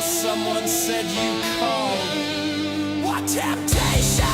Someone said you called. What temptation!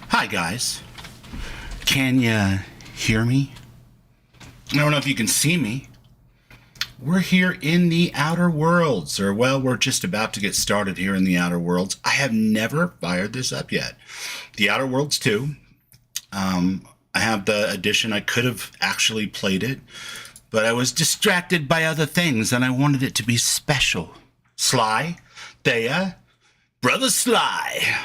Hi guys, can you hear me? I don't know if you can see me. We're here in the Outer Worlds, or well, we're just about to get started here in the Outer Worlds. I have never fired this up yet. The Outer Worlds 2. I have the edition. I could have actually played it, but I was distracted by other things and I wanted it to be special. Sly, Thea, Brother Sly.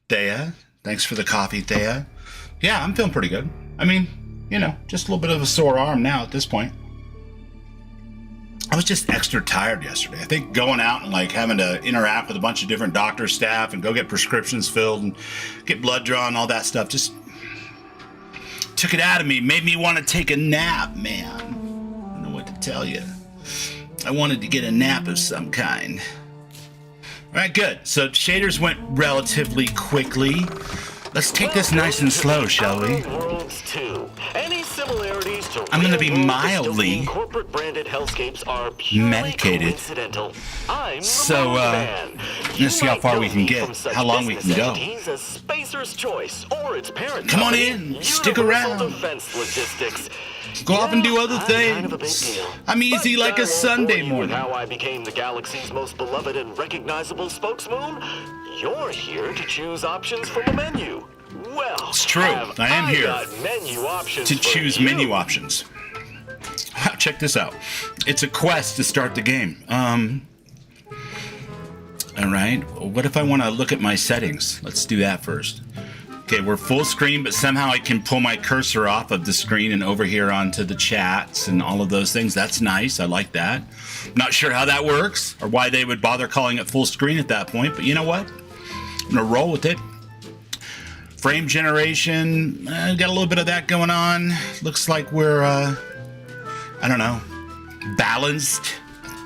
Thea, thanks for the coffee, Thea. Yeah, I'm feeling pretty good. I mean, you know, just a little bit of a sore arm now at this point. I was just extra tired yesterday. I think going out and like having to interact with a bunch of different doctor staff and go get prescriptions filled and get blood drawn, all that stuff just took it out of me, made me want to take a nap, man. I don't know what to tell you. I wanted to get a nap of some kind. All right, good. So shaders went relatively quickly. Let's take this nice and slow, shall we? Worlds 2. Any similarities I'm going to be mildly corporate branded hellscapes are purely medicated. coincidental. I'm So, let's see how far we can get, how long we can go. As Spacer's Choice or its parent Come on company, in, stick Universal around. Defense Logistics. Go off and do other I'm kind of a big things. deal. I'm easy But like I a won't Sunday bore you with morning. how I became the galaxy's most beloved and recognizable spokesmoon. You're here to choose options from a menu. Well, It's true. I am here got menu options to for choose you. menu options. Check this out. It's a quest to start the game. All right. What if I want to look at my settings? Let's do that first. Okay, we're full screen, but somehow I can pull my cursor off of the screen and over here onto the chats and all of those things. That's nice. I like that. Not sure how that works or why they would bother calling it full screen at that point, but you know what? I'm going to roll with it. Frame generation, got a little bit of that going on. Looks like we're, I don't know, balanced.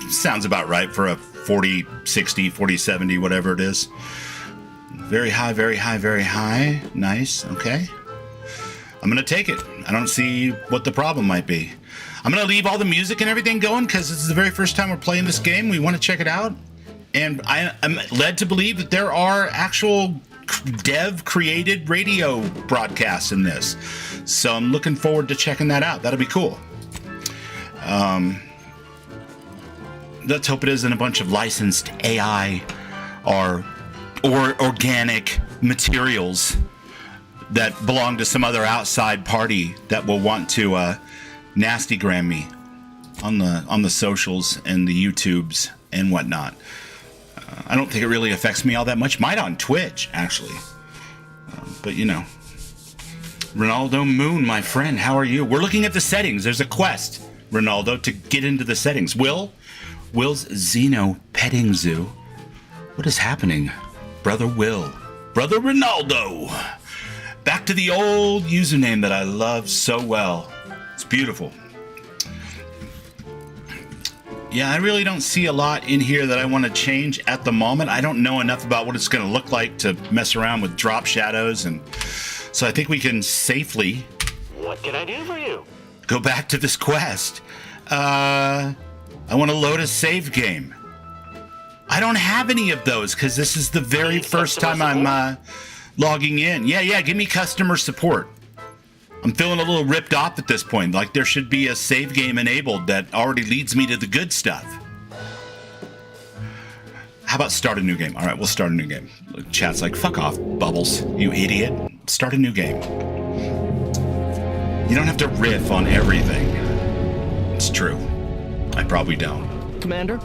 Sounds about right for a 40, 60, 40, 70, whatever it is. Very high, very high, very high. Nice, okay. I'm going to take it. I don't see what the problem might be. I'm going to leave all the music and everything going because this is the very first time we're playing this game. We want to check it out. And I'm led to believe that there are actual dev-created radio broadcasts in this. So I'm looking forward to checking that out. That'll be cool. Let's hope it isn't a bunch of licensed AI or organic materials that belong to some other outside party that will want to nastygram me on the socials and the YouTubes and whatnot. I don't think it really affects me all that much. Might on Twitch, actually. But, you know. Ronaldo Moon, my friend, how are you? We're looking at the settings. There's a quest, Ronaldo, to get into the settings. Will's Xeno Petting Zoo. What is happening? Brother Will. Brother Ronaldo. Back to the old username that I love so well. It's beautiful. Yeah, I really don't see a lot in here that I want to change at the moment. I don't know enough about what it's going to look like to mess around with drop shadows, and so I think we can safely... What can I do for you? Go back to this quest. I want to load a save game. I don't have any of those because this is the very first time I'm logging in. Yeah, give me customer support. I'm feeling a little ripped off at this point. Like there should be a save game enabled that already leads me to the good stuff. How about start a new game? All right, we'll start a new game. Chat's like, fuck off, Bubbles, you idiot. Start a new game. You don't have to riff on everything. It's true. I probably don't. Commander,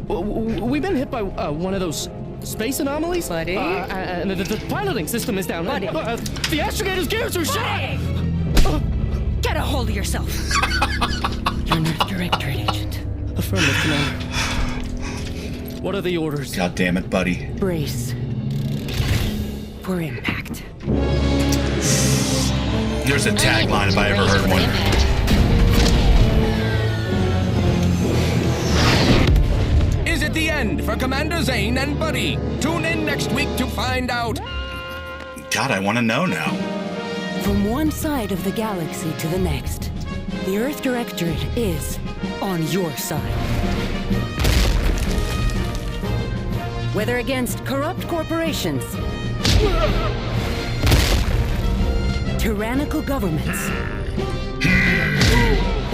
we've been hit by one of those space anomalies. Buddy? And the piloting system is down. Buddy. The astrogator's gears are shot. Get a hold of yourself. You're an Earth Directorate agent. Affirmative, Commander. What are the orders? God damn it, buddy. Brace for impact. There's a tagline if I ever heard one. Is it the end for Commander Zane and Buddy? Tune in next week to find out. God, I want to know now. From one side of the galaxy to the next, the Earth Directorate is on your side. Whether against corrupt corporations, tyrannical governments,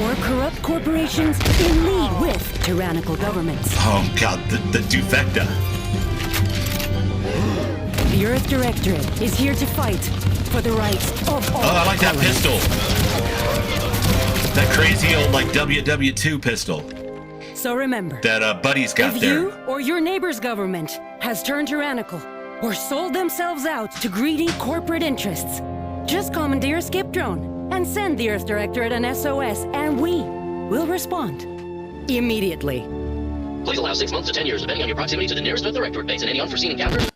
or corrupt corporations in league with tyrannical governments. Oh, God, the Dufecta. The Earth Directorate is here to fight for the rights of all. Oh, I like that colonies. pistol. That crazy old, like, WW2 pistol So remember, that Buddy's got if there. you or your neighbor's government has turned tyrannical or sold themselves out to greedy corporate interests, just commandeer a skip drone and send the Earth Directorate an SOS, and we will respond immediately. Please allow 6 months to 10 years, depending on your proximity to the nearest Earth Directorate base and any unforeseen encounters.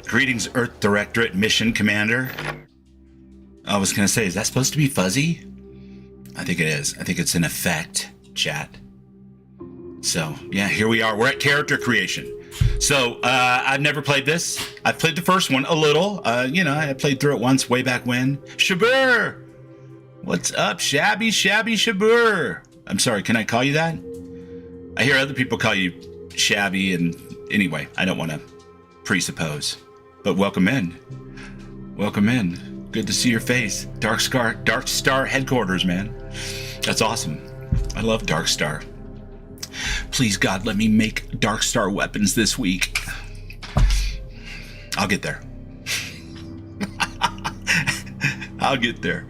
Greetings, Earth Directorate Mission Commander. I was going to say, is that supposed to be fuzzy? I think it is. I think it's an effect, chat. So, yeah, here we are. We're at character creation. So I've never played this. I've played the first one a little. I played through it once way back when. Shabur! What's up, Shabby Shabur? I'm sorry, can I call you that? I hear other people call you Shabby, and anyway, I don't want to presuppose. But welcome in. Welcome in. Good to see your face. Dark Star headquarters, man. That's awesome. I love Dark Star. Please, God, let me make Dark Star weapons this week. I'll get there. I'll get there.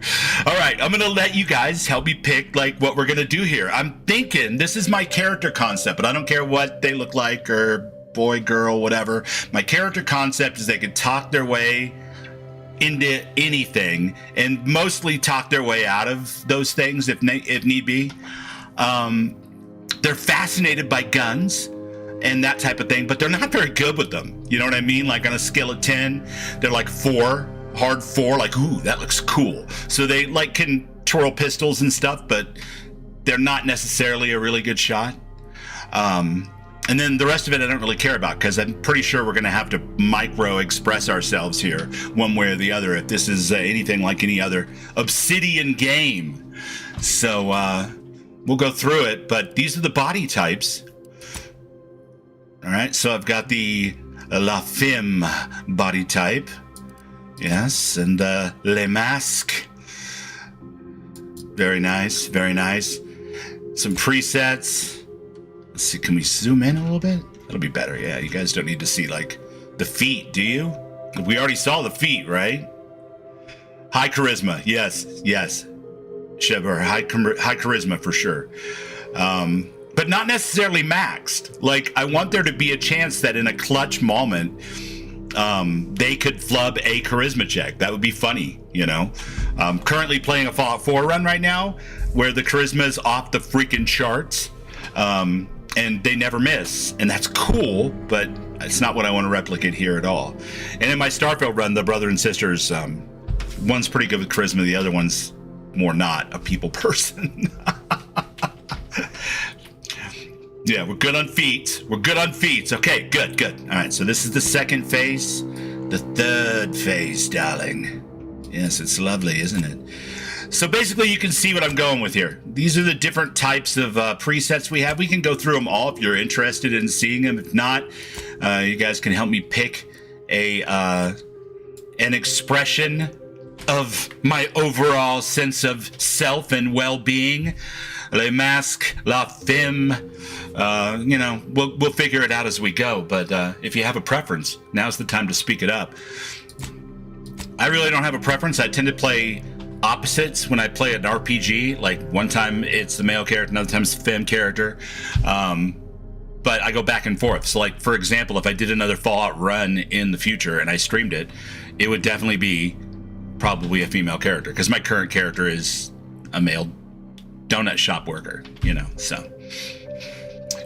All right, I'm going to let you guys help me pick what we're going to do here. I'm thinking this is my character concept, but I don't care what they look like or boy, girl, whatever. My character concept is they could talk their way into anything and mostly talk their way out of those things if need be. They're fascinated by guns and that type of thing, but they're not very good with them. You know what I mean? Like on a scale of 10, they're like 4, hard 4, like, ooh, that looks cool. So they can twirl pistols and stuff, but they're not necessarily a really good shot. And then the rest of it I don't really care about, because I'm pretty sure we're going to have to micro express ourselves here one way or the other if this is anything like any other Obsidian game. So we'll go through it, but these are the body types. All right, so I've got the La Femme body type. Yes, and Le Masque. Very nice, very nice. Some presets. Let's see, can we zoom in a little bit? That'll be better. Yeah, you guys don't need to see the feet, do you? We already saw the feet, right? High charisma, yes. Sheber, high charisma for sure. But not necessarily maxed. I want there to be a chance that in a clutch moment, they could flub a charisma check. That would be funny, you know? I'm currently playing a Fallout 4 run right now where the charisma is off the freaking charts. And they never miss, and that's cool, but it's not what I want to replicate here at all. And in my Starfield run, the brother and sisters, one's pretty good with charisma, the other one's more not a people person. Yeah, we're good on feet. Okay, good. All right, so this is the second phase, the third phase, darling. Yes, it's lovely, isn't it? So basically, you can see what I'm going with here. These are the different types of presets we have. We can go through them all if you're interested in seeing them. If not, you guys can help me pick an expression of my overall sense of self and well-being. Le Masque, La Femme. We'll figure it out as we go. But if you have a preference, now's the time to speak it up. I really don't have a preference. I tend to play opposites when I play an RPG. One time it's the male character, another time it's the femme character. But I go back and forth. So for example, if I did another Fallout run in the future and I streamed it, it would definitely be probably a female character, because my current character is a male donut shop worker, so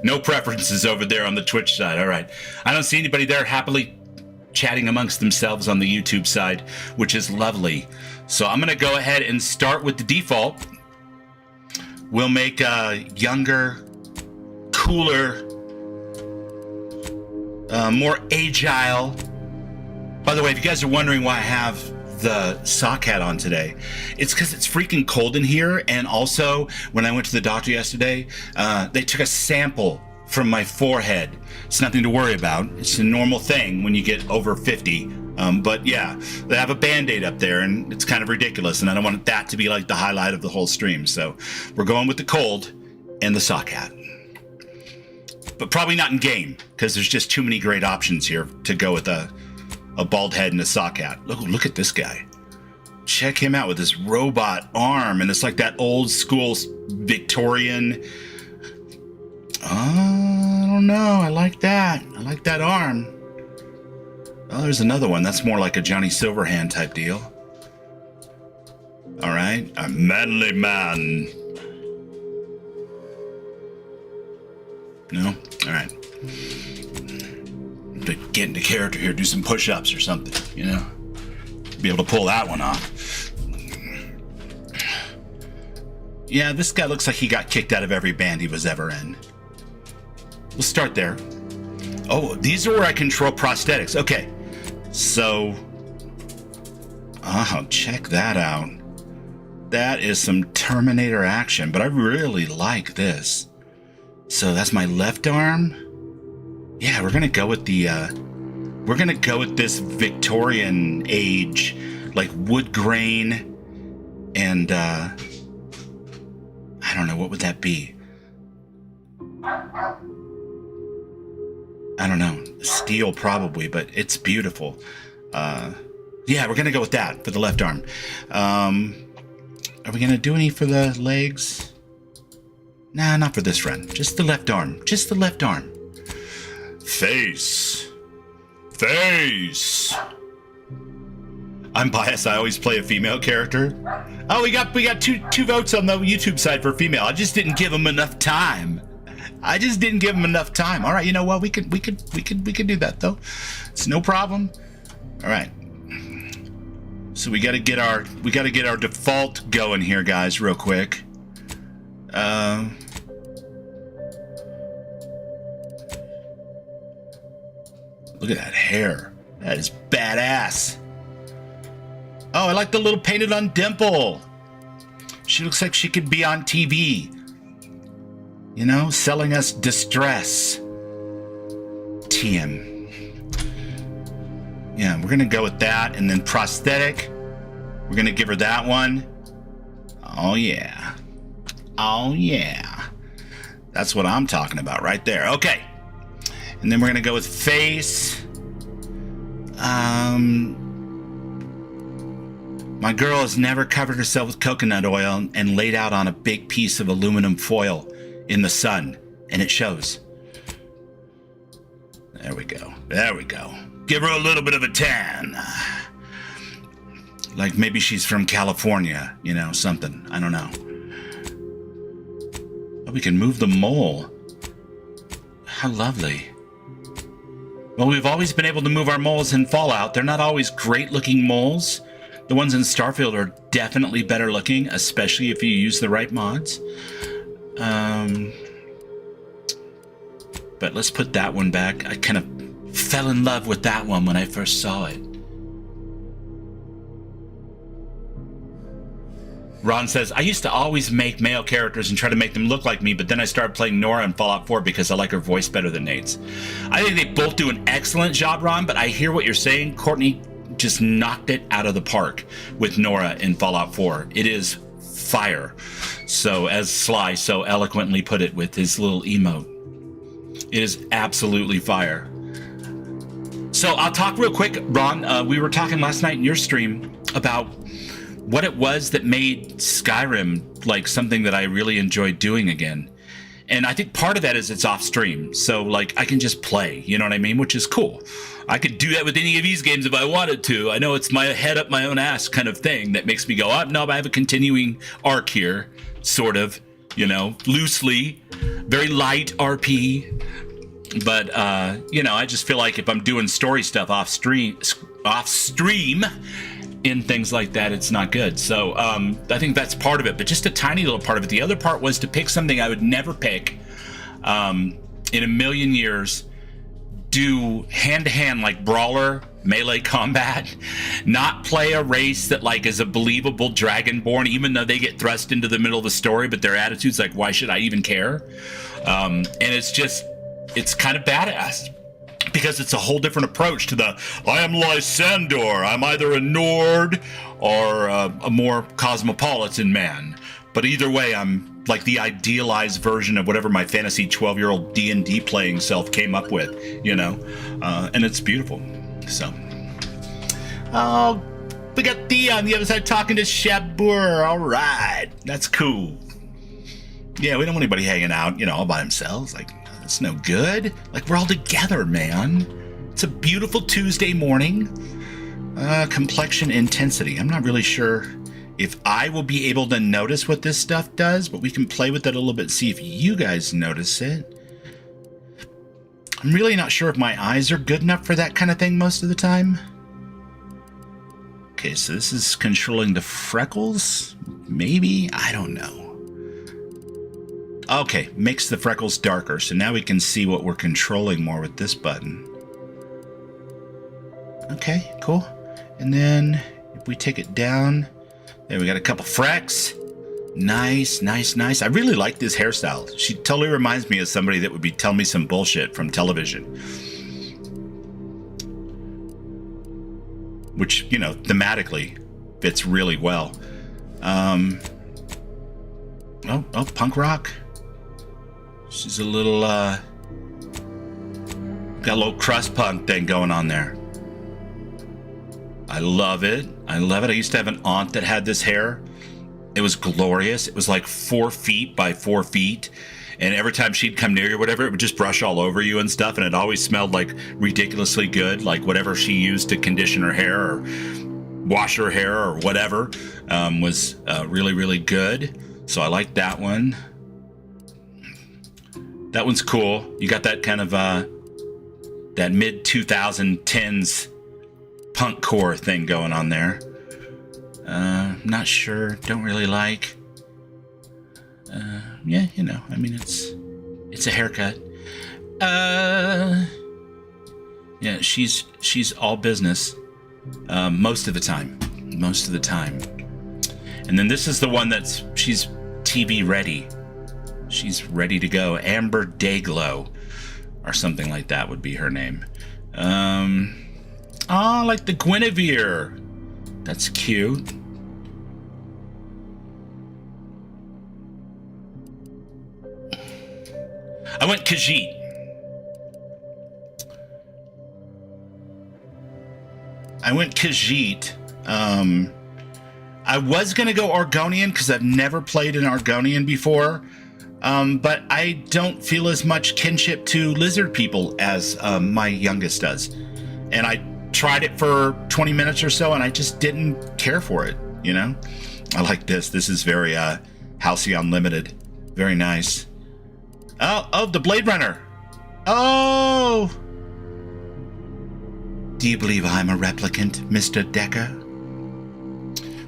no preferences over there on the Twitch side. All right, I don't see anybody there happily chatting amongst themselves on the YouTube side, which is lovely. So I'm going to go ahead and start with the default. We'll make a younger, cooler, more agile. By the way, if you guys are wondering why I have the sock hat on today, it's because it's freaking cold in here. And also, when I went to the doctor yesterday, they took a sample from my forehead. It's nothing to worry about. It's a normal thing when you get over 50. But yeah, they have a Band-Aid up there, and it's kind of ridiculous, and I don't want that to be the highlight of the whole stream. So we're going with the cold and the sock hat. But probably not in game, because there's just too many great options here to go with a bald head and a sock hat. Look at this guy. Check him out with this robot arm, and it's like that old school Victorian. I don't know. I like that. I like that arm. Oh, there's another one. That's more like a Johnny Silverhand type deal. All right. A manly man. No? All right. To get into character here, do some push-ups or something, Be able to pull that one off. Yeah, this guy looks like he got kicked out of every band he was ever in. We'll start there. Oh, these are where I control prosthetics. Okay. So, oh, check that out. That is some Terminator action, but I really like this. So that's my left arm. Yeah, we're gonna go with the, we're gonna go with this Victorian age, like wood grain, and, I don't know, what would that be? I don't know, steel probably, but it's beautiful. Yeah, we're gonna go with that for the left arm. Are we gonna do any for the legs? Nah, not for this run. Just the left arm. Just the left arm. Face. Face. I'm biased. I always play a female character. Oh, we got two votes on the YouTube side for female. I just didn't give them enough time. All right, you know what? We could do that though. It's no problem. All right. So we got to get our default going here, guys, real quick. Look at that hair. That is badass. Oh, I like the little painted on dimple. She looks like she could be on TV. You know, selling us distress. TM. Yeah, we're gonna go with that, and then prosthetic. We're gonna give her that one. Oh yeah. Oh yeah. That's what I'm talking about right there. Okay. And then we're gonna go with face. My girl has never covered herself with coconut oil and laid out on a big piece of aluminum foil in the sun, and it shows. There we go. There we go. Give her a little bit of a tan. Like maybe she's from California, you know, something. I don't know. Oh, we can move the mole. How lovely. Well, we've always been able to move our moles in Fallout. They're not always great-looking moles. The ones in Starfield are definitely better looking, especially if you use the right mods. But let's put that one back. I kind of fell in love with that one when I first saw it. Ron says, I used to always make male characters and try to make them look like me, but then I started playing Nora in Fallout 4 because I like her voice better than Nate's. I think they both do an excellent job, Ron, but I hear what you're saying. Courtney just knocked it out of the park with Nora in Fallout 4. It is fire. So, as Sly so eloquently put it with his little emote, it is absolutely fire. So, I'll talk real quick, Ron. We were talking last night in your stream about what it was that made Skyrim like something that I really enjoyed doing again. And I think part of that is it's off stream. So like I can just play, you know what I mean? Which is cool. I could do that with any of these games if I wanted to. I know it's my head up my own ass kind of thing that makes me go, oh, no, I have a continuing arc here, sort of, you know, loosely, very light RP. But, you know, I just feel like if I'm doing story stuff off stream in things like that, it's not good. So I think that's part of it, but just a tiny little part of it. The other part was to pick something I would never pick in a million years, do hand-to-hand like brawler melee combat, not play a race that like is a believable dragonborn, even though they get thrust into the middle of the story, but their attitude's like, why should I even care? And it's kind of badass. Because it's a whole different approach to the, I am Lysander, I'm either a Nord or a more cosmopolitan man. But either way, I'm like the idealized version of whatever my fantasy 12-year-old D&D playing self came up with, you know? And it's beautiful, so. Oh, we got Thea on the other side talking to Shabur, all right, that's cool. Yeah, we don't want anybody hanging out, you know, all by themselves, like, that's no good. Like, we're all together, man. It's a beautiful Tuesday morning. Complexion intensity. I'm not really sure if I will be able to notice what this stuff does, but we can play with it a little bit, see if you guys notice it. I'm really not sure if my eyes are good enough for that kind of thing most of the time. Okay, so this is controlling the freckles? Maybe? I don't know. Okay, makes the freckles darker. So now we can see what we're controlling more with this button. Okay, cool. And then if we take it down, there we got a couple frecks. Nice, nice, nice. I really like this hairstyle. She totally reminds me of somebody that would be telling me some bullshit from television. Which, you know, thematically fits really well. Oh, punk rock. She's a little, got a little crust punk thing going on there. I love it. I love it. I used to have an aunt that had this hair. It was glorious. It was like 4 feet by 4 feet. And every time she'd come near you or whatever, it would just brush all over you and stuff. And it always smelled like ridiculously good, like whatever she used to condition her hair or wash her hair or whatever was really, really good. So I like that one. That one's cool. You got that kind of that mid-2010s punk core thing going on there. Not sure. Don't really like. Yeah, you know, I mean, it's a haircut. Yeah, she's all business. Most of the time. And then this is the one she's TV ready. She's ready to go. Amber Dayglow, or something like that would be her name. Like the Guinevere. That's cute. I went Khajiit. I was going to go Argonian because I've never played an Argonian before. But I don't feel as much kinship to lizard people as my youngest does. And I tried it for 20 minutes or so, and I just didn't care for it, you know? I like this. This is very Halcyon Limited. Very nice. Oh, the Blade Runner. Oh! Do you believe I'm a replicant, Mr. Decker?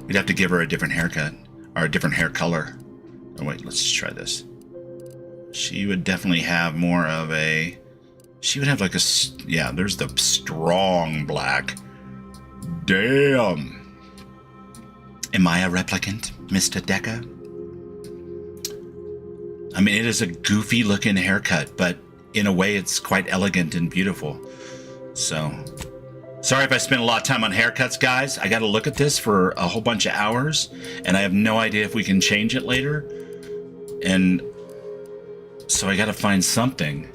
We'd have to give her a different haircut, or a different hair color. Oh, wait, let's just try this. She would definitely have more of a... She would have like a... Yeah, there's the strong black. Damn. Am I a replicant, Mr. Decker? I mean, it is a goofy looking haircut, but in a way it's quite elegant and beautiful. So, sorry if I spent a lot of time on haircuts, guys. I got to look at this for a whole bunch of hours, and I have no idea if we can change it later. And so I got to find something.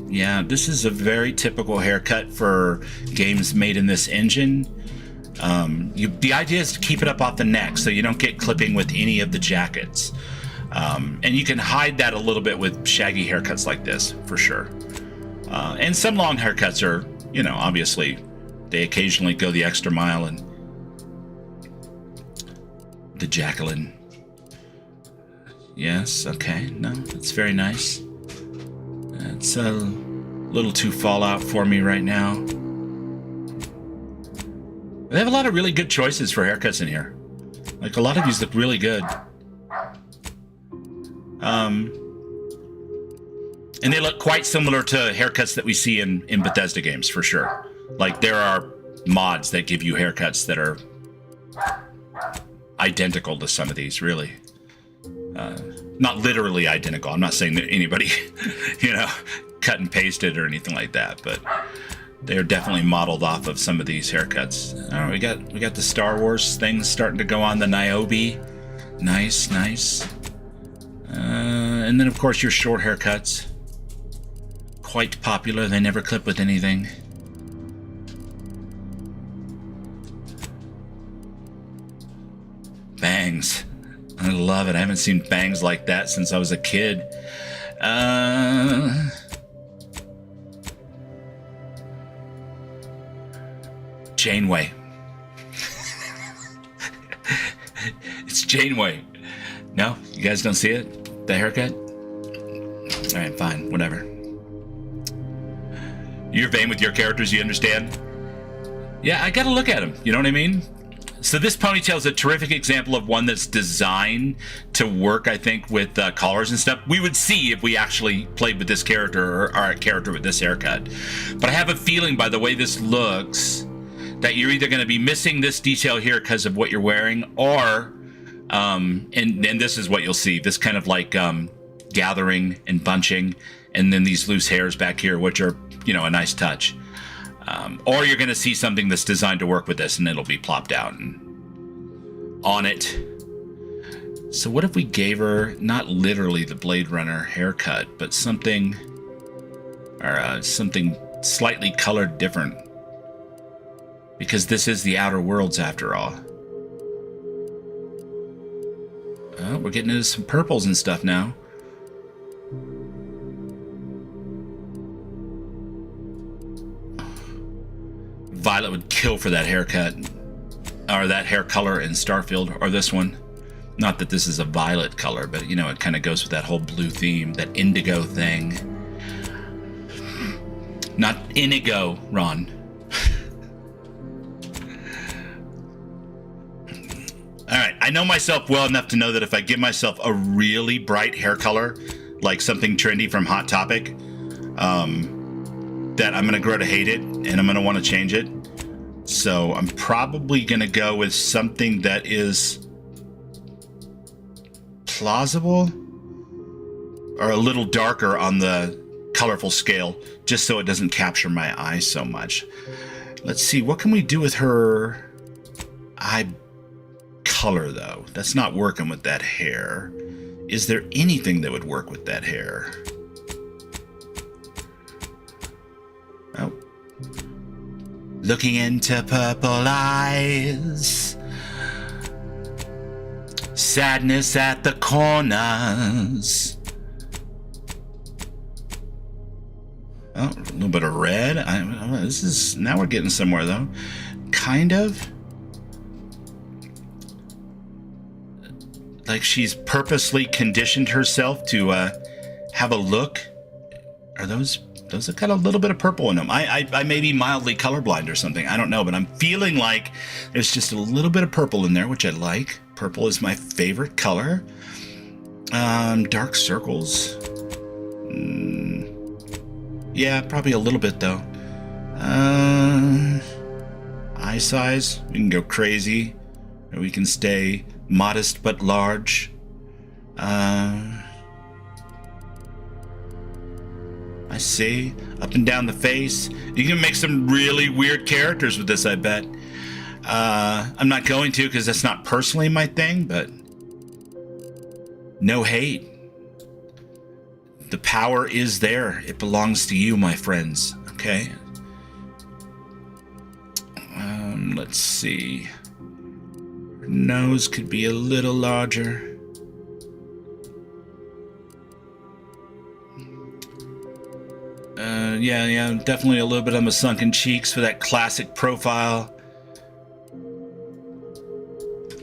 Yeah, this is a very typical haircut for games made in this engine. The idea is to keep it up off the neck so you don't get clipping with any of the jackets. And you can hide that a little bit with shaggy haircuts like this, for sure. And some long haircuts are, you know, obviously, they occasionally go the extra mile. And the Jacqueline. Yes, okay, no, it's very nice. It's a little too Fallout for me right now. They have a lot of really good choices for haircuts in here. Like, a lot of these look really good. And they look quite similar to haircuts that we see in Bethesda games, for sure. Like, there are mods that give you haircuts that are identical to some of these, really. Not literally identical. I'm not saying that anybody, you know, cut and pasted or anything like that, but they're definitely modeled off of some of these haircuts. All right, we got the Star Wars things starting to go on the Niobe. Nice, nice. And then, of course, your short haircuts. Quite popular. They never clip with anything. Bangs. I love it. I haven't seen bangs like that since I was a kid. Janeway. It's Janeway. No? You guys don't see it? The haircut? Alright, fine. Whatever. You're vain with your characters, you understand? Yeah, I gotta look at them. You know what I mean? So this ponytail is a terrific example of one that's designed to work, I think, with collars and stuff. We would see if we actually played with this character or a character with this haircut. But I have a feeling by the way this looks that you're either going to be missing this detail here because of what you're wearing, or, and this is what you'll see, this kind of like gathering and bunching, and then these loose hairs back here, which are, you know, a nice touch. Or you're going to see something that's designed to work with this, and it'll be plopped out and on it. So what if we gave her not literally the Blade Runner haircut, but something, or something slightly colored different? Because this is the Outer Worlds after all. Oh, we're getting into some purples and stuff now. Violet would kill for that haircut, or that hair color in Starfield, or this one. Not that this is a violet color, but you know, it kind of goes with that whole blue theme, that indigo thing. Not inigo, Ron. Alright, I know myself well enough to know that if I give myself a really bright hair color, like something trendy from Hot Topic, that I'm going to grow to hate it, and I'm going to want to change it. So I'm probably going to go with something that is plausible, or a little darker on the colorful scale, just so it doesn't capture my eye so much. Let's see, what can we do with her eye color, though? That's not working with that hair. Is there anything that would work with that hair? Oh. Looking into purple eyes, sadness at the corners. Oh, a little bit of red. This is, now we're getting somewhere though. Kind of. Like she's purposely conditioned herself to have a look. Are those have got a little bit of purple in them? I may be mildly colorblind or something. I don't know, but I'm feeling like there's just a little bit of purple in there, which I like. Purple is my favorite color. Dark circles. Yeah, probably a little bit though. Eye size, we can go crazy, or we can stay modest but large. I see. Up and down the face. You can make some really weird characters with this, I bet. I'm not going to, because that's not personally my thing, but no hate. The power is there. It belongs to you, my friends. Okay? Let's see. Her nose could be a little larger. Yeah, definitely a little bit on the sunken cheeks for that classic profile.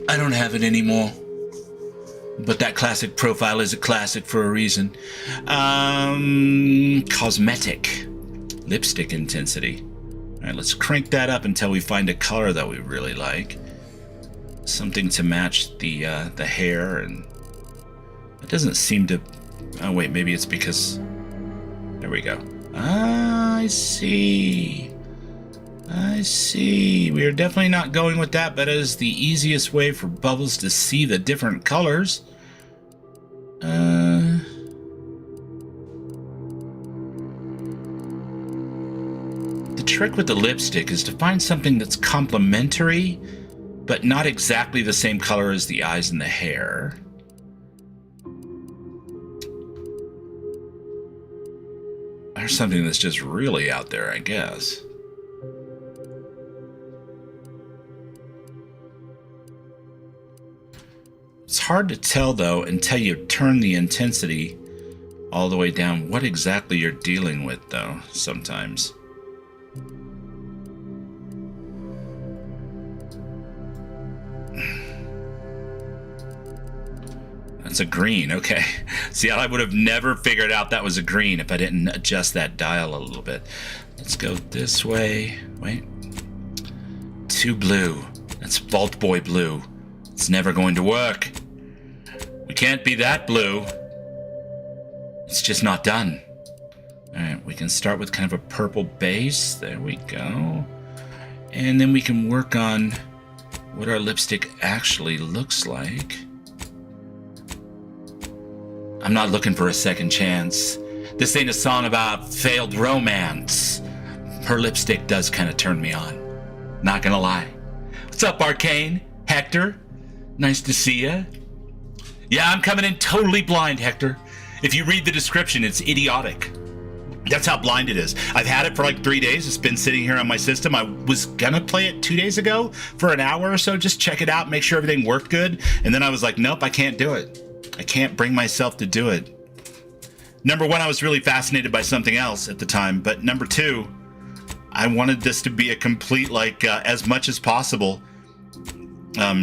I don't have it anymore, but that classic profile is a classic for a reason. Cosmetic. Lipstick intensity. All right, let's crank that up until we find a color that we really like. Something to match the hair, and it doesn't seem to... Oh wait, maybe it's because... There we go. I see. I see. We are definitely not going with that, but it is the easiest way for Bubbles to see the different colors. The trick with the lipstick is to find something that's complementary, but not exactly the same color as the eyes and the hair. Or something that's just really out there, I guess. It's hard to tell, though, until you turn the intensity all the way down, what exactly you're dealing with, though, sometimes. That's a green, okay. See, I would have never figured out that was a green if I didn't adjust that dial a little bit. Let's go this way. Wait. Too blue. That's Vault Boy blue. It's never going to work. We can't be that blue. It's just not done. Alright, we can start with kind of a purple base. There we go. And then we can work on what our lipstick actually looks like. I'm not looking for a second chance. This ain't a song about failed romance. Her lipstick does kind of turn me on. Not gonna lie. What's up, Arcane? Hector? Nice to see ya. Yeah, I'm coming in totally blind, Hector. If you read the description, it's idiotic. That's how blind it is. I've had it for like 3 days. It's been sitting here on my system. I was gonna play it 2 days ago for an hour or so, just check it out, make sure everything worked good. And then I was like, nope, I can't do it. I can't bring myself to do it. Number one, I was really fascinated by something else at the time. But number two, I wanted this to be a complete, like, as much as possible,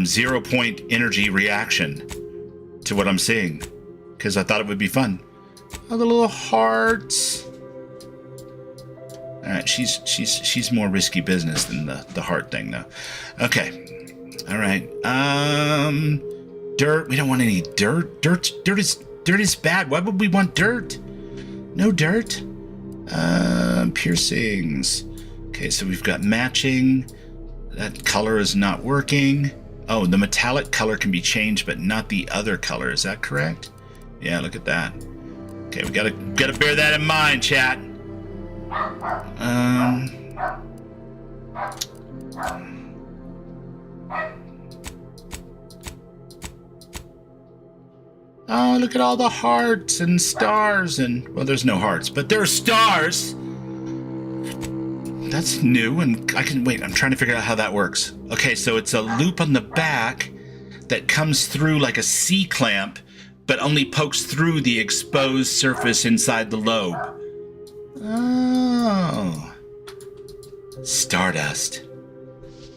0 point energy reaction to what I'm seeing. Because I thought it would be fun. Oh, the little hearts. All right, she's more risky business than the heart thing, though. Okay, all right. Dirt. We don't want any dirt. Dirt is bad. Why would we want dirt? No dirt. Piercings. Okay, so we've got matching. That color is not working. Oh, the metallic color can be changed, but not the other color. Is that correct? Yeah, look at that. Okay, we gotta bear that in mind, chat. Oh, look at all the hearts and stars and, well, there's no hearts, but there are stars. That's new, and I can, wait, I'm trying to figure out how that works. Okay, so it's a loop on the back that comes through like a C-clamp, but only pokes through the exposed surface inside the lobe. Oh. Stardust.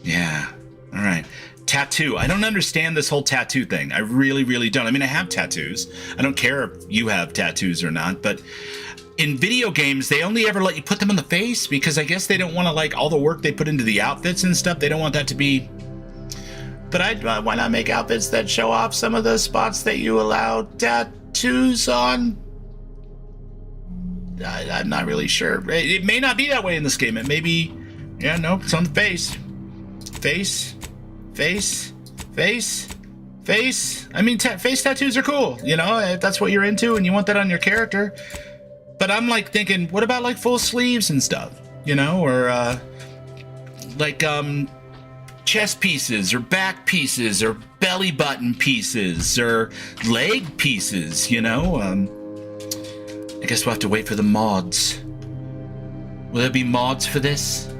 Yeah. All right. Tattoo. I don't understand this whole tattoo thing. I really, really don't. I mean, I have tattoos. I don't care if you have tattoos or not, but in video games, they only ever let you put them on the face because I guess they don't want to, like, all the work they put into the outfits and stuff. They don't want that to be... But why not make outfits that show off some of the spots that you allow tattoos on? I'm not really sure. It may not be that way in this game. It may be... Yeah, no, it's on the face. Face. Face. Face. Face. I mean, face tattoos are cool, you know, if that's what you're into and you want that on your character. But I'm, like, thinking, what about, like, full sleeves and stuff? You know, or, like, chest pieces or back pieces or belly button pieces or leg pieces, you know? I guess we'll have to wait for the mods. Will there be mods for this?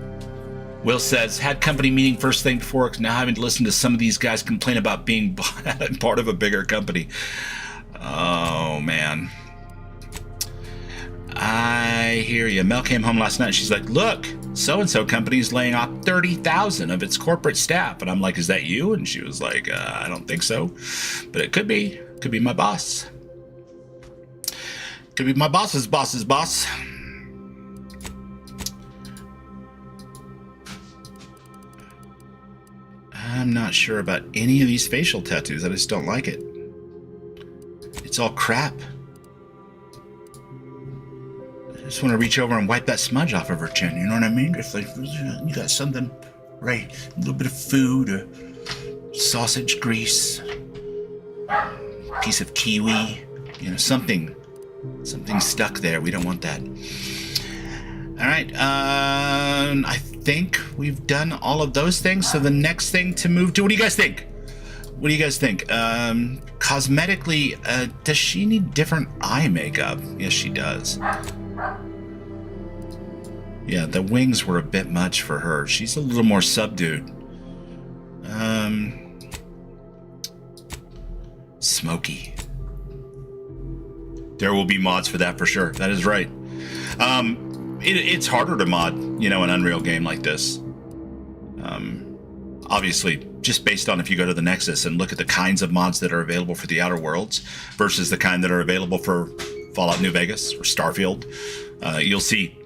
Will says, had company meeting first thing before, now having to listen to some of these guys complain about being part of a bigger company. Oh, man. I hear you. Mel came home last night and she's like, look, so-and-so company is laying off 30,000 of its corporate staff. And I'm like, is that you? And she was like, I don't think so. But it could be. Could be my boss. Could be my boss's boss's boss. I'm not sure about any of these facial tattoos. I just don't like it. It's all crap. I just want to reach over and wipe that smudge off of her chin. You know what I mean? Just like, you got something, right? A little bit of food, or sausage grease, piece of kiwi, you know, something stuck there. We don't want that. All right. I think we've done all of those things. So the next thing to move to, what do you guys think? What do you guys think? Cosmetically, does she need different eye makeup? Yes, she does. Yeah, the wings were a bit much for her. She's a little more subdued. Smoky. There will be mods for that for sure. That is right. It's harder to mod, you know, an Unreal game like this. Obviously, just based on if you go to the Nexus and look at the kinds of mods that are available for the Outer Worlds versus the kind that are available for Fallout New Vegas or Starfield, you'll see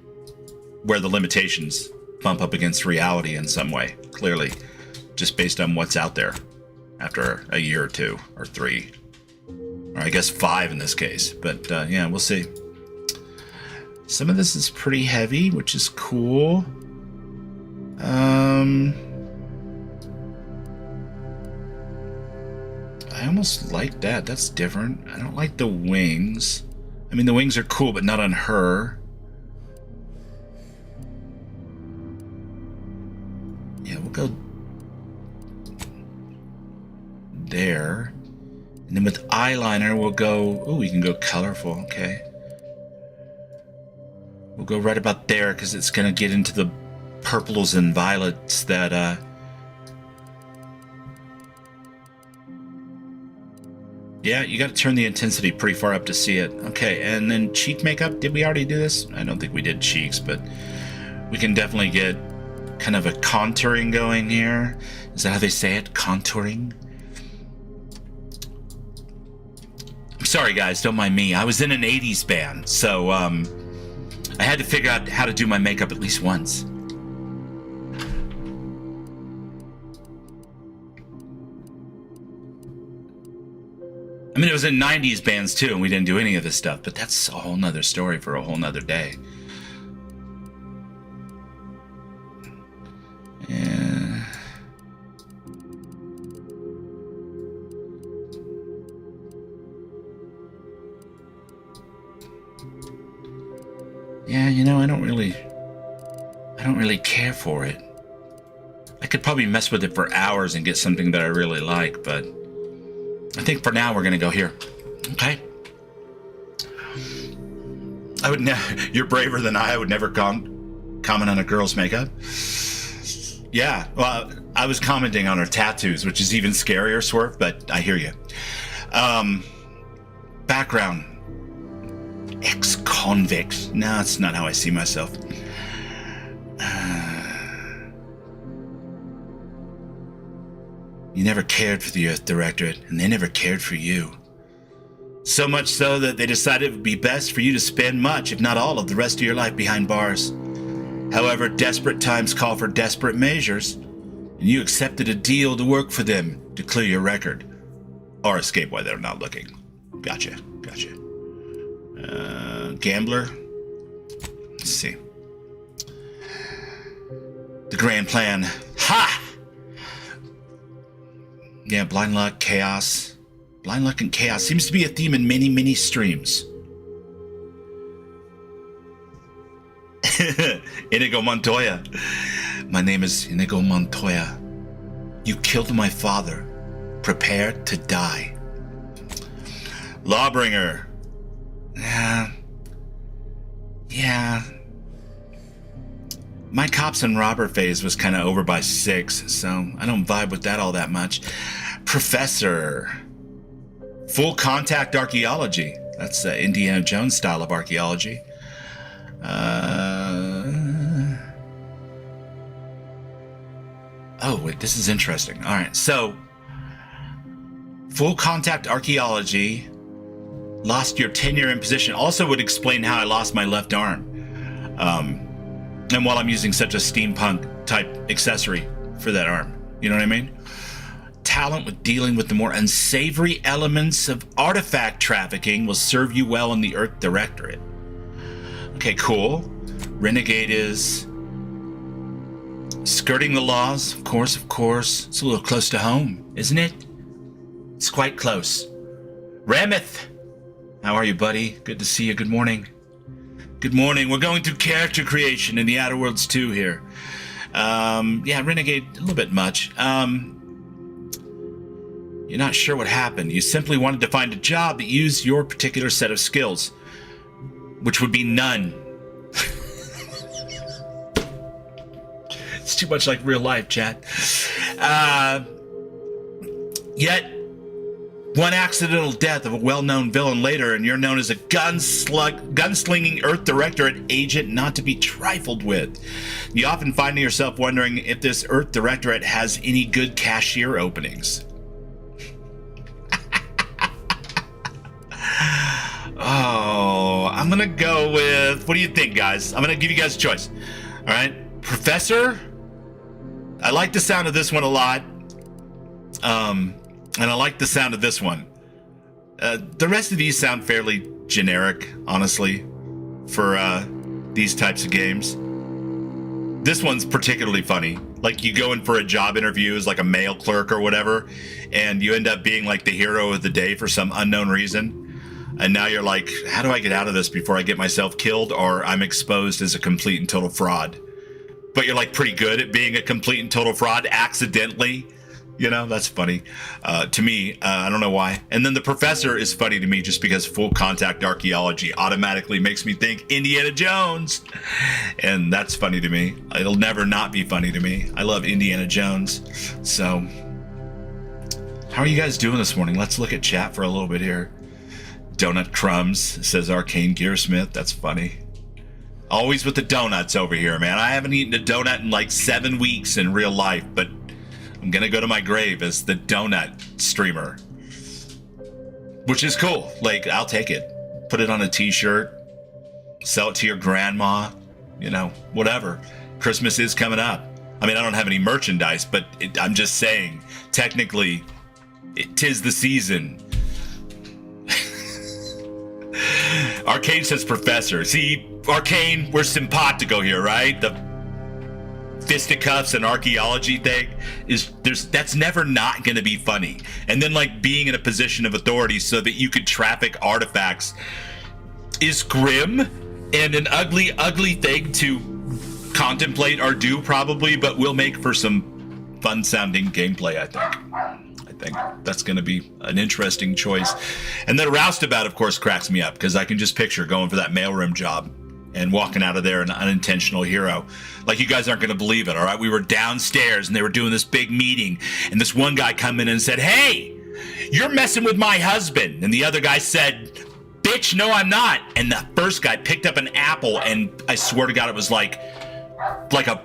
where the limitations bump up against reality in some way, clearly. just based on what's out there after a year or 2 or 3. Or I guess 5 in this case. But yeah, we'll see. Some of this is pretty heavy, which is cool. I almost like that. That's different. I don't like the wings. I mean, the wings are cool, but not on her. Yeah, we'll go there. And then with eyeliner, we'll go... Ooh, we can go colorful. Okay. We'll go right about there, because it's going to get into the purples and violets that... Yeah, you got to turn the intensity pretty far up to see it. Okay, and then cheek makeup. Did we already do this? I don't think we did cheeks, but we can definitely get kind of a contouring going here. Is that how they say it? Contouring? I'm sorry, guys. Don't mind me. I was in an 80s band, so I had to figure out how to do my makeup at least once. I mean, it was in 90s bands too, and we didn't do any of this stuff, but that's a whole nother story for a whole nother day. Yeah. Yeah, you know, I don't really care for it. I could probably mess with it for hours and get something that I really like, but I think for now we're gonna go here. Okay. I would never. You're braver than I would never comment on a girl's makeup. Yeah. Well, I was commenting on her tattoos, which is even scarier, Swerve. But I hear you. Background. Ex-convict. No, that's not how I see myself. You never cared for the Earth Directorate, and they never cared for you. So much so that they decided it would be best for you to spend much, if not all, of the rest of your life behind bars. However, desperate times call for desperate measures, and you accepted a deal to work for them to clear your record. Or escape while they're not looking. Gotcha. Gambler. Let's see. The grand plan. Ha! Yeah, blind luck, chaos. Blind luck and chaos seems to be a theme in many, many streams. Inigo Montoya. My name is Inigo Montoya. You killed my father. Prepare to die. Lawbringer. Yeah. My cops and robber phase was kind of over by 6, so I don't vibe with that all that much. Professor. Full contact archaeology. That's the Indiana Jones style of archaeology. Oh, wait, this is interesting. All right, so full contact archaeology. Lost your tenure in position. Also would explain how I lost my left arm. And while I'm using such a steampunk type accessory for that arm. You know what I mean? Talent with dealing with the more unsavory elements of artifact trafficking will serve you well in the Earth Directorate. Okay, cool. Renegade is skirting the laws, of course. It's a little close to home, isn't it? It's quite close. Rameth! How are you, buddy? Good to see you. Good morning. Good morning. We're going through character creation in the Outer Worlds 2 here. Yeah, Renegade, a little bit much. You're not sure what happened. You simply wanted to find a job that used your particular set of skills, which would be none. It's too much like real life, chat. Yet, one accidental death of a well-known villain later, and you're known as a gunslinging Earth Directorate agent not to be trifled with. You often find yourself wondering if this Earth Directorate has any good cashier openings. Oh, I'm gonna go with, what do you think, guys? I'm gonna give you guys a choice. All right, Professor, I like the sound of this one a lot. And I like the sound of this one. The rest of these sound fairly generic, honestly, for these types of games. This one's particularly funny. Like, you go in for a job interview as like a mail clerk or whatever, and you end up being like the hero of the day for some unknown reason. And now you're like, how do I get out of this before I get myself killed or I'm exposed as a complete and total fraud? But you're like pretty good at being a complete and total fraud accidentally. You know, that's funny to me. I don't know why. And then the professor is funny to me just because full contact archaeology automatically makes me think Indiana Jones. And that's funny to me. It'll never not be funny to me. I love Indiana Jones. So, how are you guys doing this morning? Let's look at chat for a little bit here. Donut Crumbs says Arcane Gearsmith. That's funny. Always with the donuts over here, man. I haven't eaten a donut in like 7 weeks in real life, but I'm gonna go to my grave as the donut streamer, which is cool. Like, I'll take it. Put it on a t-shirt, sell it to your grandma, you know, whatever. Christmas is coming up. I mean, I don't have any merchandise, but I'm just saying, technically, 'tis the season. Arcane says Professor. See, Arcane, we're simpatico here, right? The fisticuffs and archaeology thing that's never not going to be funny. And then, like, being in a position of authority so that you could traffic artifacts is grim and an ugly thing to contemplate or do, probably, but will make for some fun sounding gameplay, I think that's going to be an interesting choice. And then Roustabout, of course, cracks me up because I can just picture going for that mailroom job and walking out of there an unintentional hero. Like, you guys aren't going to believe it, all right? We were downstairs and they were doing this big meeting, and this one guy come in and said, "Hey, you're messing with my husband." And the other guy said, "Bitch, no, I'm not." And the first guy picked up an apple, and I swear to God, it was like a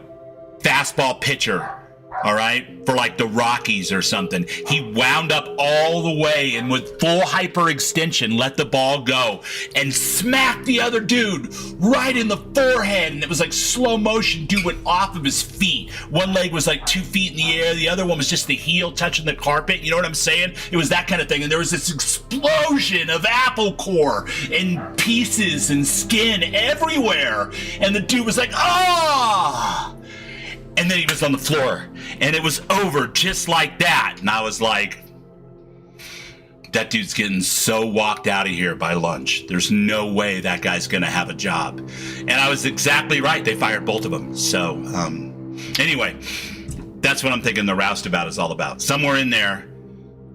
fastball pitcher, all right, for like the Rockies or something. He wound up all the way and with full hyperextension let the ball go and smacked the other dude right in the forehead. And it was like slow motion. Dude went off of his feet. One leg was like 2 feet in the air. The other one was just the heel touching the carpet. You know what I'm saying? It was that kind of thing. And there was this explosion of apple core and pieces and skin everywhere. And the dude was like, "Ah!" And then he was on the floor, and it was over just like that. And I was like, that dude's getting so walked out of here by lunch. There's no way that guy's going to have a job. And I was exactly right. They fired both of them. So, anyway, that's what I'm thinking the Roustabout is all about. Somewhere in there,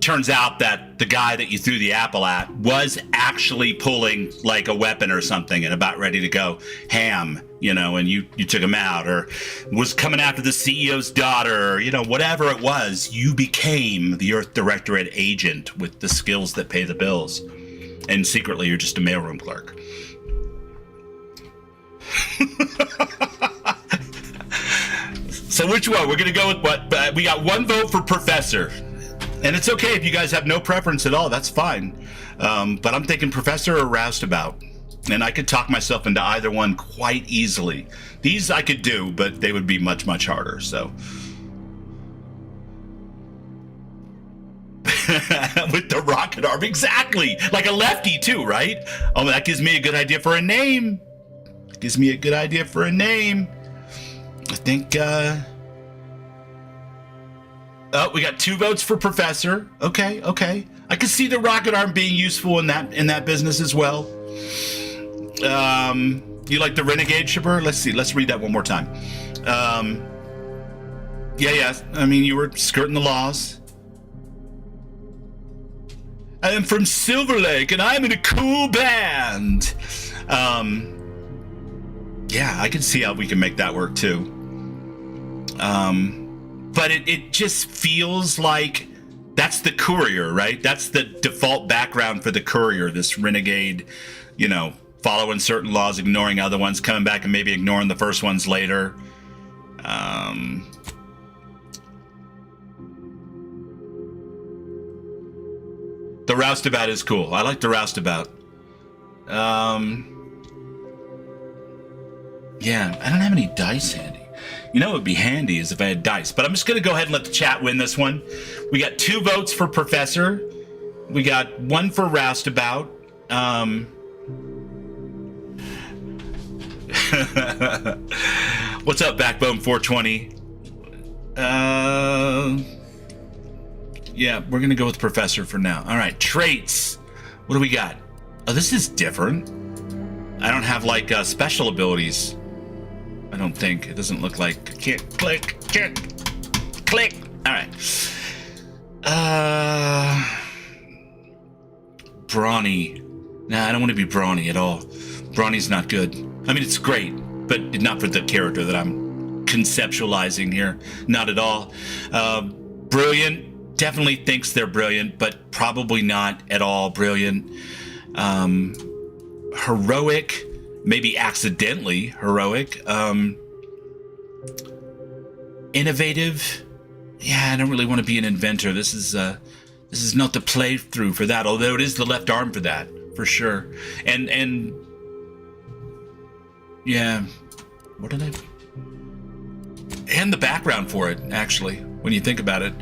turns out that the guy that you threw the apple at was actually pulling like a weapon or something and about ready to go ham, you know, and you took him out, or was coming after the CEO's daughter, or, you know, whatever it was. You became the Earth Directorate agent with the skills that pay the bills. And secretly, you're just a mailroom clerk. So which one? We're going to go with what? We got one vote for Professor. And it's okay if you guys have no preference at all. That's fine. But I'm thinking Professor or Roustabout. And I could talk myself into either one quite easily. These I could do, but they would be much, much harder. So, with the rocket arm, exactly. Like a lefty too, right? Oh, that gives me a good idea for a name. Gives me a good idea for a name. I think, oh, we got 2 votes for Professor. Okay. I can see the rocket arm being useful in that business as well. You like the Renegade Shipper? Let's see. Let's read that one more time. Yeah. I mean, you were skirting the laws. I am from Silver Lake, and I'm in a cool band. Yeah, I can see how we can make that work too. But it just feels like that's the courier, right? That's the default background for the courier, this renegade, you know, following certain laws, ignoring other ones, coming back and maybe ignoring the first ones later. The Roustabout is cool. I like the Roustabout. Yeah, I don't have any dice handy. You know what would be handy is if I had dice. But I'm just going to go ahead and let the chat win this one. We got 2 votes for Professor. We got 1 for Roustabout. What's up, Backbone 420? Yeah, we're going to go with Professor for now. All right, traits. What do we got? Oh, this is different. I don't have, like, special abilities. I don't think. It doesn't look like... Can't click. All right. Brawny. Nah, I don't want to be brawny at all. Brawny's not good. I mean, it's great, but not for the character that I'm conceptualizing here. Not at all. Brilliant. Definitely thinks they're brilliant, but probably not at all brilliant. Heroic. Maybe accidentally heroic. Innovative. Yeah, I don't really want to be an inventor. This is not the playthrough for that, although it is the left arm for that, for sure. And yeah, what did I... And the background for it, actually, when you think about it.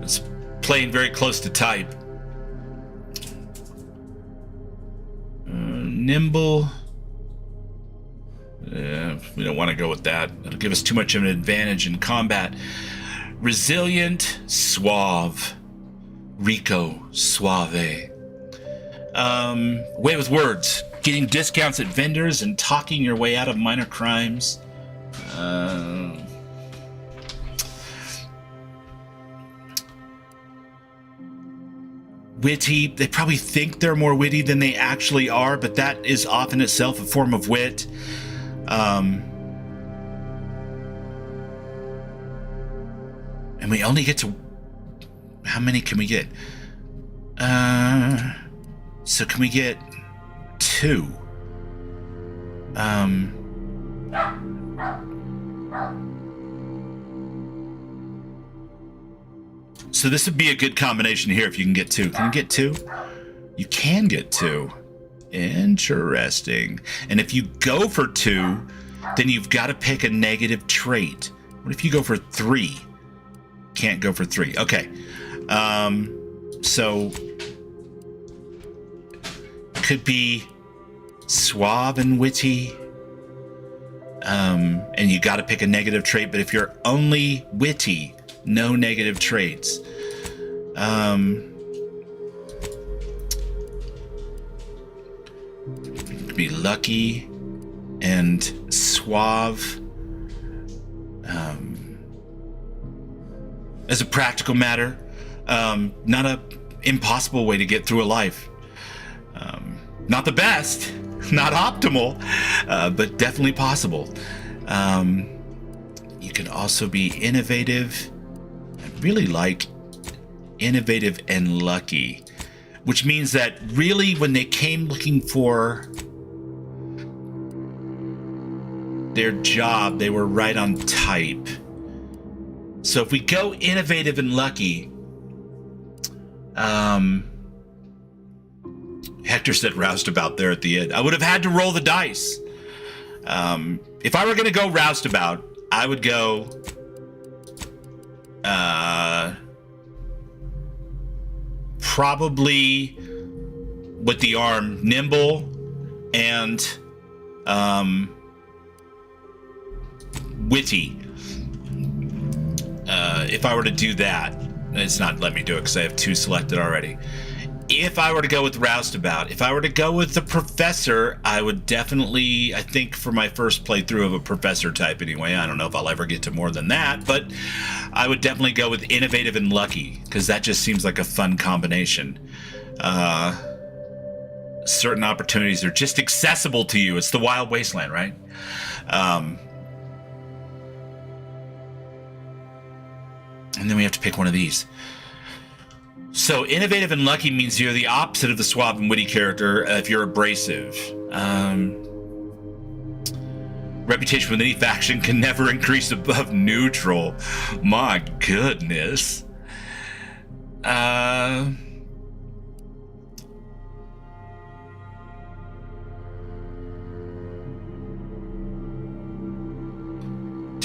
It's playing very close to type. Nimble. Yeah, we don't want to go with that. It'll give us too much of an advantage in combat. Resilient, suave. Rico, suave. Way with words. Getting discounts at vendors and talking your way out of minor crimes. Witty. They probably think they're more witty than they actually are, but that is often itself a form of wit. And we only get to... How many can we get? So can we get 2? So this would be a good combination here if you can get 2. Can you get 2? You can get 2. Interesting. And if you go for 2, then you've got to pick a negative trait. What if you go for 3? Can't go for 3. Okay. So could be suave and witty. And you got to pick a negative trait. But if you're only witty, no negative traits. Could be lucky and suave. As a practical matter, not a impossible way to get through a life. Not the best, not optimal, but definitely possible. You can also be innovative. I really like innovative and lucky, which means that really when they came looking for their job, they were right on type. So if we go innovative and lucky, Hector said Roustabout there at the end. I would have had to roll the dice. If I were going to go Roustabout, I would go probably with the arm nimble and witty. If I were to do that, it's not letting me do it because I have 2 selected already. If I were to go with Roustabout, if I were to go with the Professor, I would definitely, I think for my first playthrough of a Professor type anyway, I don't know if I'll ever get to more than that, but I would definitely go with Innovative and Lucky, because that just seems like a fun combination. Certain opportunities are just accessible to you. It's the Wild Wasteland, right? And then we have to pick one of these. So innovative and lucky means you're the opposite of the suave and witty character if you're abrasive. Reputation with any faction can never increase above neutral. My goodness.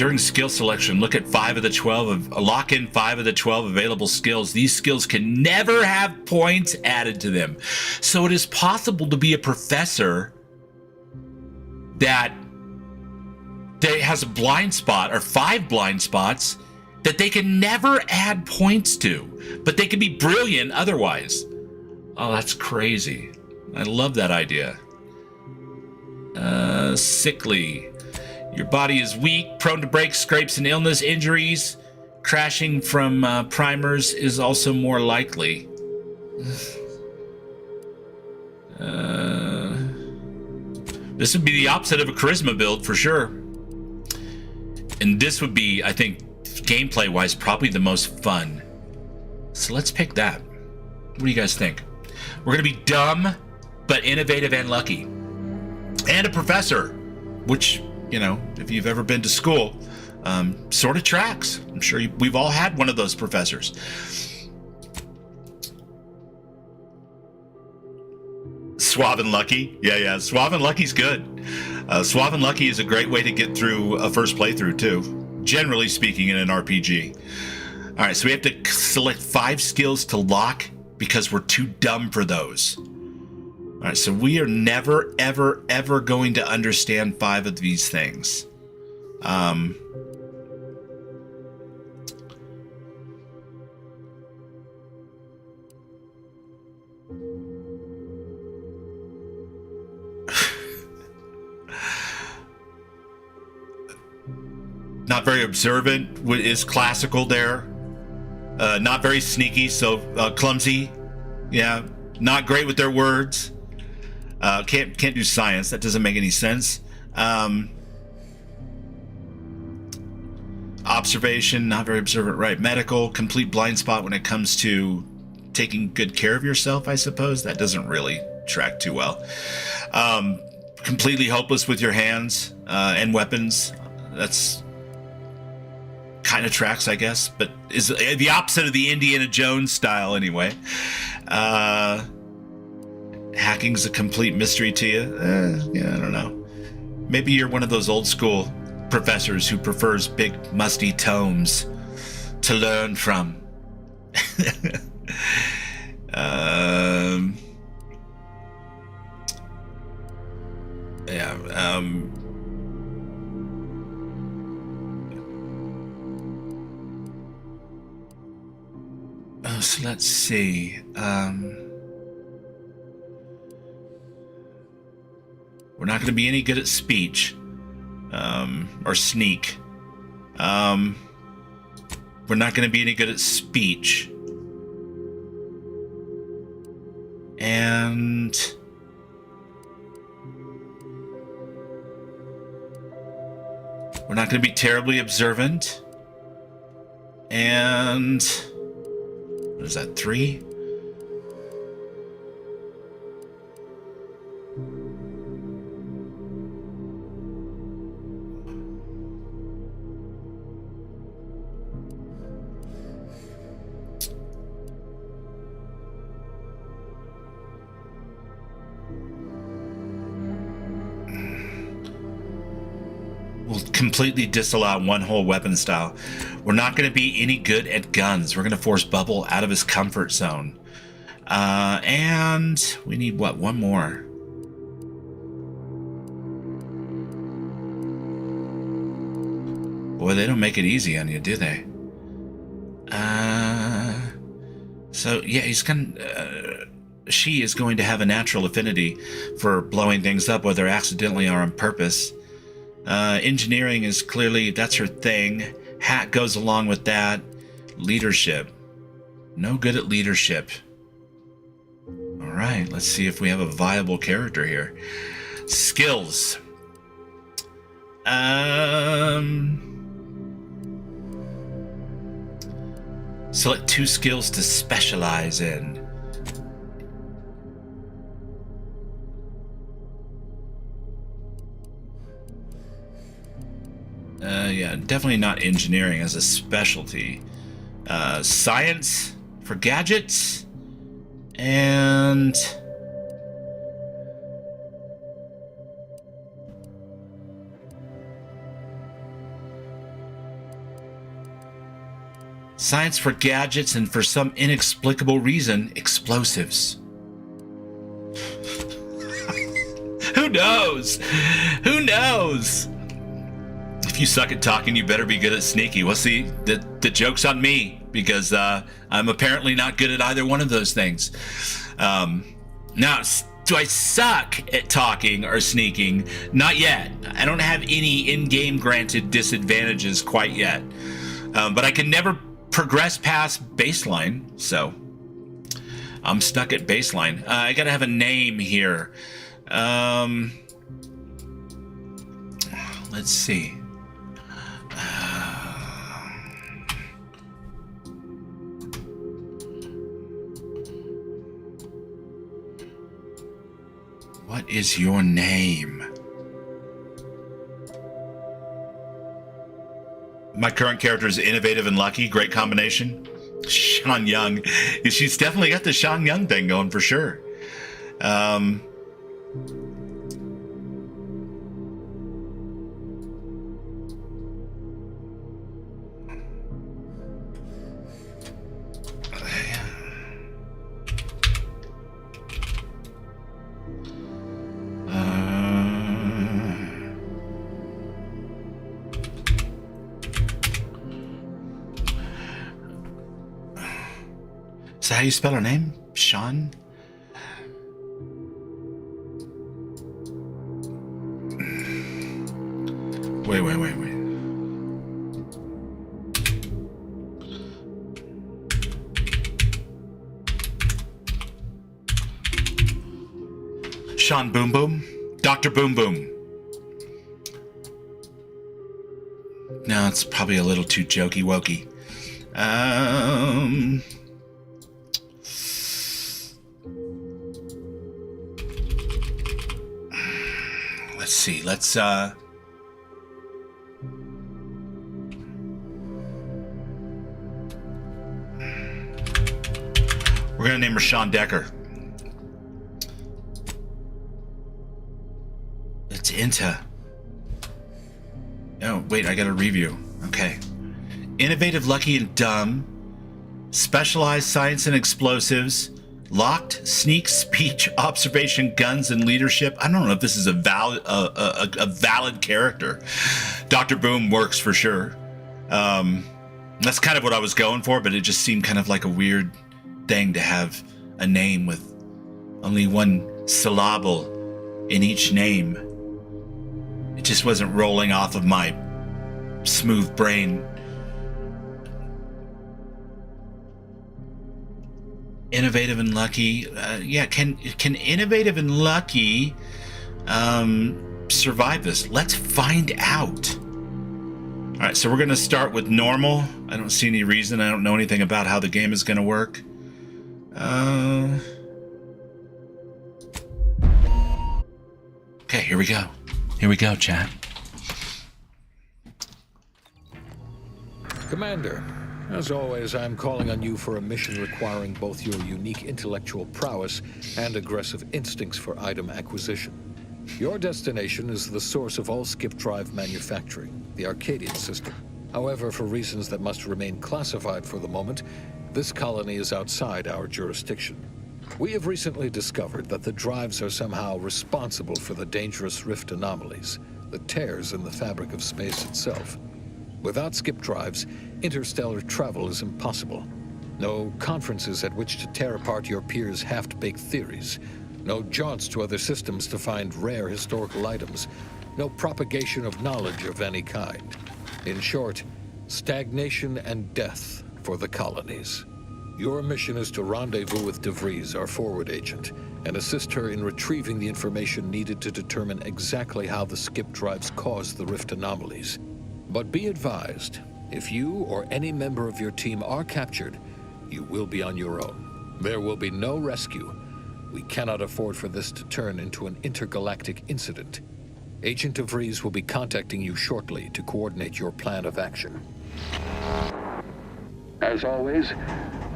During skill selection, look at lock in 5 of the 12 available skills. These skills can never have points added to them. So it is possible to be a professor that has a blind spot or 5 blind spots that they can never add points to, but they can be brilliant otherwise. Oh, that's crazy. I love that idea. Sickly. Your body is weak, prone to breaks, scrapes, and illness. Injuries, crashing from primers is also more likely. This would be the opposite of a charisma build for sure. And this would be, I think, gameplay-wise, probably the most fun. So let's pick that. What do you guys think? We're going to be dumb, but innovative and lucky. And a professor, which, you know, if you've ever been to school, sort of tracks. I'm sure we've all had one of those professors. Suave and Lucky. Yeah. Suave and Lucky's good. Suave and Lucky is a great way to get through a first playthrough, too. Generally speaking, in an RPG. All right, so we have to select 5 skills to lock because we're too dumb for those. All right, so we are never, ever, ever going to understand 5 of these things. Not very observant is classical there. Not very sneaky, so clumsy. Yeah, not great with their words. Can't do science. That doesn't make any sense. Observation, not very observant. Right. Medical, complete blind spot when it comes to taking good care of yourself, I suppose. That doesn't really track too well. Completely hopeless with your hands and weapons. That's kind of tracks, I guess, but is the opposite of the Indiana Jones style anyway. Hacking's a complete mystery to you. Yeah, I don't know. Maybe you're one of those old school professors who prefers big musty tomes to learn from. So let's see. We're not going to be any good at speech or sneak. We're not going to be any good at speech. And we're not going to be terribly observant. And what is that, 3? We'll completely disallow one whole weapon style. We're not going to be any good at guns. We're going to force Bubble out of his comfort zone. And we need, what, one more? Boy, they don't make it easy on you, do they? So, yeah, she is going to have a natural affinity for blowing things up, whether accidentally or on purpose. Engineering is clearly, that's her thing. Hat goes along with that. Leadership. No good at leadership. All right, let's see if we have a viable character here. Skills. Select 2 skills to specialize in. Yeah, definitely not engineering as a specialty. Science for gadgets. And Science for gadgets and for some inexplicable reason, explosives. Who knows? Who knows? If you suck at talking, you better be good at sneaky. Well, see, the joke's on me because I'm apparently not good at either one of those things. Now, do I suck at talking or sneaking? Not yet. I don't have any in-game granted disadvantages quite yet. But I can never progress past baseline, so I'm stuck at baseline. I gotta have a name here. Let's see. What is your name? My current character is innovative and lucky. Great combination. Sean Young. She's definitely got the Sean Young thing going for sure. Is that how you spell her name? Sean? Wait. Sean Boom Boom? Dr. Boom Boom. No, it's probably a little too jokey wokey. Let's see. We're gonna name her Sean Decker. It's Inta. Oh, wait, I got a review. Okay. Innovative, lucky, and dumb. Specialized science and explosives. Locked, sneak, speech, observation, guns, and leadership. I don't know if this is a valid character. Dr. Boom works for sure. That's kind of what I was going for, but it just seemed kind of like a weird thing to have a name with only one syllable in each name. It just wasn't rolling off of my smooth brain. Innovative and lucky. Yeah, can innovative and lucky survive this? Let's find out. All right, so we're going to start with normal. I don't see any reason. I don't know anything about how the game is going to work. Okay, here we go. Here we go, chat. Commander, as always, I'm calling on you for a mission requiring both your unique intellectual prowess and aggressive instincts for item acquisition. Your destination is the source of all skip drive manufacturing, the Arcadian system. However, for reasons that must remain classified for the moment, this colony is outside our jurisdiction. We have recently discovered that the drives are somehow responsible for the dangerous rift anomalies, the tears in the fabric of space itself. Without skip drives, interstellar travel is impossible. No conferences at which to tear apart your peers' half-baked theories. No jaunts to other systems to find rare historical items. No propagation of knowledge of any kind. In short, stagnation and death for the colonies. Your mission is to rendezvous with DeVries, our forward agent, and assist her in retrieving the information needed to determine exactly how the skip drives caused the rift anomalies. But be advised, if you or any member of your team are captured, you will be on your own. There will be no rescue. We cannot afford for this to turn into an intergalactic incident. Agent DeVries will be contacting you shortly to coordinate your plan of action. As always,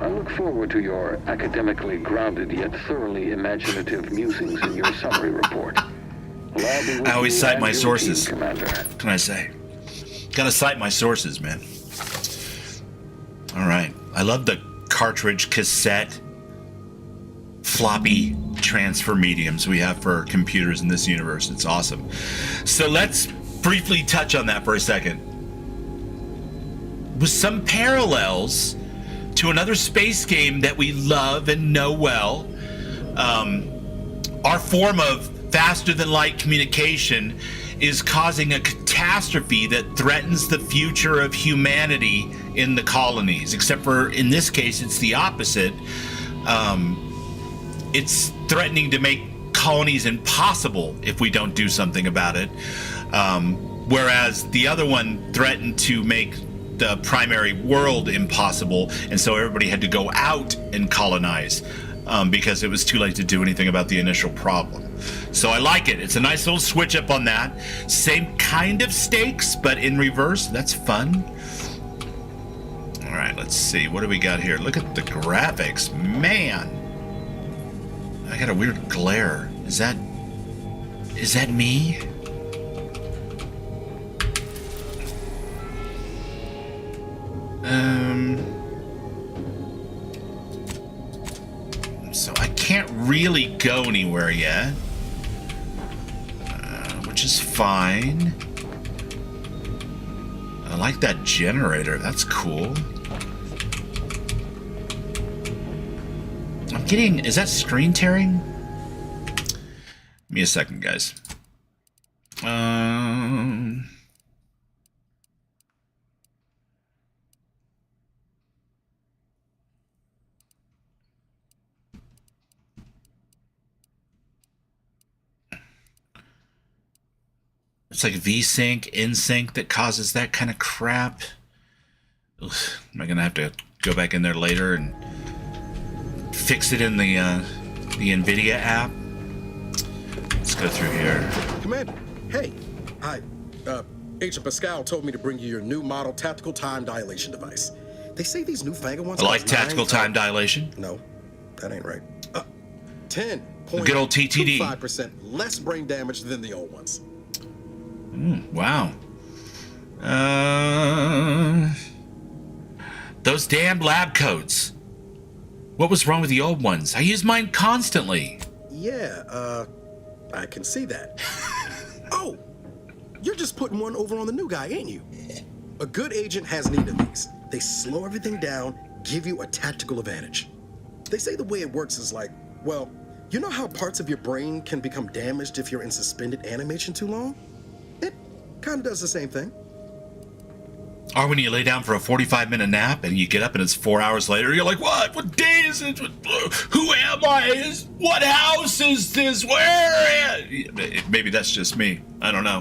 I look forward to your academically grounded yet thoroughly imaginative musings in your summary report. I always cite my sources. What can I say? Gotta cite my sources, man. All right. I love the cartridge, cassette, floppy transfer mediums we have for computers in this universe. It's awesome. So let's briefly touch on that for a second. With some parallels to another space game that we love and know well, our form of faster than light communication is causing a catastrophe that threatens the future of humanity in the colonies, except for in this case it's the opposite. It's threatening to make colonies impossible if we don't do something about it, whereas the other one threatened to make the primary world impossible, and so everybody had to go out and colonize because it was too late to do anything about the initial problem. So I like it. It's a nice little switch up on that. Same kind of stakes, but in reverse. That's fun. All right, let's see. What do we got here? Look at the graphics. Man, I got a weird glare. Is that me? So I can't really go anywhere yet, which is fine. I like that generator. That's cool. I'm getting... Is that screen tearing? Give me a second, guys. It's like VSync, InSync that causes that kind of crap. Ugh, am I gonna have to go back in there later and fix it in the NVIDIA app? Let's go through here. Commander, hey, Agent Pascal told me to bring you your new model tactical time dilation device. They say these newfangled ones. I like tactical time dilation. No, that ain't right. 10.25% Good old TTD. less brain damage than the old ones. Wow. Those damn lab coats. What was wrong with the old ones? I use mine constantly. Yeah, I can see that. Oh, you're just putting one over on the new guy, ain't you? A good agent has need of these. They slow everything down, give you a tactical advantage. They say the way it works is like, well, you know how parts of your brain can become damaged if you're in suspended animation too long? It kind of does the same thing. Or when you lay down for a 45-minute nap and you get up and it's 4 hours later, you're like, what? What day is it? Who am I? What house is this? Where? Maybe that's just me. I don't know.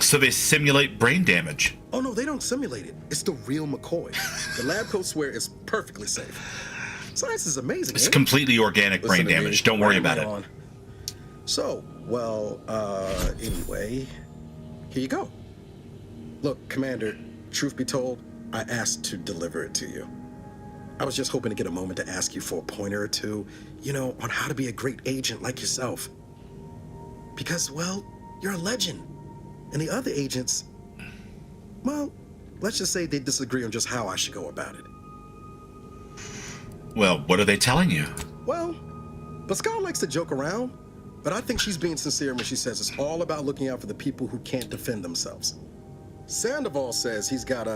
So they simulate brain damage. Oh, no, they don't simulate it. It's the real McCoy. The lab coats swear it's perfectly safe. Science is amazing. It's completely organic brain damage. Don't worry about it. So, well, anyway, here you go. Look, Commander, truth be told, I asked to deliver it to you. I was just hoping to get a moment to ask you for a pointer or two, you know, on how to be a great agent like yourself. Because, well, you're a legend. And the other agents, well, let's just say they disagree on just how I should go about it. Well, what are they telling you? Well, Pascal likes to joke around, but I think she's being sincere when she says it's all about looking out for the people who can't defend themselves. Sandoval says he's got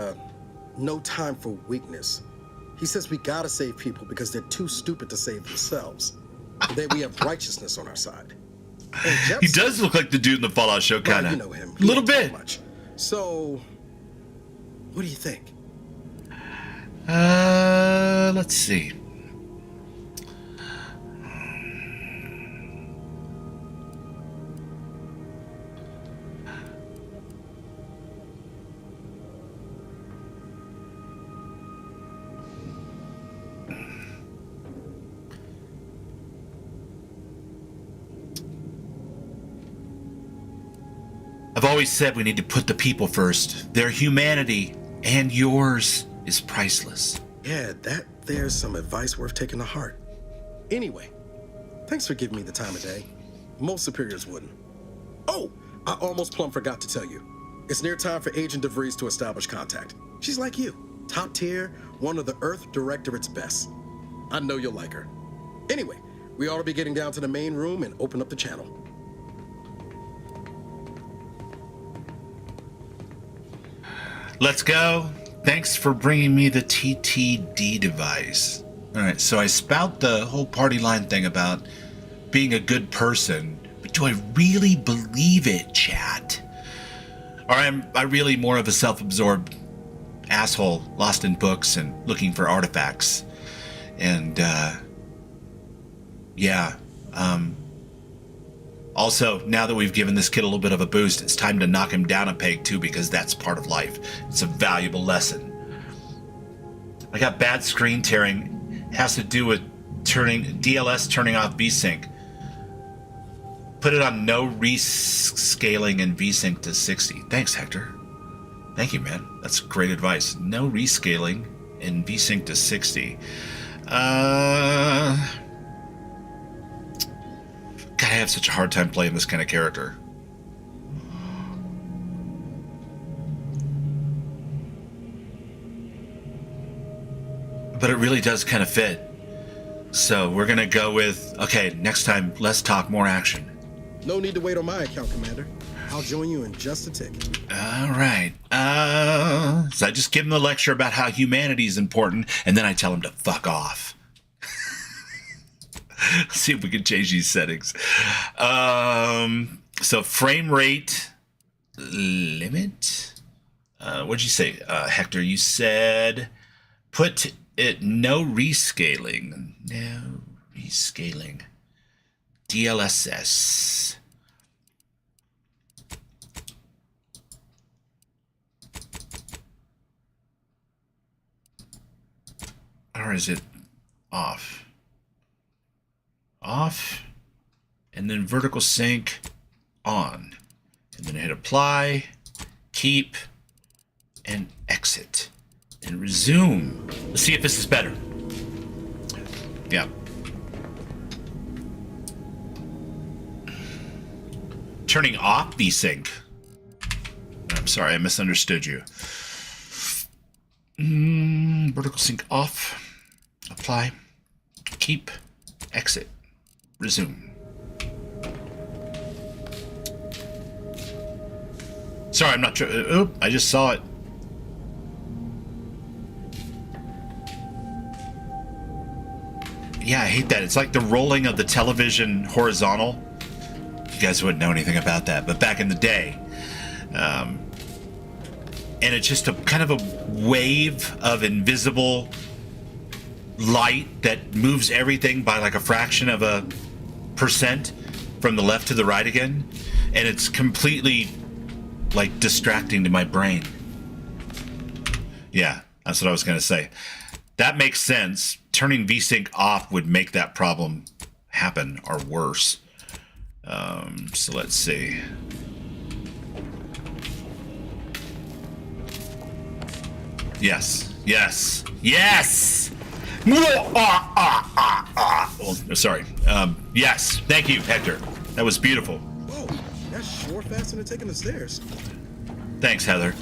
no time for weakness. He says we gotta save people because they're too stupid to save themselves. And then we have righteousness on our side. He does look like the dude in the Fallout show, kind of. You know him. A little bit. Much. So, what do you think? Let's see. I've always said we need to put the people first. Their humanity and yours is priceless. Yeah, there's some advice worth taking to heart. Anyway, thanks for giving me the time of day. Most superiors wouldn't. Oh, I almost plumb forgot to tell you. It's near time for Agent DeVries to establish contact. She's like you, top tier, one of the Earth Directorate's best. I know you'll like her. Anyway, we ought to be getting down to the main room and open up the channel. Let's go. Thanks for bringing me the TTD device. All right, so I spout the whole party line thing about being a good person, but do I really believe it, chat? Or am I really more of a self-absorbed asshole lost in books and looking for artifacts? And, yeah. Also, now that we've given this kid a little bit of a boost, it's time to knock him down a peg too, because that's part of life. It's a valuable lesson. I got bad screen tearing. Has to do with DLS turning off VSync. Put it on no rescaling and VSync to 60. Thanks, Hector. Thank you, man. That's great advice. No rescaling and VSync to 60. God, I have such a hard time playing this kind of character. But it really does kind of fit. So we're going to go with, okay, next time, less talk, more action. No need to wait on my account, Commander. I'll join you in just a tick. All right. So I just give him the lecture about how humanity is important, and then I tell him to fuck off. Let's see if we can change these settings. So frame rate limit. What'd you say, Hector? You said put it no rescaling. No rescaling. DLSS. Or is it off? Off, and then vertical sync on, and then hit apply, keep, and exit, and resume. Let's see if this is better. Yeah. Turning off VSync. I'm sorry, I misunderstood you. Vertical sync off, apply, keep, exit. Resume. Sorry, I'm not sure. Oop, I just saw it. Yeah, I hate that. It's like the rolling of the television horizontal. You guys wouldn't know anything about that, but back in the day. And it's just a kind of a wave of invisible light that moves everything by like a fraction of a percent from the left to the right again, and it's completely like distracting to my brain. Yeah, that's what I was gonna say. That makes sense. Turning VSync off would make that problem happen or worse. So let's see. Yes, yes, yes! Oh, sorry. Yes, thank you, Hector. That was beautiful. Whoa, that's sure faster than taking the stairs. Thanks, Heather.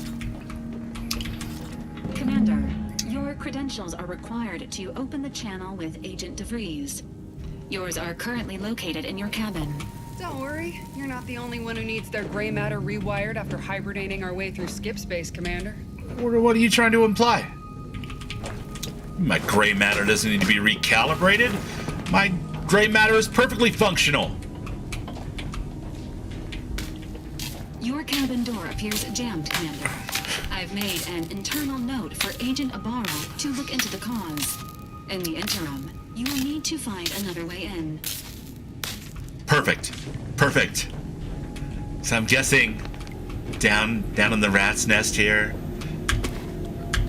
Commander, your credentials are required to open the channel with Agent DeVries. Yours are currently located in your cabin. Don't worry, you're not the only one who needs their gray matter rewired after hibernating our way through skip space, Commander. What are you trying to imply? My gray matter doesn't need to be recalibrated. My gray matter is perfectly functional. Your cabin door appears jammed, Commander. I've made an internal note for Agent Ibarra to look into the cause. In the interim, you will need to find another way in. Perfect. Perfect. So I'm guessing down in the rat's nest here.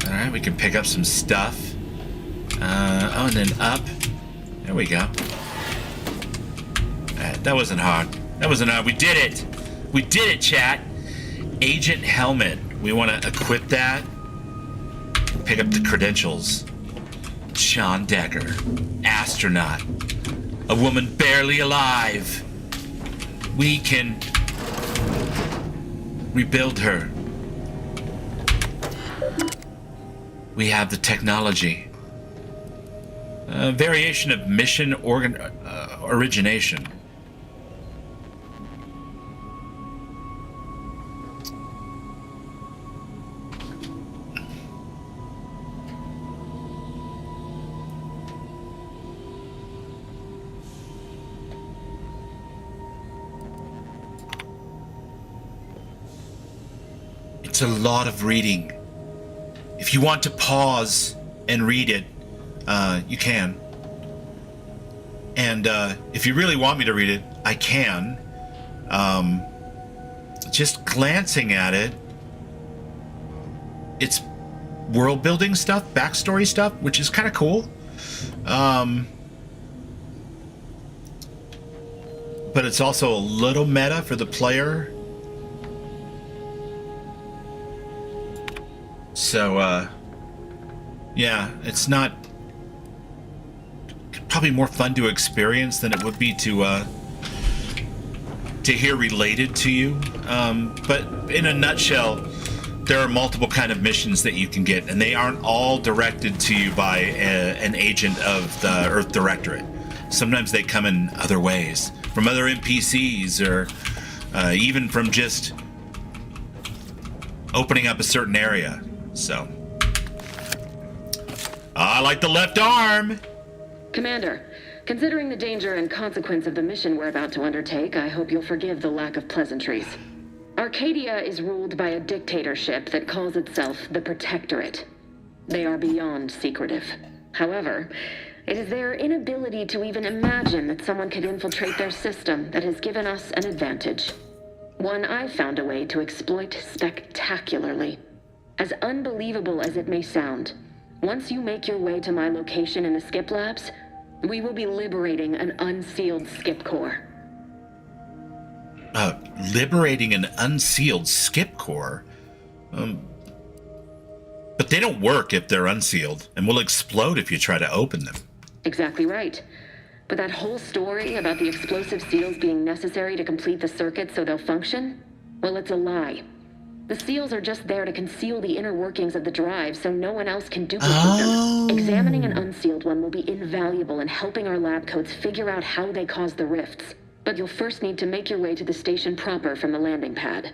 All right, we can pick up some stuff. Oh, and then up. There we go. That wasn't hard. That wasn't hard. We did it. We did it, chat. Agent helmet. We want to equip that. Pick up the credentials. Sean Decker. Astronaut. A woman barely alive. We can rebuild her. we have the technology. A variation of mission origination. It's a lot of reading. If you want to pause and read it, you can. And if you really want me to read it, I can. Just glancing at it, it's world building stuff, backstory stuff, which is kind of cool. But it's also a little meta for the player. So, yeah, it's not probably more fun to experience than it would be to hear related to you. But in a nutshell, there are multiple kind of missions that you can get, and they aren't all directed to you by an agent of the Earth Directorate. Sometimes they come in other ways, from other NPCs, or even from just opening up a certain area. So, I like the left arm. Commander, considering the danger and consequence of the mission we're about to undertake, I hope you'll forgive the lack of pleasantries. Arcadia is ruled by a dictatorship that calls itself the Protectorate. They are beyond secretive. However, it is their inability to even imagine that someone could infiltrate their system that has given us an advantage. One I've found a way to exploit spectacularly. As unbelievable as it may sound, once you make your way to my location in the Skip Labs, we will be liberating an unsealed Skip core. Liberating an unsealed Skip core? But they don't work if they're unsealed, and will explode if you try to open them. Exactly right. But that whole story about the explosive seals being necessary to complete the circuit so they'll function? Well, it's a lie. The seals are just there to conceal the inner workings of the drive so no one else can duplicate them. Examining an unsealed one will be invaluable in helping our lab coats figure out how they cause the rifts. But you'll first need to make your way to the station proper from the landing pad.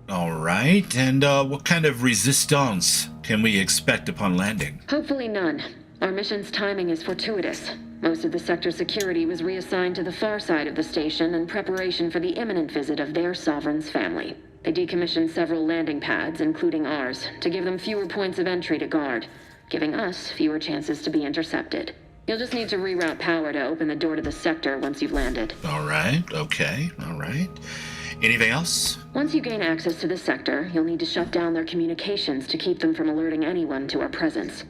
All right, and what kind of resistance can we expect upon landing? Hopefully none. Our mission's timing is fortuitous. Most of the sector security was reassigned to the far side of the station in preparation for the imminent visit of their sovereign's family. They decommissioned several landing pads, including ours, to give them fewer points of entry to guard, giving us fewer chances to be intercepted. You'll just need to reroute power to open the door to the sector once you've landed. All right, okay, all right. Anything else? Once you gain access to the sector, you'll need to shut down their communications to keep them from alerting anyone to our presence.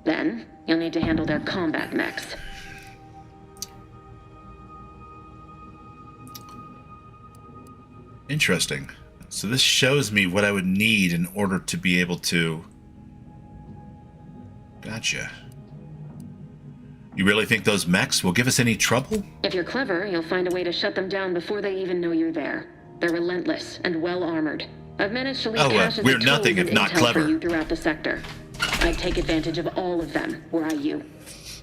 Then, you'll need to handle their combat mechs. Interesting. So this shows me what I would need in order to be able to... Gotcha. You really think those mechs will give us any trouble? If you're clever, you'll find a way to shut them down before they even know you're there. They're relentless and well-armored. I've managed to leave caches of we're tools nothing and if not intel clever. for you throughout the sector. I'd take advantage of all of them, were I you.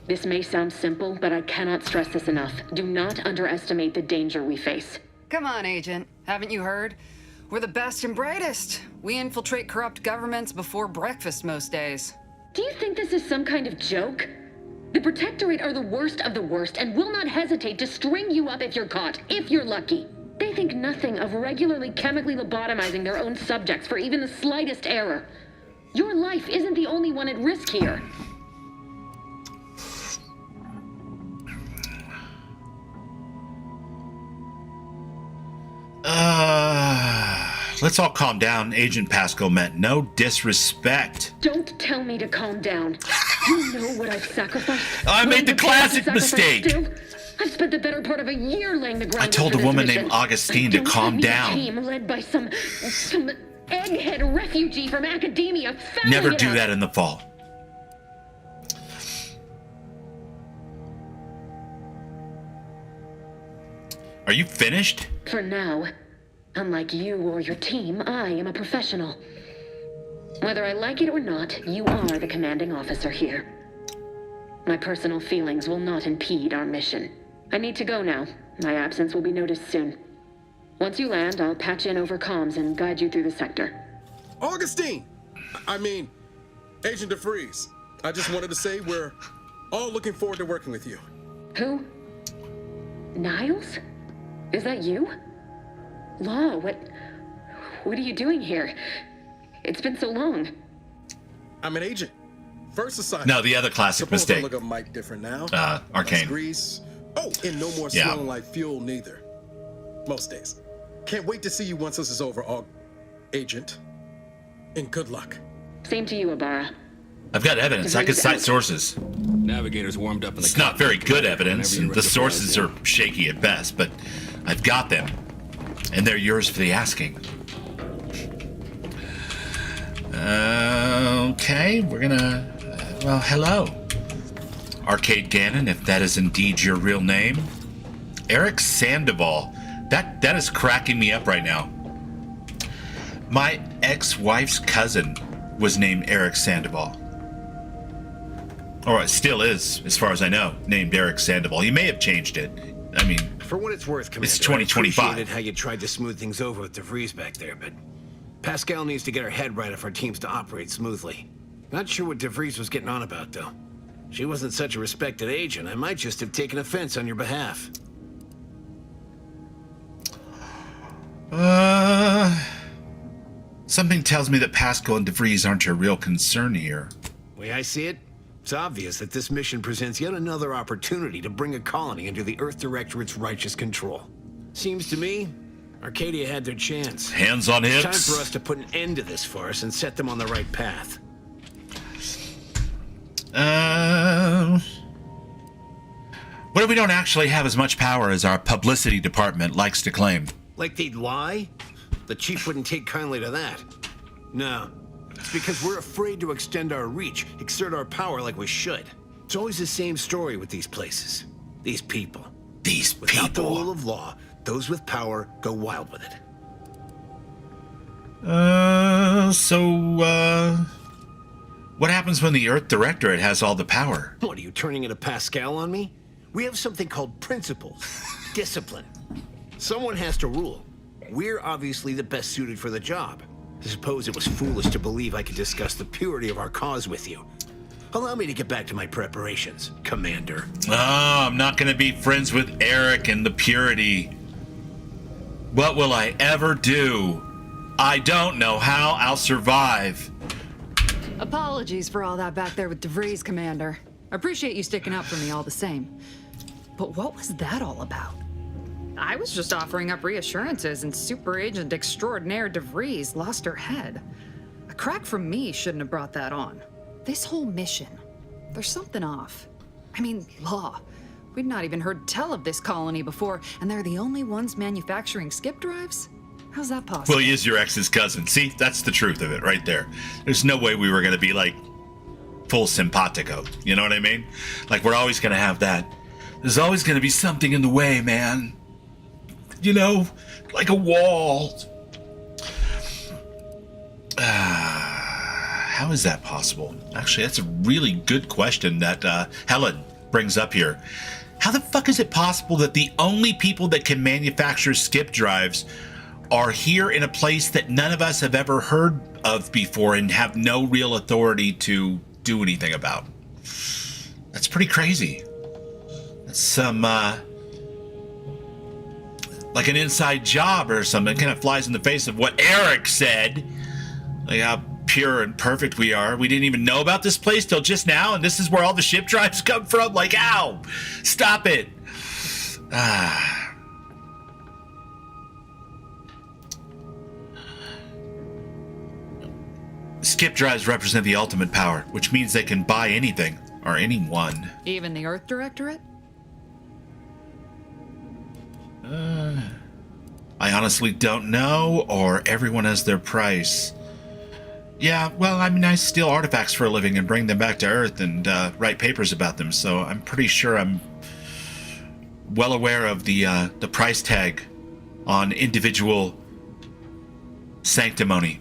This may sound simple, but I cannot stress this enough. Do not underestimate the danger we face. Come on, Agent. Haven't you heard? We're the best and brightest. We infiltrate corrupt governments before breakfast most days. Do you think this is some kind of joke? The Protectorate are the worst of the worst and will not hesitate to string you up if you're caught, if you're lucky. They think nothing of regularly chemically lobotomizing their own subjects for even the slightest error. Your life isn't the only one at risk here. Let's all calm down. Agent Pascal meant no disrespect. Don't tell me to calm down. You know what I've sacrificed. I made the classic mistake. I've spent the better part of a year laying the groundwork. I told a woman named Augustine to calm down. A team led by some egghead refugee from academia. Never do that in the fall. Are you finished? For now. Unlike you or your team, I am a professional. Whether I like it or not, you are the commanding officer here. My personal feelings will not impede our mission. I need to go now. My absence will be noticed soon. Once you land, I'll patch in over comms and guide you through the sector. Augustine! I mean, Agent DeFreeze. I just wanted to say we're all looking forward to working with you. Who? Niles? Is that you? Law, what are you doing here? It's been so long. I'm an agent. First assignment. No, the other classic Suppose I mistake. look a mite different now. Arcane. Less grease. Oh, and no more smelling like fuel neither. Most days. Can't wait to see you once this is over, Agent. And good luck. Same to you, Ibarra. I've got evidence. I can cite sources. Navigators warmed up in the It's not very good evidence, and the sources are shaky at best, but I've got them. And they're yours for the asking. Okay, we're gonna... well, hello. Arcade Gannon, if that is indeed your real name. Eric Sandoval. That is cracking me up right now. My ex-wife's cousin was named Eric Sandoval. Or it still is, as far as I know, named Eric Sandoval. He may have changed it. I mean, for what it's worth, Commander, it's 2025. I appreciated how you tried to smooth things over with DeVries back there, but Pascal needs to get her head right if our team's to operate smoothly. Not sure what DeVries was getting on about, though. She wasn't such a respected agent. I might just have taken offense on your behalf. Something tells me that Pascal and DeVries aren't your real concern here. Way I see it, it's obvious that this mission presents yet another opportunity to bring a colony under the Earth Directorate's righteous control. Seems to me, Arcadia had their chance. Hands on hips. It's time for us to put an end to this farce and set them on the right path. What if we don't actually have as much power as our publicity department likes to claim? Like they'd lie? The chief wouldn't take kindly to that. No. It's because we're afraid to extend our reach, exert our power like we should. It's always the same story with these places. These people. Without the rule of law, those with power go wild with it. What happens when the Earth Directorate has all the power? What, are you turning into Pascal on me? We have something called principles. Discipline. Someone has to rule. We're obviously the best suited for the job. I suppose it was foolish to believe I could discuss the purity of our cause with you. Allow me to get back to my preparations, Commander. Oh, I'm not going to be friends with Eric and the purity. What will I ever do? I don't know how I'll survive. Apologies for all that back there with DeVries, Commander. I appreciate you sticking up for me all the same. But what was that all about? I was just offering up reassurances, and Super Agent Extraordinaire DeVries lost her head. A crack from me shouldn't have brought that on. This whole mission, there's something off. I mean, law. We'd not even heard tell of this colony before, and they're the only ones manufacturing skip drives? How's that possible? Well, he is your ex's cousin. See, that's the truth of it right there. There's no way we were going to be, like, full simpatico. You know what I mean? Like, we're always going to have that. There's always going to be something in the way, man. You know, like a wall. How is that possible? Actually, that's a really good question that Helen brings up here. How the fuck is it possible that the only people that can manufacture skip drives are here in a place that none of us have ever heard of before and have no real authority to do anything about? That's pretty crazy. That's some, like an inside job or something. It kind of flies in the face of what Eric said. Like how pure and perfect we are. We didn't even know about this place till just now, and this is where all the ship drives come from? Like, ow! Stop it! Skip drives represent the ultimate power, which means they can buy anything, or anyone. Even the Earth Directorate? I honestly don't know, or everyone has their price. Yeah, well, I mean, I steal artifacts for a living and bring them back to Earth and write papers about them, so I'm pretty sure I'm well aware of the price tag on individual sanctimony.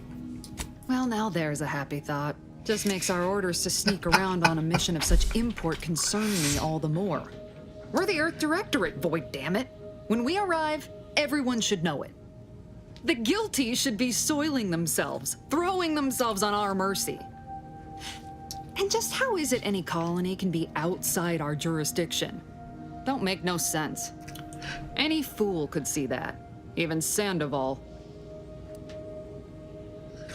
Well, now there's a happy thought. Just makes our orders to sneak around on a mission of such import concern me all the more. We're the Earth Directorate, Void, damn it. When we arrive, everyone should know it. The guilty should be soiling themselves, throwing themselves on our mercy. And just how is it any colony can be outside our jurisdiction? Don't make no sense. Any fool could see that. Even Sandoval.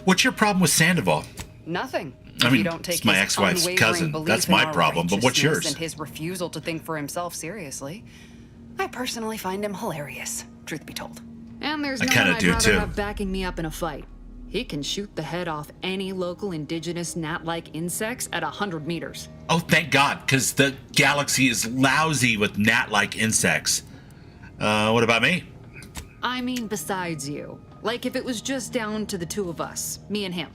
What's your problem with Sandoval? Nothing. I If mean, you don't take it's my his ex-wife's unwavering cousin. belief That's in my our problem, but what's righteousness yours? And his refusal to think for himself seriously. I personally find him hilarious, truth be told. And there's I no kinda one I'd do, rather too. have backing me up in a fight. He can shoot the head off any local indigenous gnat-like insects at 100 meters. Oh, thank God, because the galaxy is lousy with gnat-like insects. What about me? I mean, besides you. Like if it was just down to the two of us, me and him.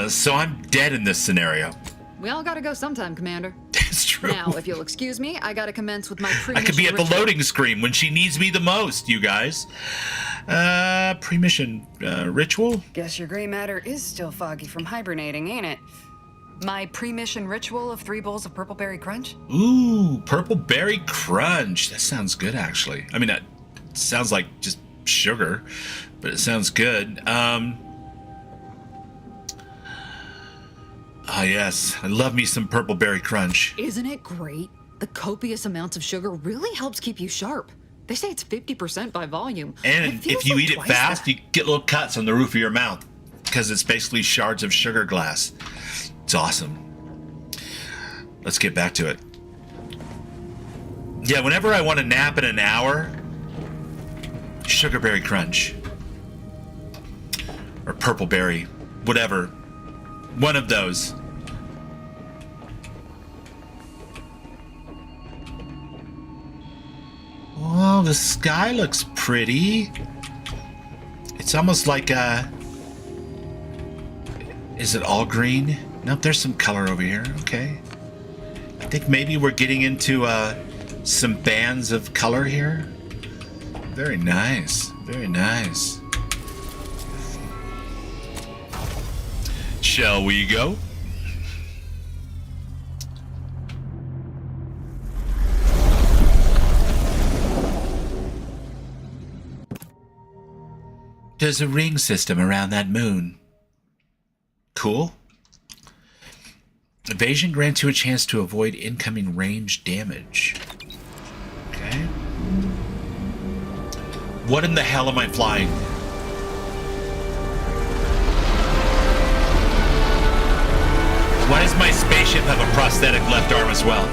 So I'm dead in this scenario. We all gotta go sometime, Commander. It's true. Now, if you'll excuse me, I gotta commence with my pre-mission I could be at the ritual. loading screen when she needs me the most, you guys. Pre-mission ritual? Guess your gray matter is still foggy from hibernating, ain't it? My pre-mission ritual of 3 bowls of purple berry crunch? Ooh, purple berry crunch. That sounds good, actually. I mean, that sounds like just sugar, but it sounds good. Ah, yes. I love me some purple berry crunch. Isn't it great? The copious amounts of sugar really helps keep you sharp. They say it's 50% by volume. And if you eat it fast, you get little cuts on the roof of your mouth because it's basically shards of sugar glass. It's awesome. Let's get back to it. Yeah, whenever I want to nap in an hour, sugar berry crunch. Or purple berry. Whatever. One of those. Well, the sky looks pretty. It's almost like is it all green? Nope, there's some color over here. Okay. I think maybe we're getting into some bands of color here. Very nice. Very nice. Shall we go? There's a ring system around that moon. Cool. Evasion grants you a chance to avoid incoming range damage. Okay. What in the hell am I flying? Why does my spaceship have a prosthetic left arm as well?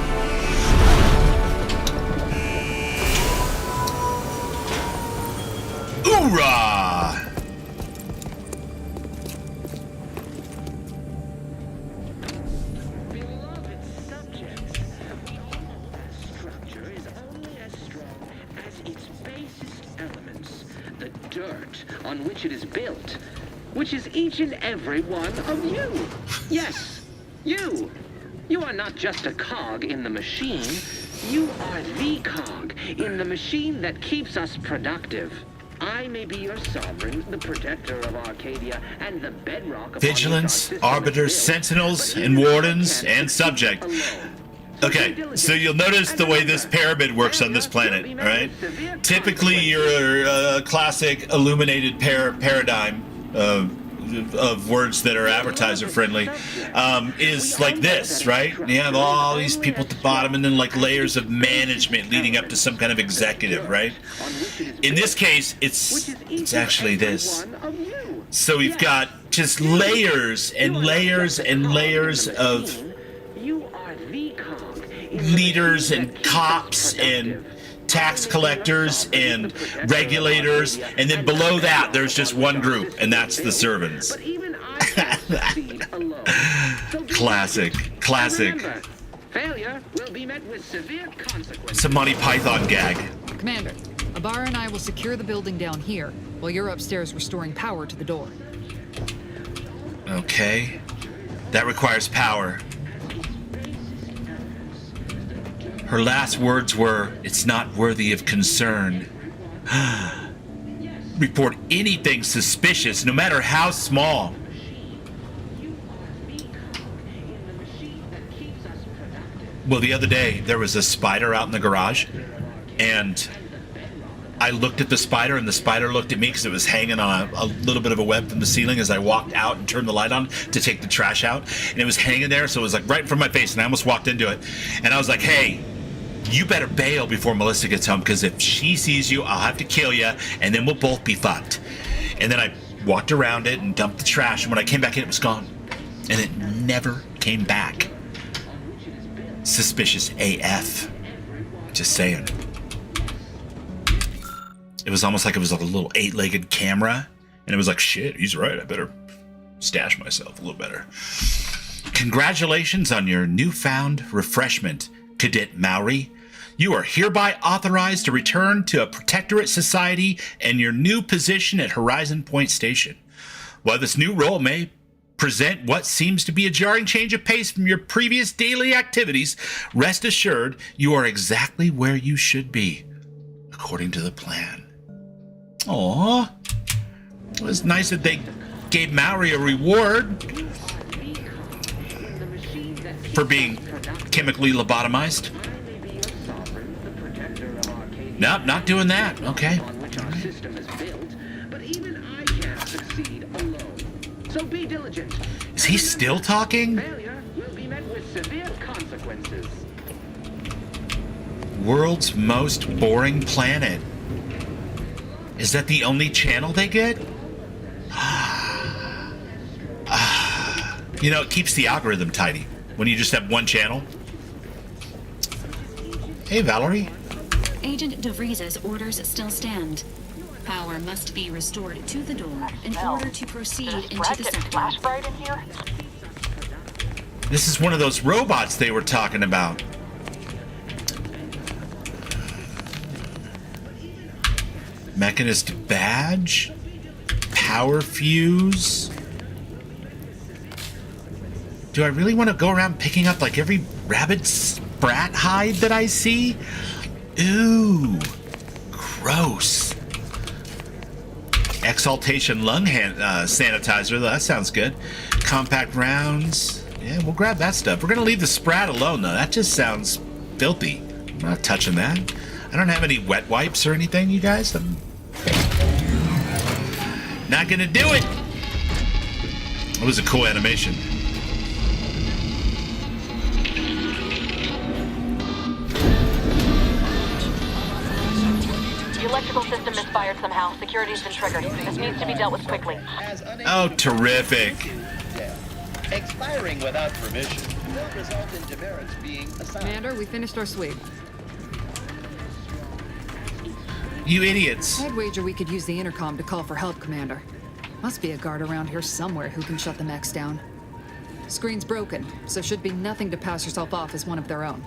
Hoorah! Beloved subjects, we all know that structure is only as strong as its basest elements, the dirt on which it is built, which is each and every one of you. Yes, you. You are not just a cog in the machine. You are the cog in the machine that keeps us productive. I may be your sovereign, the protector of Arcadia, and the bedrock upon Vigilance, which our system arbiters, is built, sentinels, but and even I wardens, can't and succeed subject. alone. Okay, so you'll notice the way this pyramid works on this planet, all right? Typically, your classic illuminated paradigm of words that are advertiser-friendly is like this, right? You have all these people at the bottom and then like layers of management leading up to some kind of executive, right? In this case, it's actually this. So we've got just layers and layers and layers of leaders and cops and tax collectors and regulators, and then below that there's just one group, and that's the servants. Classic. Failure will be met with severe consequences. It's a Monty Python gag. Commander, Ibarra and I will secure the building down here, while you're upstairs restoring power to the door. Okay. That requires power. Her last words were, "It's not worthy of concern." report anything suspicious, no matter how small. Well, the other day, there was a spider out in the garage, and I looked at the spider, and the spider looked at me because it was hanging on a little bit of a web from the ceiling as I walked out and turned the light on to take the trash out. And it was hanging there, so it was like right in front of my face, and I almost walked into it. And I was like, hey, you better bail before Melissa gets home, because if she sees you, I'll have to kill you, and then we'll both be fucked. And then I walked around it and dumped the trash, and when I came back in, it was gone. And it never came back. Suspicious AF. Just saying. It was almost like it was like a little 8-legged camera, and it was like, shit, he's right, I better stash myself a little better. Congratulations on your newfound refreshment, Cadet Mowry. You are hereby authorized to return to a Protectorate Society and your new position at Horizon Point Station. While this new role may present what seems to be a jarring change of pace from your previous daily activities, rest assured you are exactly where you should be, according to the plan. Aww. It was nice that they gave Mowry a reward for being chemically lobotomized. Nope, not doing that. Okay. So be diligent. Is he still talking? Failure will be met with severe consequences. World's most boring planet. Is that the only channel they get? You know, it keeps the algorithm tidy when you just have one channel. Hey, Valerie. Agent DeVries's orders still stand. Power must be restored to the door in order to proceed into the sector. This is one of those robots they were talking about. Mechanist badge? Power fuse? Do I really want to go around picking up like every rabbit sprat hide that I see? Ooh, gross. Exaltation lung sanitizer, that sounds good. Compact rounds. Yeah, we'll grab that stuff. We're going to leave the sprat alone, though. That just sounds filthy. I'm not touching that. I don't have any wet wipes or anything, you guys. I'm not going to do it. It was a cool animation. The electrical system misfired somehow. Security's been triggered. This needs to be dealt with quickly. Oh, terrific. Expiring without permission will result in demerits being assigned. Commander, we finished our sweep. You idiots. I'd wager we could use the intercom to call for help, Commander. Must be a guard around here somewhere who can shut the mechs down. Screen's broken, so should be nothing to pass yourself off as one of their own.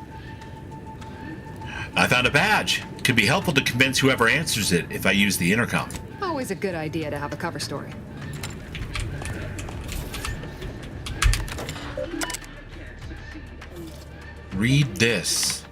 I found a badge. Could be helpful to convince whoever answers it if I use the intercom. Always a good idea to have a cover story. Read this.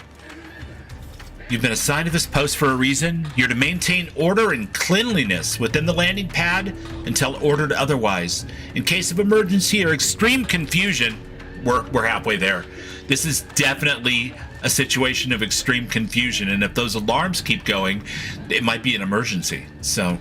You've been assigned to this post for a reason. You're to maintain order and cleanliness within the landing pad until ordered otherwise. In case of emergency or extreme confusion, we're halfway there. This is definitely a situation of extreme confusion, and if those alarms keep going, it might be an emergency. So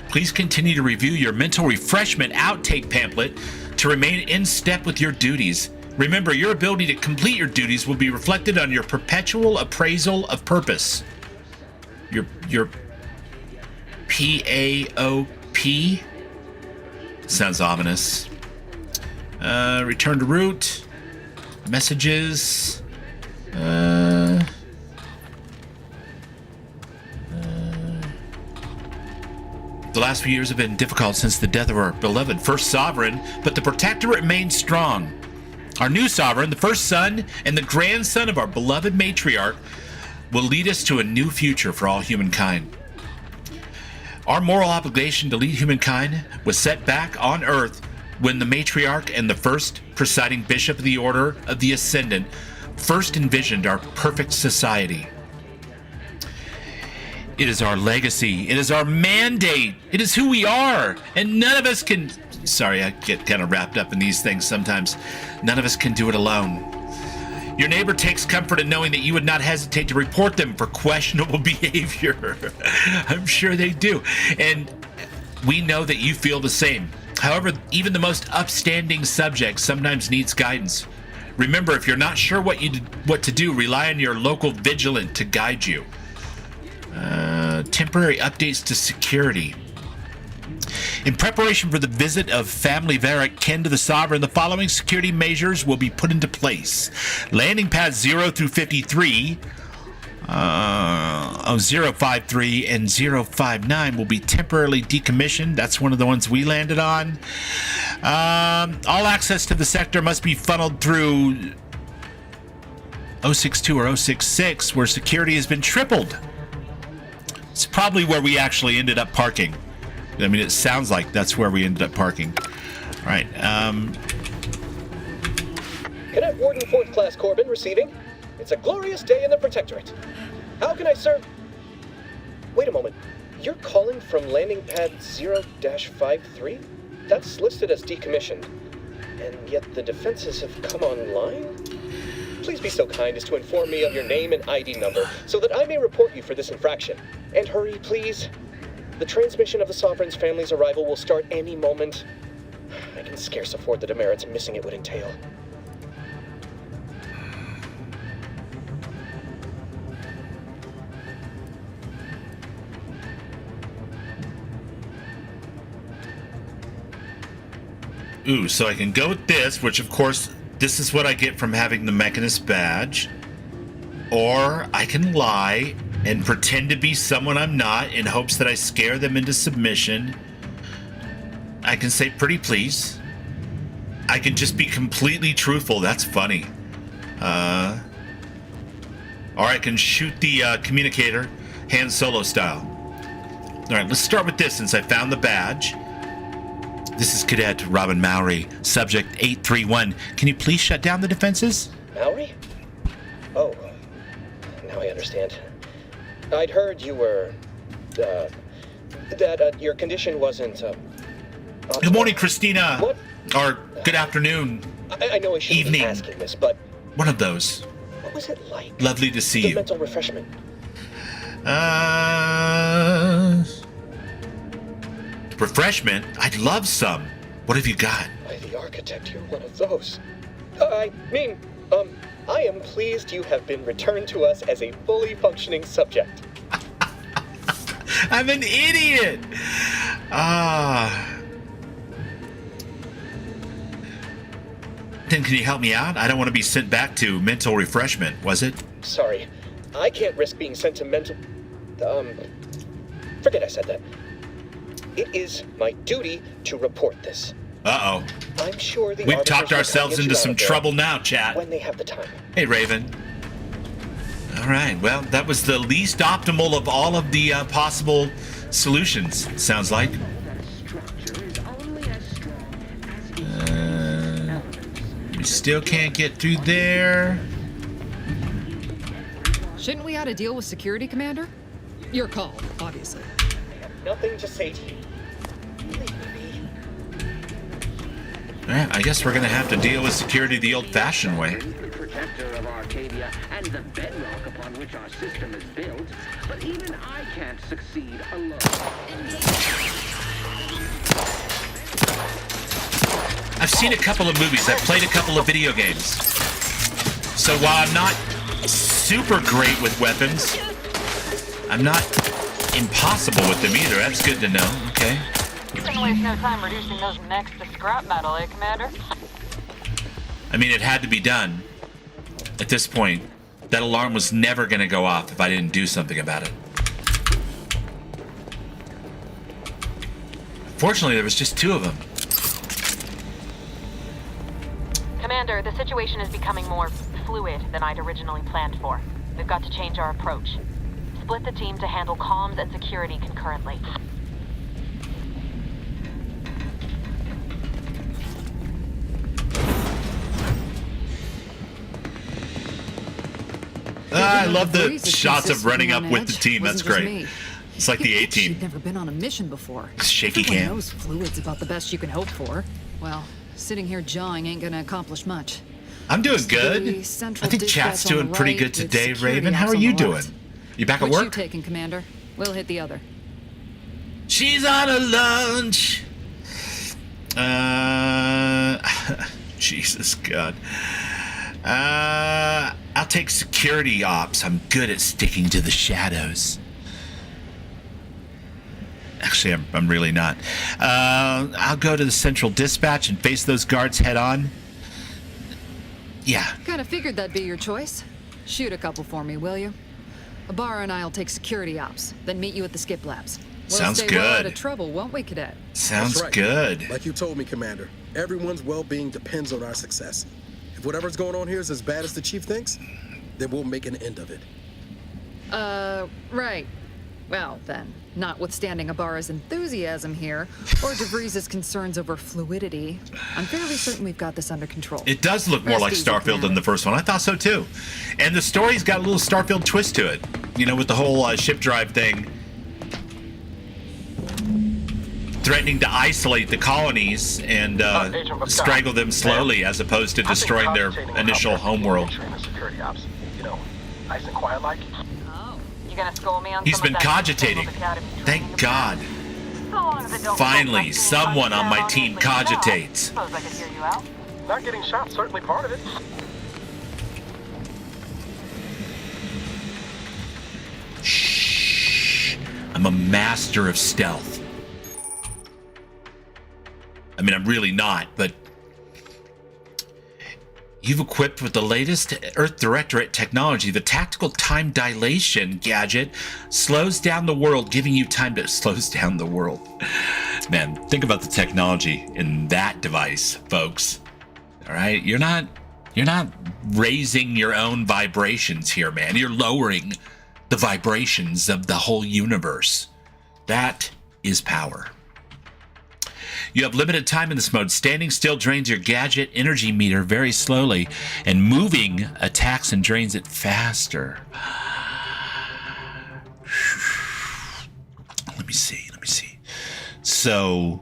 please continue to review your mental refreshment outtake pamphlet to remain in step with your duties. Remember, your ability to complete your duties will be reflected on your perpetual appraisal of purpose. Your PAOP? Sounds ominous. Return to route. Messages. The last few years have been difficult since the death of our beloved first sovereign, but the Protectorate remains strong. Our new sovereign, the first son and the grandson of our beloved matriarch, will lead us to a new future for all humankind. Our moral obligation to lead humankind was set back on Earth when the matriarch and the first presiding bishop of the Order of the Ascendant first envisioned our perfect society. It is our legacy. It is our mandate. It is who we are. And none of us can... Sorry, I get kind of wrapped up in these things sometimes. None of us can do it alone. Your neighbor takes comfort in knowing that you would not hesitate to report them for questionable behavior. I'm sure they do. And we know that you feel the same. However, even the most upstanding subject sometimes needs guidance. Remember, if you're not sure what to do, rely on your local vigilant to guide you. Temporary updates to security. In preparation for the visit of Family Varric kin to the Sovereign, the following security measures will be put into place. Landing pads 0 through 53, 053 and 059 will be temporarily decommissioned. That's one of the ones we landed on. All access to the sector must be funneled through 062 or 066, where security has been tripled. It's probably where we actually ended up parking. I mean, it sounds like that's where we ended up parking. All right. Cadet Warden 4th Class Corbin receiving. It's a glorious day in the Protectorate. How can I serve? Wait a moment. You're calling from landing pad 0-53? That's listed as decommissioned. And yet the defenses have come online? Please be so kind as to inform me of your name and ID number so that I may report you for this infraction. And hurry, please. The transmission of the Sovereign's family's arrival will start any moment. I can scarce afford the demerits missing it would entail. Ooh, so I can go with this, which of course, this is what I get from having the Mechanist badge. Or I can lie and pretend to be someone I'm not in hopes that I scare them into submission. I can say pretty please. I can just be completely truthful. That's funny. Or I can shoot the communicator Han Solo style. All right, let's start with this since I found the badge. This is Cadet Robin Mowry, subject 831. Can you please shut down the defenses? Mowry? Oh, now I understand. I'd heard you were, that your condition wasn't, Good morning, Christina. What? Or good afternoon. I know I shouldn't be asking this, but... One of those. What was it like? Lovely to see the you. mental refreshment. Refreshment? I'd love some. What have you got? By the architect, you're one of those. I mean, I am pleased you have been returned to us as a fully functioning subject. I'm an idiot! Then can you help me out? I don't want to be sent back to mental refreshment, was it? Sorry, I can't risk being sent to mental... forget I said that. It is my duty to report this. Uh-oh. I'm sure the We've talked ourselves into some trouble now, chat. When they have the time. Hey, Raven. All right, well, that was the least optimal of all of the possible solutions, sounds like. We still can't get through there. Shouldn't we ought to deal with security, Commander? Your call, obviously. Nothing to say to you. Alright, I guess we're gonna have to deal with security the old-fashioned way. Protector of Arcadia and the bedrock upon which our system is built, but even I can't succeed alone. I've seen a couple of movies, I've played a couple of video games. So while I'm not super great with weapons, I'm not impossible with them either. That's good to know. Okay. You can waste no time reducing those necks to scrap metal, eh, Commander? I mean, it had to be done. At this point, that alarm was never going to go off if I didn't do something about it. Fortunately, there was just two of them. Commander, the situation is becoming more fluid than I'd originally planned for. We've got to change our approach. Split the team to handle comms and security concurrently. I love the shots of running up with the team. That's great. Me. It's like the A-team. She'd never been on a mission before. Shaky Everyone cam. knows fluid's about the best you can hope for. Well, sitting here jawing ain't gonna accomplish much. I'm doing good. I think chat's doing pretty good today, Raven. How are you doing? You back at What work? you taking, Commander? We'll hit the other. She's on a lunch. Jesus God. I'll take security ops. I'm good at sticking to the shadows. Actually, I'm really not. I'll go to the central dispatch and face those guards head on. Yeah. Kind of figured that'd be your choice. Shoot a couple for me, will you? Ibarra and I'll take security ops, then meet you at the skip labs. We'll Sounds stay well out good. of trouble, won't we, Cadet? Sounds That's right. good. Like you told me, Commander, everyone's well-being depends on our success. If whatever's going on here is as bad as the Chief thinks, then we'll make an end of it. Right. Well, then, notwithstanding Ibarra's enthusiasm here, or DeVries' concerns over fluidity, I'm fairly certain we've got this under control. It does look more Rest like easy, Starfield than Commander. the first one. I thought so too. And the story's got a little Starfield twist to it. You know, with the whole ship drive thing. Threatening to isolate the colonies and strangle them slowly as opposed to destroying their initial homeworld. Security ops. You know, nice and quiet like. You gonna school me on He's some been of that cogitating. Academy Thank God. So long as it don't Finally, look like someone on my team cogitates. Suppose I could hear you out. Not getting shot, certainly part of it. Shh. I'm a master of stealth. I mean, I'm really not, but you've equipped with the latest Earth Directorate technology. The tactical time dilation gadget slows down the world, giving you time to slows down the world. Man, think about the technology in that device, folks. All right, you're not raising your own vibrations here, man. You're lowering the vibrations of the whole universe. That is power. You have limited time in this mode. Standing still drains your gadget energy meter very slowly, and moving attacks and drains it faster. Let me see. So,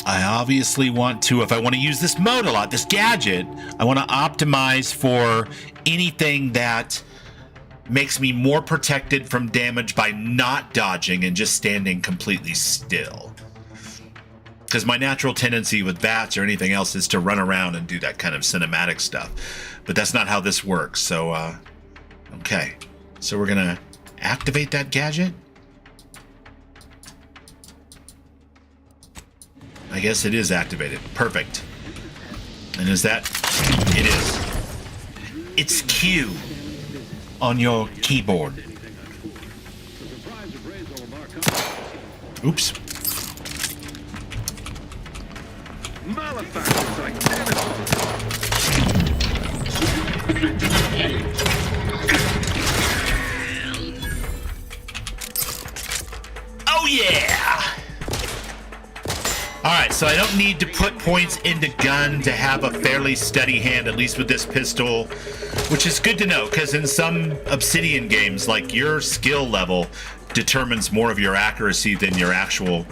I obviously want to, if I want to use this mode a lot, this gadget, I want to optimize for anything that makes me more protected from damage by not dodging and just standing completely still. Because my natural tendency with bats or anything else is to run around and do that kind of cinematic stuff. But that's not how this works. So, okay. So we're going to activate that gadget. I guess it is activated. Perfect. And is that? It is. It's Q on your keyboard. Oops. Oh yeah! Alright, so I don't need to put points into gun to have a fairly steady hand, at least with this pistol, which is good to know, because in some Obsidian games, like, your skill level determines more of your accuracy than your actual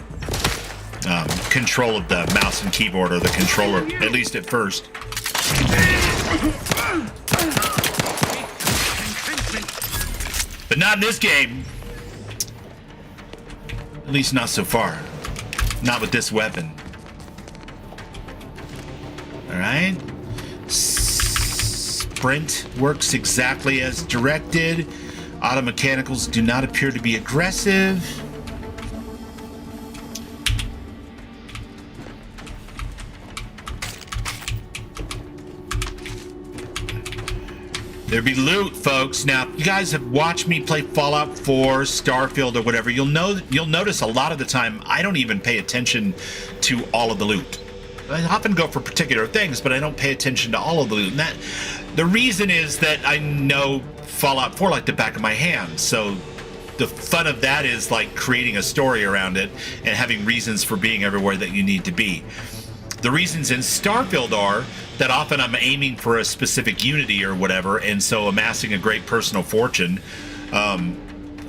control of the mouse and keyboard or the controller, at least at first. But not in this game. At least not so far. Not with this weapon. Alright. Sprint works exactly as directed. Auto mechanicals do not appear to be aggressive. There be loot, folks. Now, if you guys have watched me play Fallout 4, Starfield, or whatever, you'll notice a lot of the time I don't even pay attention to all of the loot. I often go for particular things, but I don't pay attention to all of the loot. And the reason is that I know Fallout 4 like the back of my hand. So the fun of that is like creating a story around it and having reasons for being everywhere that you need to be. The reasons in Starfield are that often I'm aiming for a specific unity or whatever, and so amassing a great personal fortune,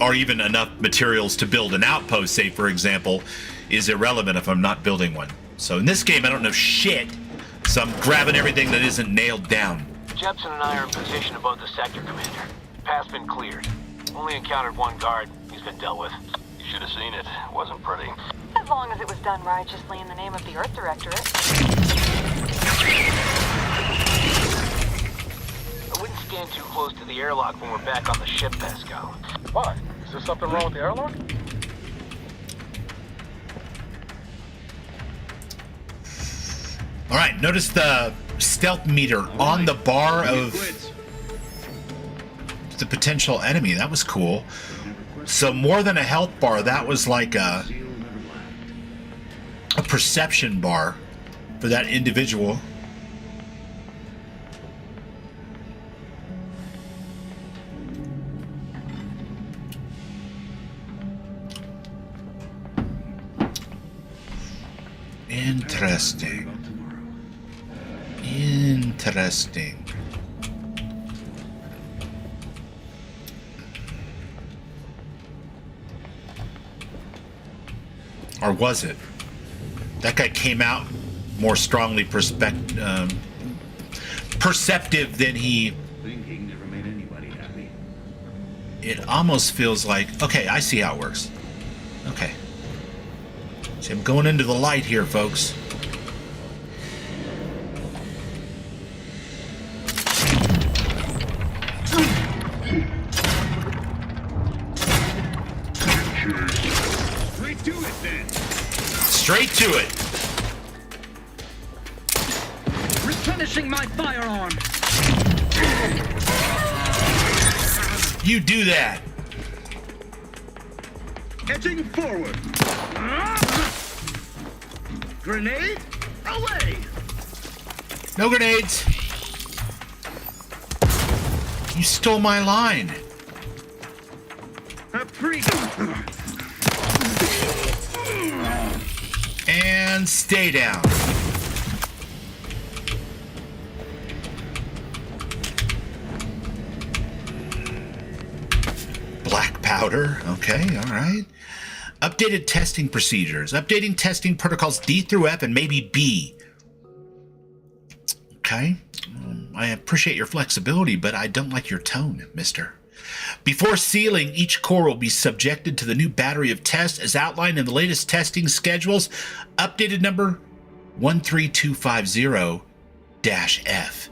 or even enough materials to build an outpost, say, for example, is irrelevant if I'm not building one. So in this game, I don't know shit, so I'm grabbing everything that isn't nailed down. Jepson and I are in position above the sector, Commander. Path's been cleared. Only encountered one guard. He's been dealt with. You should have seen it. It wasn't pretty. As long as it was done righteously in the name of the Earth Directorate. I wouldn't stand too close to the airlock when we're back on the ship, Pascal. Why? Is there something wrong with the airlock? All right, notice the stealth meter on the bar of the potential enemy. That was cool. So more than a health bar, that was like a perception bar for that individual. Interesting. Interesting. Or was it? That guy came out more strongly perceptive than he... Thinking never made anybody happy. It almost feels like... Okay, I see how it works. Okay. See, I'm going into the light here, folks. Straight to it, then. Straight to it. Replenishing my firearm. You do that. Edging forward. Grenade away. No grenades. You stole my line. And stay down. Black powder. Okay, all right. Updated testing procedures. Updating testing protocols D through F and maybe B. Okay. I appreciate your flexibility, but I don't like your tone, mister. Before sealing, each core will be subjected to the new battery of tests as outlined in the latest testing schedules. Updated number 13250-F.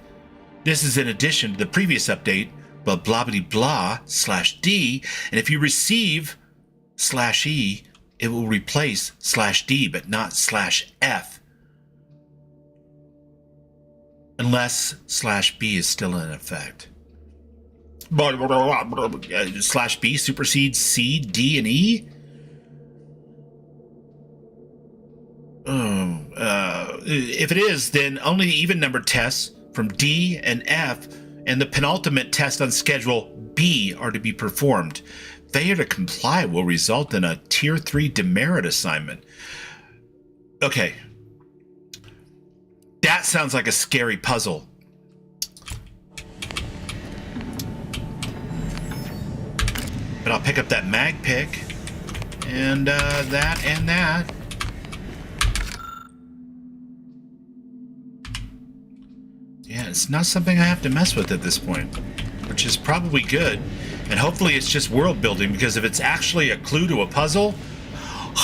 This is in addition to the previous update, blah blah blah blah /D, and if you receive /E, it will replace /D, but not /F. Unless /B is still in effect. /B supersedes C, D, and E? If it is, then only even numbered tests from D and F and the penultimate test on schedule B are to be performed. Failure to comply will result in a Tier 3 demerit assignment. Okay. That sounds like a scary puzzle. But I'll pick up that mag pick. And that and that. Yeah, it's not something I have to mess with at this point. Which is probably good. And hopefully it's just world building, because if it's actually a clue to a puzzle,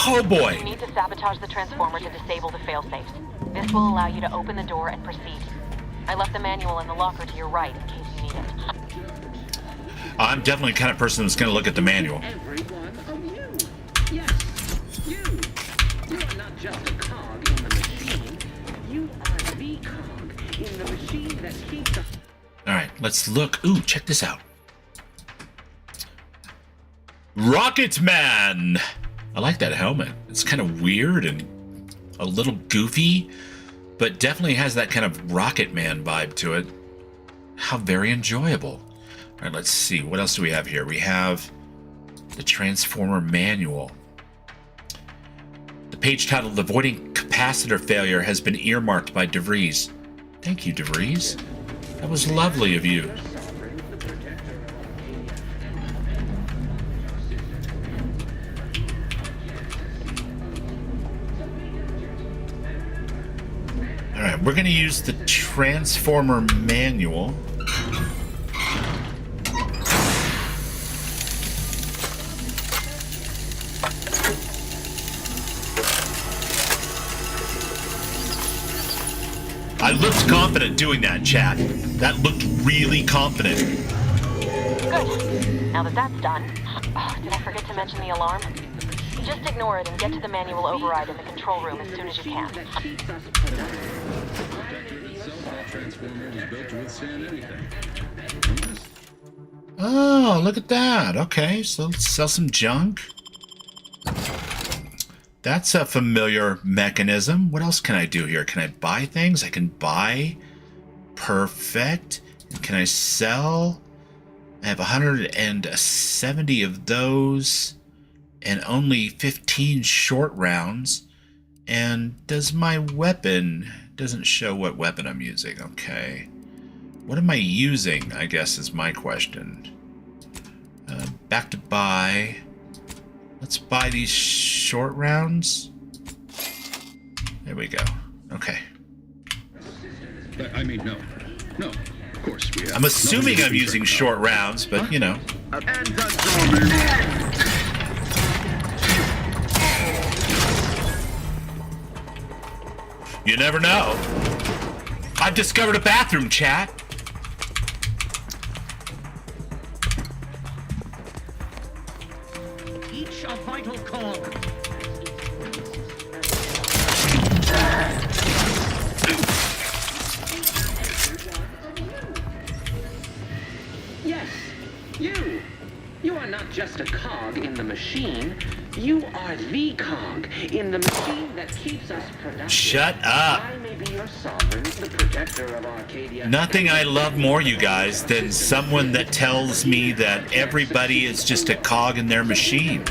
oh boy. You need to sabotage the transformer to disable the failsafes. This will allow you to open the door and proceed. I left the manual in the locker to your right in case you need it. I'm definitely the kind of person that's going to look at the manual. Every one of you. Yes, you. You are not just a cog in the machine. You are the cog in the machine that keeps us. All right, let's look. Ooh, check this out. Rocket Man. I like that helmet. It's kind of weird and a little goofy, but definitely has that kind of Rocket Man vibe to it. How very enjoyable. All right, let's see. What else do we have here? We have the Transformer Manual. The page titled Avoiding capacitor failure has been earmarked by DeVries. Thank you, DeVries. That was lovely of you. Alright, we're going to use the Transformer Manual. I looked confident doing that, chat. That looked really confident. Good. Now that that's done, did I forget to mention the alarm? Just ignore it and get to the manual override in the control room as soon as you can. Oh, look at that. Okay, so let's sell some junk. That's a familiar mechanism. What else can I do here? Can I buy things? I can buy. Perfect. Can I sell? I have 170 of those and only 15 short rounds. And does my weapon... doesn't show what weapon I'm using. Okay. What am I using, I guess, is my question. Back to buy. Let's buy these short rounds. There we go. Okay. I mean, no. No, of course we have. I'm assuming I'm using short rounds, but, you know. You never know. I've discovered a bathroom, chat. Each a vital cog. Yes, you. You are not just a cog in the machine. You are the cog in the machine that keeps us productive. Shut up. I may be your sovereign, the protector of Arcadia. Nothing I love more, you guys, than someone that tells me that everybody is just a cog in their machine.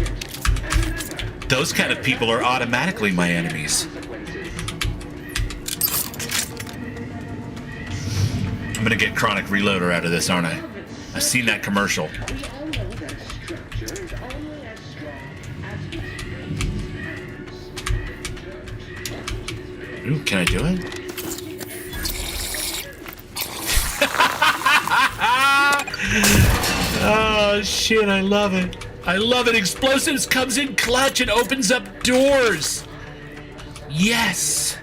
Those kind of people are automatically my enemies. I'm gonna get Chronic Reloader out of this, aren't I? I've seen that commercial. Ooh, can I do it? Oh, shit, I love it. I love it. Explosives comes in clutch and opens up doors. Yes.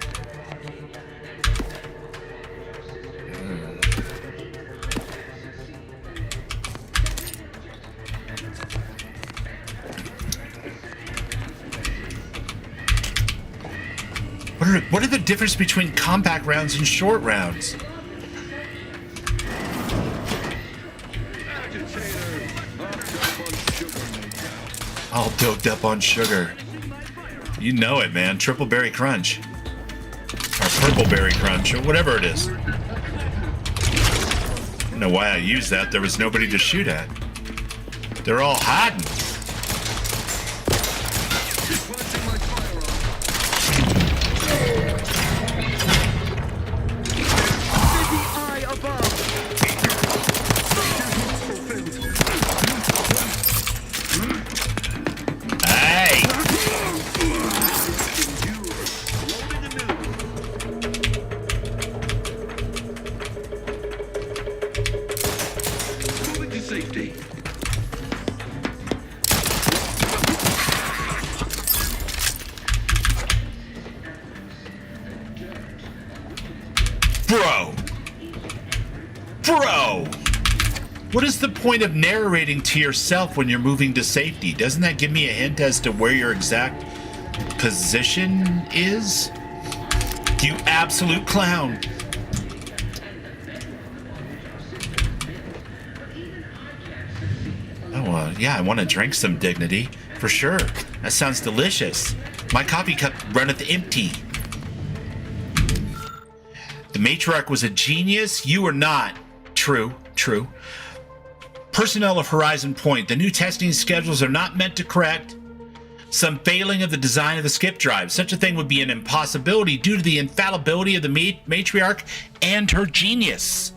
What are the difference between compact rounds and short rounds? All doped up on sugar. You know it, man. Triple berry crunch. Or purple berry crunch, or whatever it is. I don't know why I used that. There was nobody to shoot at. They're all hiding. What is the point of narrating to yourself when you're moving to safety? Doesn't that give me a hint as to where your exact position is? You absolute clown. Oh, yeah, I want to drink some dignity, for sure. That sounds delicious. My coffee cup runneth empty. The matriarch was a genius. You are not. True, true. Personnel of Horizon Point, the new testing schedules are not meant to correct some failing of the design of the skip drive. Such a thing would be an impossibility due to the infallibility of the matriarch and her genius.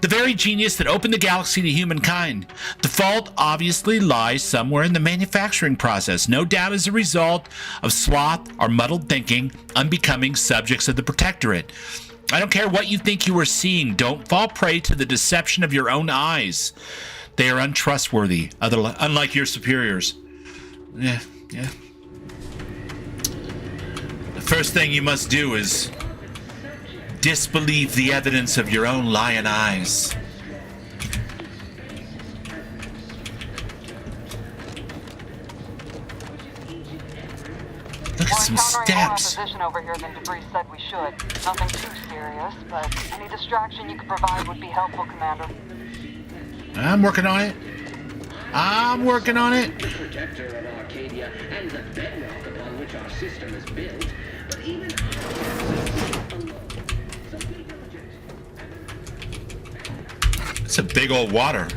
The very genius that opened the galaxy to humankind. The fault obviously lies somewhere in the manufacturing process, no doubt as a result of sloth or muddled thinking, unbecoming subjects of the Protectorate. I don't care what you think you are seeing. Don't fall prey to the deception of your own eyes. They are untrustworthy, unlike your superiors. Yeah. The first thing you must do is disbelieve the evidence of your own lion eyes. Look at some steps. More opposition over here than DeVries said we should. Nothing too serious, but any distraction you could provide would be helpful, Commander. I'm working on it. The protector of Arcadia and the bedrock upon which our system is built, but even It's a big old water.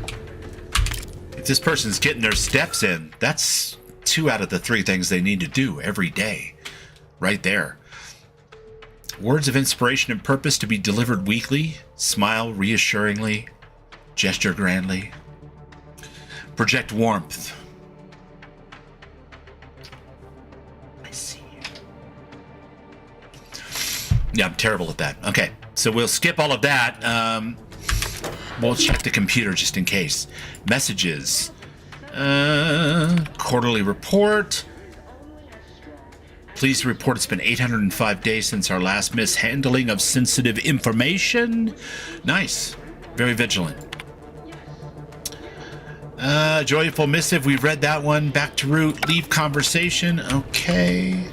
If this person's getting their steps in, that's 2 out of the 3 things they need to do every day. Right there. Words of inspiration and purpose to be delivered weekly. Smile reassuringly. Gesture grandly. Project warmth. I see you. Yeah, I'm terrible at that. Okay, so we'll skip all of that. We'll check the computer just in case. Messages. Quarterly report. Pleased to report it's been 805 days since our last mishandling of sensitive information. Nice. Very vigilant. Joyful missive. We've read that one. Back to route. Leave conversation. Okay.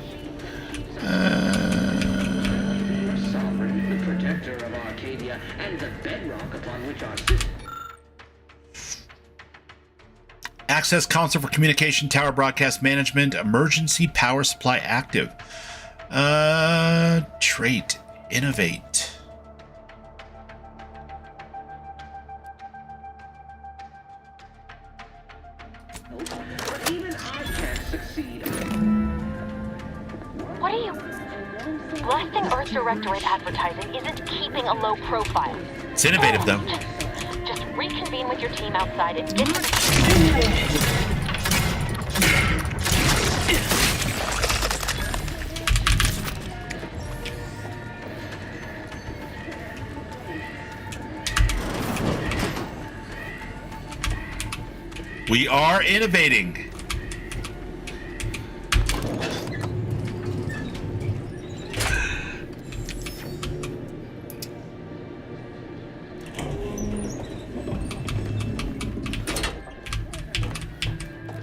Sovereign, the protector of Arcadia, and the bedrock upon which our system. Access console for communication tower broadcast management. Emergency power supply active. Trait. Innovate. But even I can't succeed. What are you... Blasting Earth Directorate advertising isn't keeping a low profile. It's innovative, though. Just reconvene with your team outside and get... We are innovating.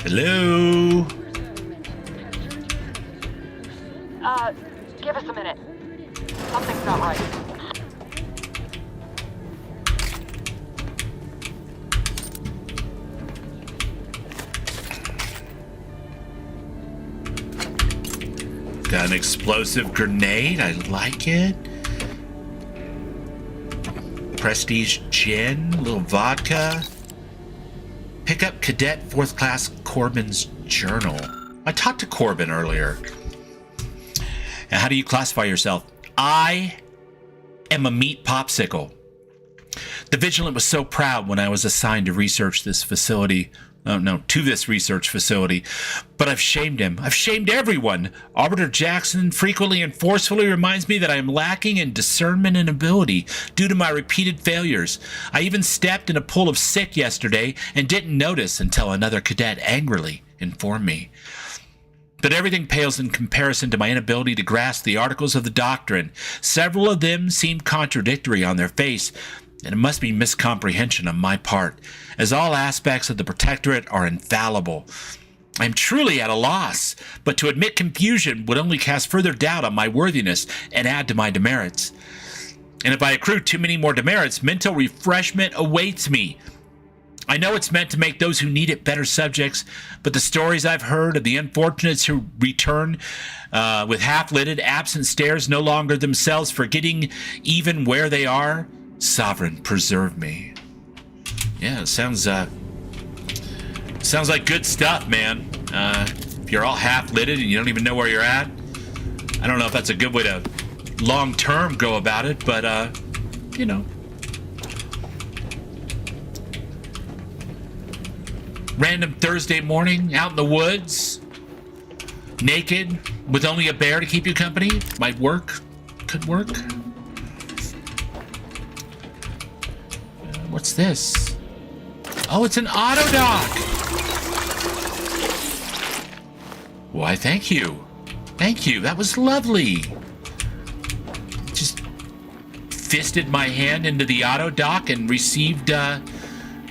Hello? Give us a minute. Something's not right. Got an explosive grenade. I like it. Prestige gin, a little vodka. Pick up Cadet 4th Class Corbin's journal. I talked to Corbin earlier. And how do you classify yourself? I am a meat popsicle. The Vigilant was so proud when I was assigned to research this facility. To this research facility. But I've shamed him. I've shamed everyone. Arbiter Jackson frequently and forcefully reminds me that I am lacking in discernment and ability due to my repeated failures. I even stepped in a pool of sick yesterday and didn't notice until another cadet angrily informed me. But everything pales in comparison to my inability to grasp the articles of the doctrine. Several of them seem contradictory on their face, and it must be miscomprehension on my part, as all aspects of the Protectorate are infallible. I am truly at a loss, but to admit confusion would only cast further doubt on my worthiness and add to my demerits. And if I accrue too many more demerits, mental refreshment awaits me. I know it's meant to make those who need it better subjects, but the stories I've heard of the unfortunates who return with half-lidded, absent stares, no longer themselves, forgetting even where they are, Sovereign, preserve me. Yeah, it sounds like good stuff, man. if you're all half-lidded and you don't even know where you're at, I don't know if that's a good way to long-term go about it, but, you know. Random Thursday morning out in the woods, naked, with only a bear to keep you company, might work. Could work. What's this? Oh, it's an auto dock. Why, thank you. Thank you. That was lovely. Just fisted my hand into the auto dock and received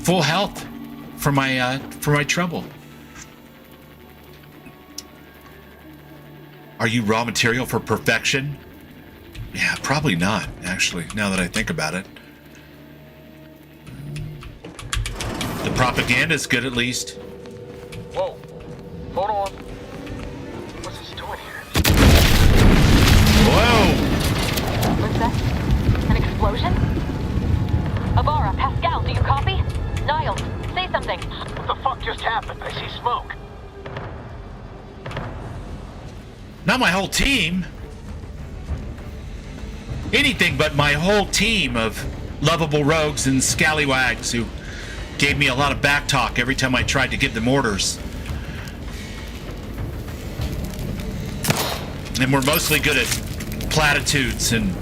full health for my trouble. Are you raw material for perfection? Yeah, probably not, actually, now that I think about it. The propaganda's good, at least. Whoa. Hold on. What's this doing here? Whoa! What's that? An explosion? Avara, Pascal, do you copy? Niles, say something. What the fuck just happened? I see smoke. Not my whole team. Anything but my whole team of lovable rogues and scallywags who gave me a lot of backtalk every time I tried to give them orders. And we're mostly good at platitudes and...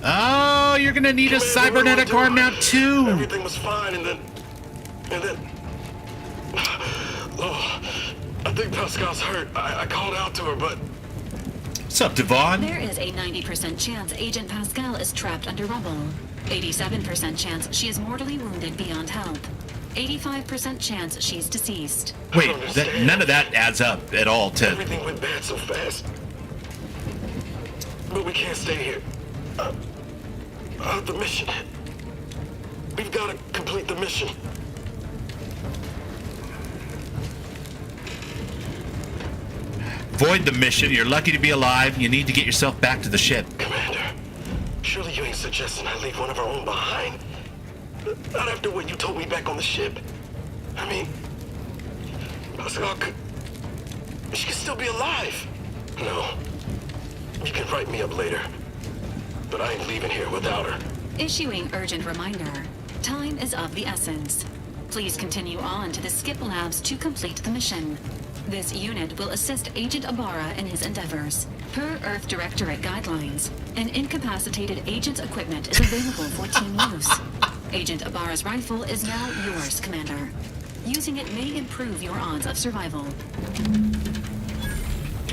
Oh, you're gonna need a cybernetic arm now too. Everything was fine, and then... Oh, I think Pascal's hurt. I called out to her, but... What's up, Devon? There is a 90% chance Agent Pascal is trapped under rubble. 87% chance she is mortally wounded beyond help. 85% chance she's deceased. Wait, none of that adds up at all to... Everything went bad so fast. But we can't stay here. The mission. We've got to complete the mission. Void the mission. You're lucky to be alive. You need to get yourself back to the ship. Commander, surely you ain't suggesting I leave one of our own behind? Not after what you told me back on the ship. I mean, Pascal she could still be alive. No. You can write me up later. But I ain't leaving here without her. Issuing urgent reminder. Time is of the essence. Please continue on to the skip labs to complete the mission. This unit will assist Agent Ibarra in his endeavors. Per Earth Directorate guidelines, an incapacitated agent's equipment is available for team use. Agent Ibarra's rifle is now yours, Commander. Using it may improve your odds of survival.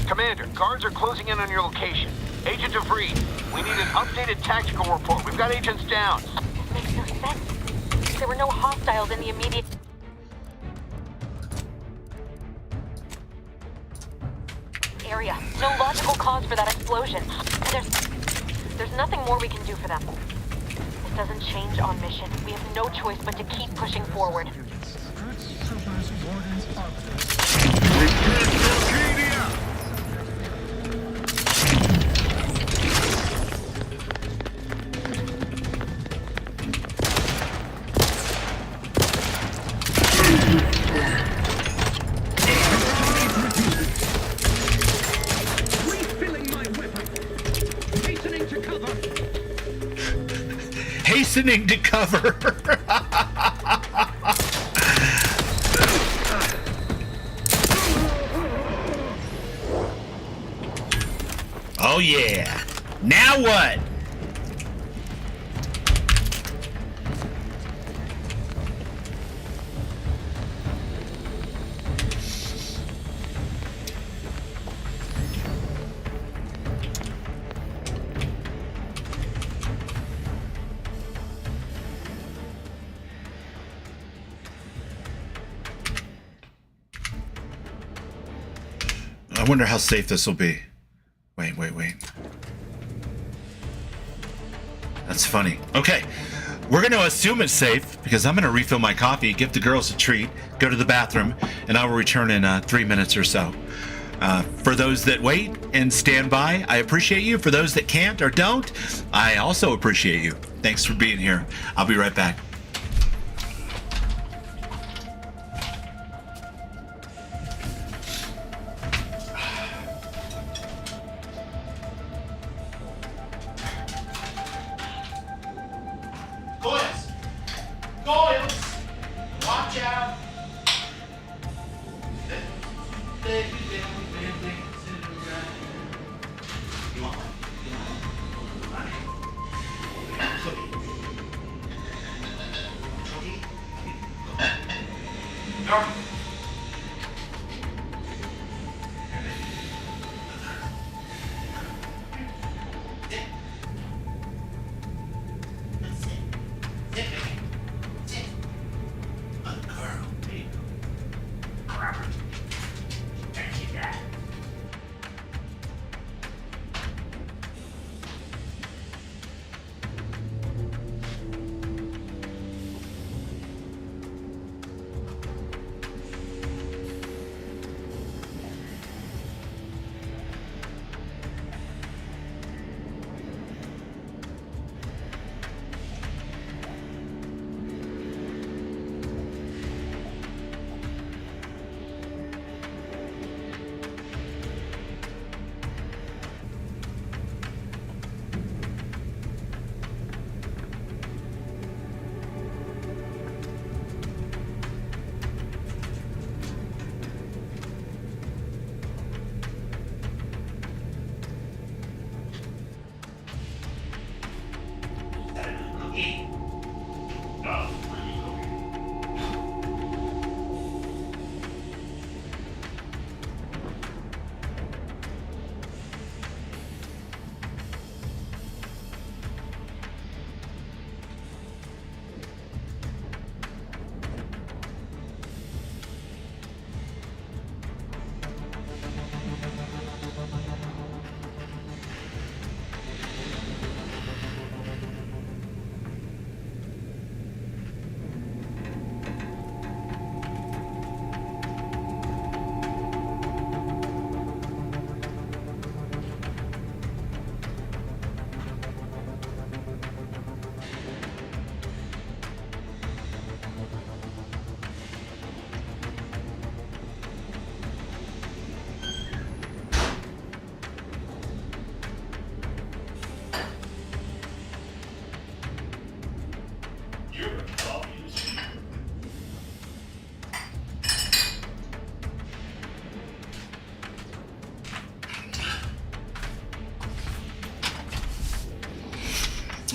Commander, guards are closing in on your location. Agent DeVries, we need an updated tactical report. We've got agents down. This makes no sense. There were no hostiles in the immediate... area. No logical cause for that explosion. And there's nothing more we can do for them. This doesn't change on mission. We have no choice but to keep pushing forward. Hastening to cover. Oh yeah. Now what? I wonder how safe this will be. Wait. That's funny. Okay, we're going to assume it's safe because I'm going to refill my coffee, give the girls a treat, go to the bathroom, and I will return in 3 minutes or so. For those that wait and stand by, I appreciate you. For those that can't or don't, I also appreciate you. Thanks for being here. I'll be right back. Coils! Coils! Watch out! You want one? Go.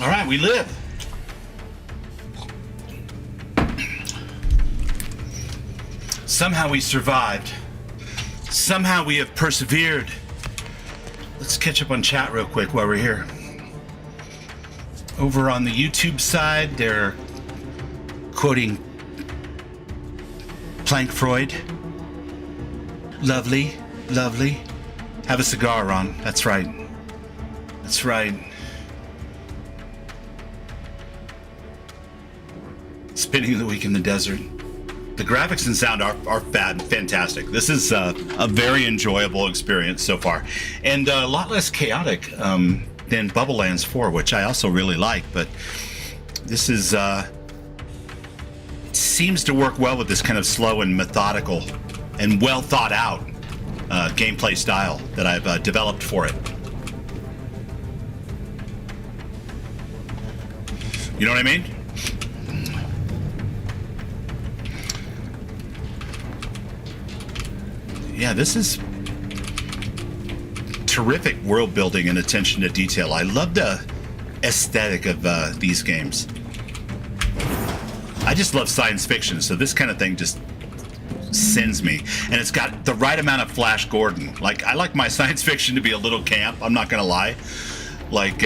All right, we live. Somehow we survived. Somehow we have persevered. Let's catch up on chat real quick while we're here. Over on the YouTube side, they're quoting Planck Freud. Lovely, lovely. Have a cigar, Ron. That's right. That's right. Spending the week in the desert. The graphics and sound are fantastic. This is a very enjoyable experience so far, and a lot less chaotic than Bubble Lands 4, which I also really like. But this is seems to work well with this kind of slow and methodical and well thought out gameplay style that I've developed for it. You know what I mean? Yeah, this is terrific world building and attention to detail. I love the aesthetic of these games. I just love science fiction, so this kind of thing just sends me. And it's got the right amount of Flash Gordon. Like, I like my science fiction to be a little camp, I'm not gonna lie. Like,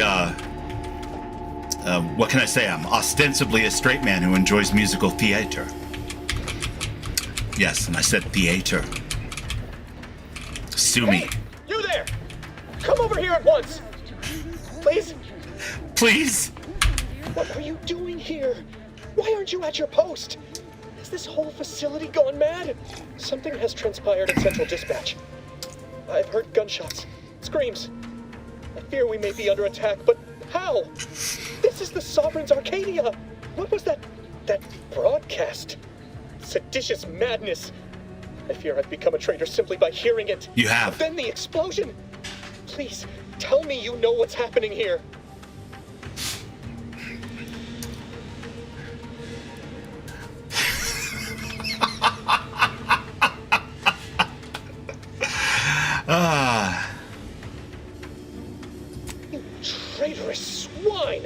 what can I say? I'm ostensibly a straight man who enjoys musical theater. Yes, and I said theater. Sue me. Hey, you there! Come over here at once! Please? Please? What are you doing here? Why aren't you at your post? Has this whole facility gone mad? Something has transpired at Central Dispatch. I've heard gunshots, screams. I fear we may be under attack, but how? This is the Sovereign's Arcadia! What was that broadcast? Seditious madness. I fear I've become a traitor simply by hearing it. You have. Then the explosion. Please, tell me you know what's happening here.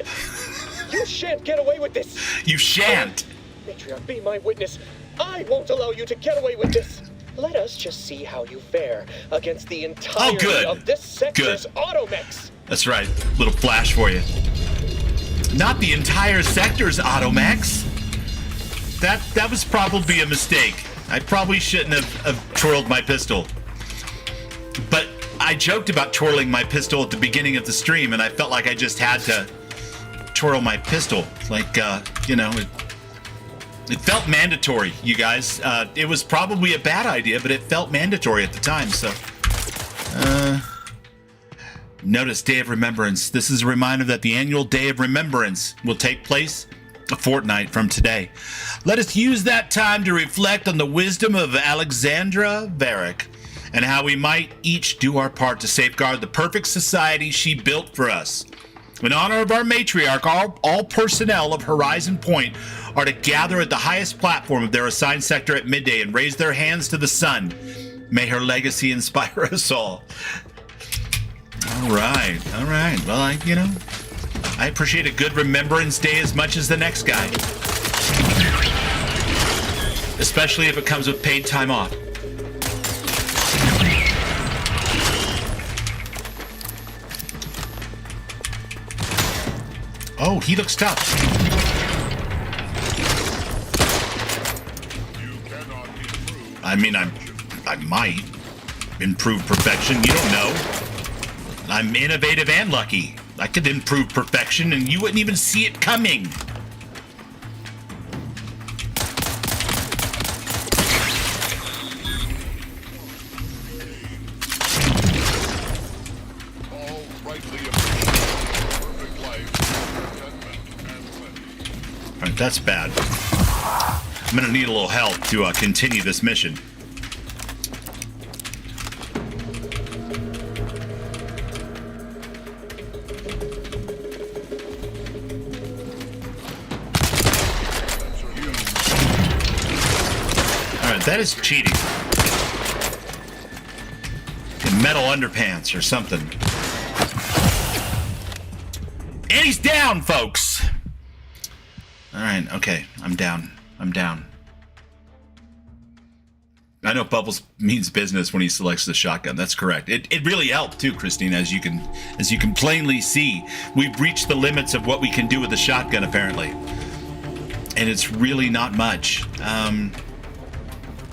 mine. You shan't get away with this. You shan't. Matriarch, be my witness. I won't allow you to get away with this. Let us just see how you fare against the entirety of this sector's automechs. That's right. Little flash for you. Not the entire sector's automechs. That was probably a mistake. I probably shouldn't have twirled my pistol. But I joked about twirling my pistol at the beginning of the stream, and I felt like I just had to twirl my pistol. Like, it felt mandatory, you guys. It was probably a bad idea, but it felt mandatory at the time, so... Notice Day of Remembrance. This is a reminder that the annual Day of Remembrance will take place a fortnight from today. Let us use that time to reflect on the wisdom of Alexandra Varick and how we might each do our part to safeguard the perfect society she built for us. In honor of our matriarch, all personnel of Horizon Point are to gather at the highest platform of their assigned sector at midday and raise their hands to the sun. May her legacy inspire us all. All right. Well, I appreciate a good Remembrance Day as much as the next guy. Especially if it comes with paid time off. Oh, he looks tough. I mean, I might improve perfection. You don't know. I'm innovative and lucky. I could improve perfection and you wouldn't even see it coming. Alright, that's bad. I'm gonna need a little help to continue this mission. That is cheating. Metal underpants or something. And he's down, folks! Alright, okay. I'm down. I know Bubbles means business when he selects the shotgun. That's correct. It really helped too, Christine, as you can plainly see. We've reached the limits of what we can do with the shotgun, apparently. And it's really not much.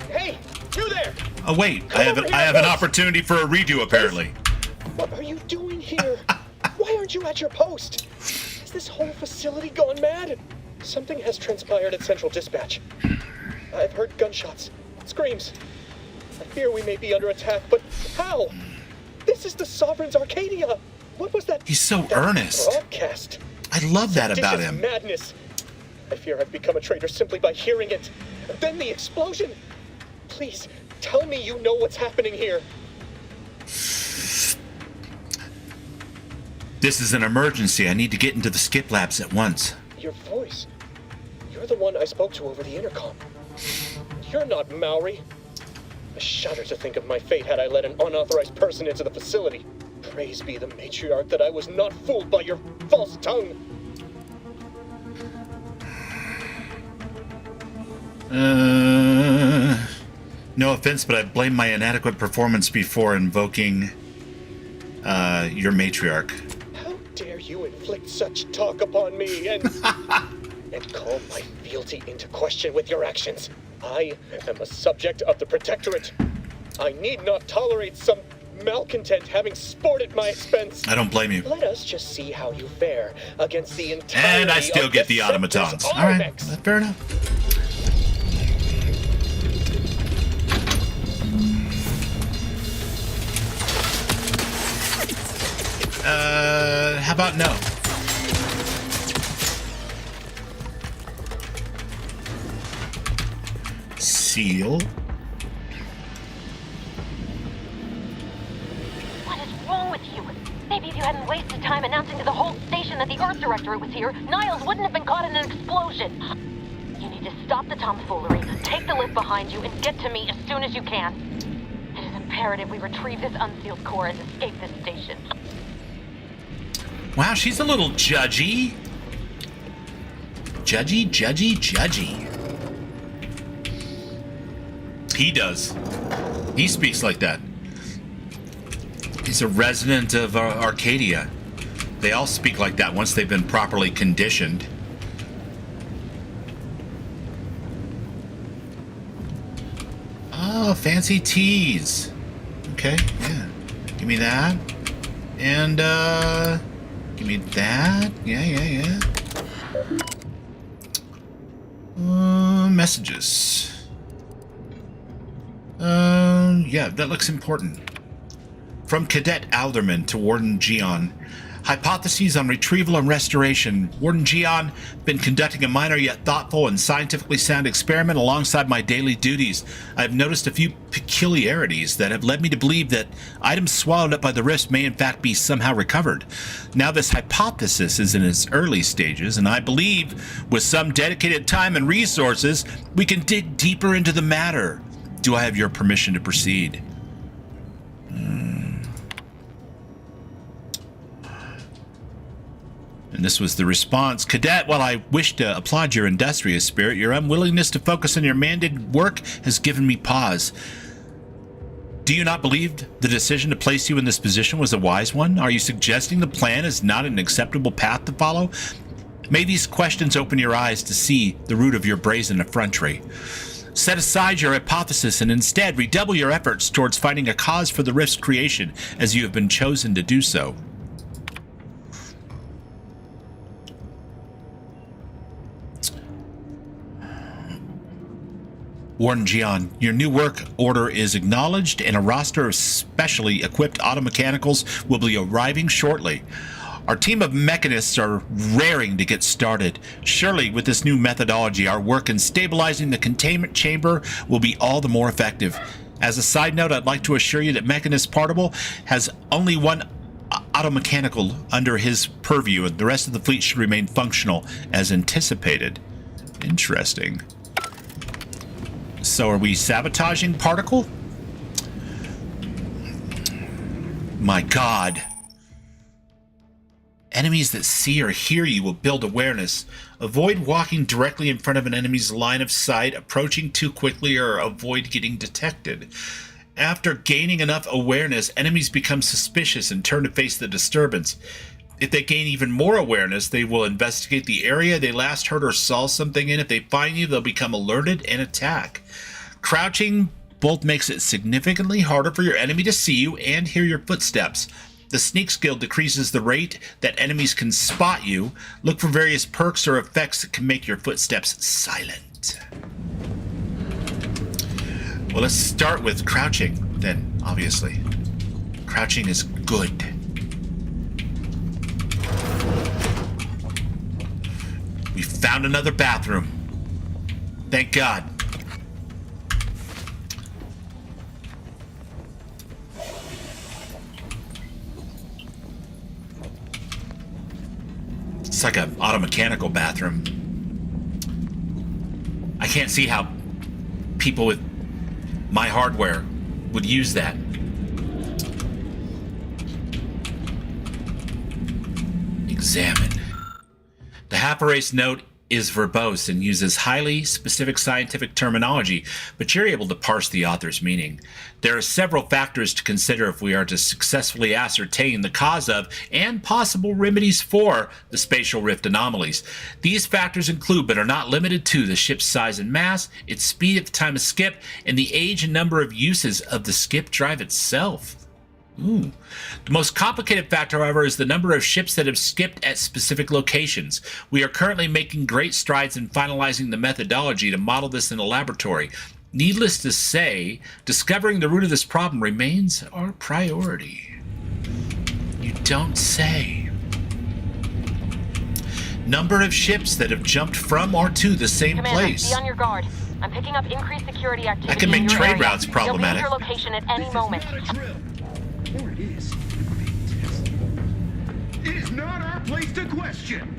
Hey, you there! Oh wait, I have an opportunity for a redo apparently. What are you doing here? Why aren't you at your post? Has this whole facility gone mad? Something has transpired at Central Dispatch. I've heard gunshots, screams. I fear we may be under attack, but how? This is the Sovereign's Arcadia. What was that? He's so earnest. Broadcast. I love that about him. Madness. I fear I've become a traitor simply by hearing it. Then the explosion. Please, tell me you know what's happening here. This is an emergency. I need to get into the skip labs at once. Your voice. You're the one I spoke to over the intercom. You're not Maori. I shudder to think of my fate had I let an unauthorized person into the facility. Praise be the matriarch that I was not fooled by your false tongue. No offense, but I blame my inadequate performance before invoking your matriarch. How dare you inflict such talk upon me and call my fealty into question with your actions? I am a subject of the Protectorate. I need not tolerate some malcontent having sport at my expense. I don't blame you. Let us just see how you fare against the entire. And I still get the automatons. All right, fair enough. How about no? Seal. What is wrong with you? Maybe if you hadn't wasted time announcing to the whole station that the Earth Directorate was here, Niles wouldn't have been caught in an explosion. You need to stop the tomfoolery, take the lift behind you, and get to me as soon as you can. It is imperative we retrieve this unsealed core and escape this station. Wow, she's a little judgy. Judgy. He does. He speaks like that. He's a resident of Arcadia. They all speak like that once they've been properly conditioned. Oh, fancy teas. Okay, yeah. Give me that. And, give me that. Yeah. Messages. Yeah, that looks important. From Cadet Alderman to Warden Gion. Hypotheses on retrieval and restoration. Warden Gion, been conducting a minor yet thoughtful and scientifically sound experiment alongside my daily duties. I've noticed a few peculiarities that have led me to believe that items swallowed up by the rift may in fact be somehow recovered. Now this hypothesis is in its early stages, and I believe with some dedicated time and resources, we can dig deeper into the matter. Do I have your permission to proceed? And this was the response. Cadet, while I wish to applaud your industrious spirit, your unwillingness to focus on your mandated work has given me pause. Do you not believe the decision to place you in this position was a wise one? Are you suggesting the plan is not an acceptable path to follow? May these questions open your eyes to see the root of your brazen effrontery. Set aside your hypothesis and instead redouble your efforts towards finding a cause for the rift's creation, as you have been chosen to do so. Warden Gion, your new work order is acknowledged, and a roster of specially equipped automechanicals will be arriving shortly. Our team of mechanists are raring to get started. Surely, with this new methodology, our work in stabilizing the containment chamber will be all the more effective. As a side note, I'd like to assure you that Mechanist Partible has only one automechanical under his purview, and the rest of the fleet should remain functional as anticipated. Interesting. So are we sabotaging Particle? My God. Enemies that see or hear you will build awareness. Avoid walking directly in front of an enemy's line of sight, approaching too quickly, or avoid getting detected. After gaining enough awareness, enemies become suspicious and turn to face the disturbance. If they gain even more awareness, they will investigate the area they last heard or saw something in. If they find you, they'll become alerted and attack. Crouching both makes it significantly harder for your enemy to see you and hear your footsteps. The sneak skill decreases the rate that enemies can spot you. Look for various perks or effects that can make your footsteps silent. Well, let's start with crouching then, obviously. Crouching is good. We found another bathroom. Thank God. It's like an automechanical bathroom. I can't see how people with my hardware would use that. Examine. The half-erased note is verbose and uses highly specific scientific terminology, but you're able to parse the author's meaning. There are several factors to consider if we are to successfully ascertain the cause of and possible remedies for the spatial rift anomalies. These factors include, but are not limited to, the ship's size and mass, its speed at the time of skip, and the age and number of uses of the skip drive itself. Ooh. The most complicated factor, however, is the number of ships that have skipped at specific locations. We are currently making great strides in finalizing the methodology to model this in a laboratory. Needless to say, discovering the root of this problem remains our priority. You don't say. Number of ships that have jumped from or to the same Commander, place. Be on your guard. I'm picking up increased security activity. That can make in your trade area. routes problematic. They'll be at your location at any moment. Or it is. It is not our place to question.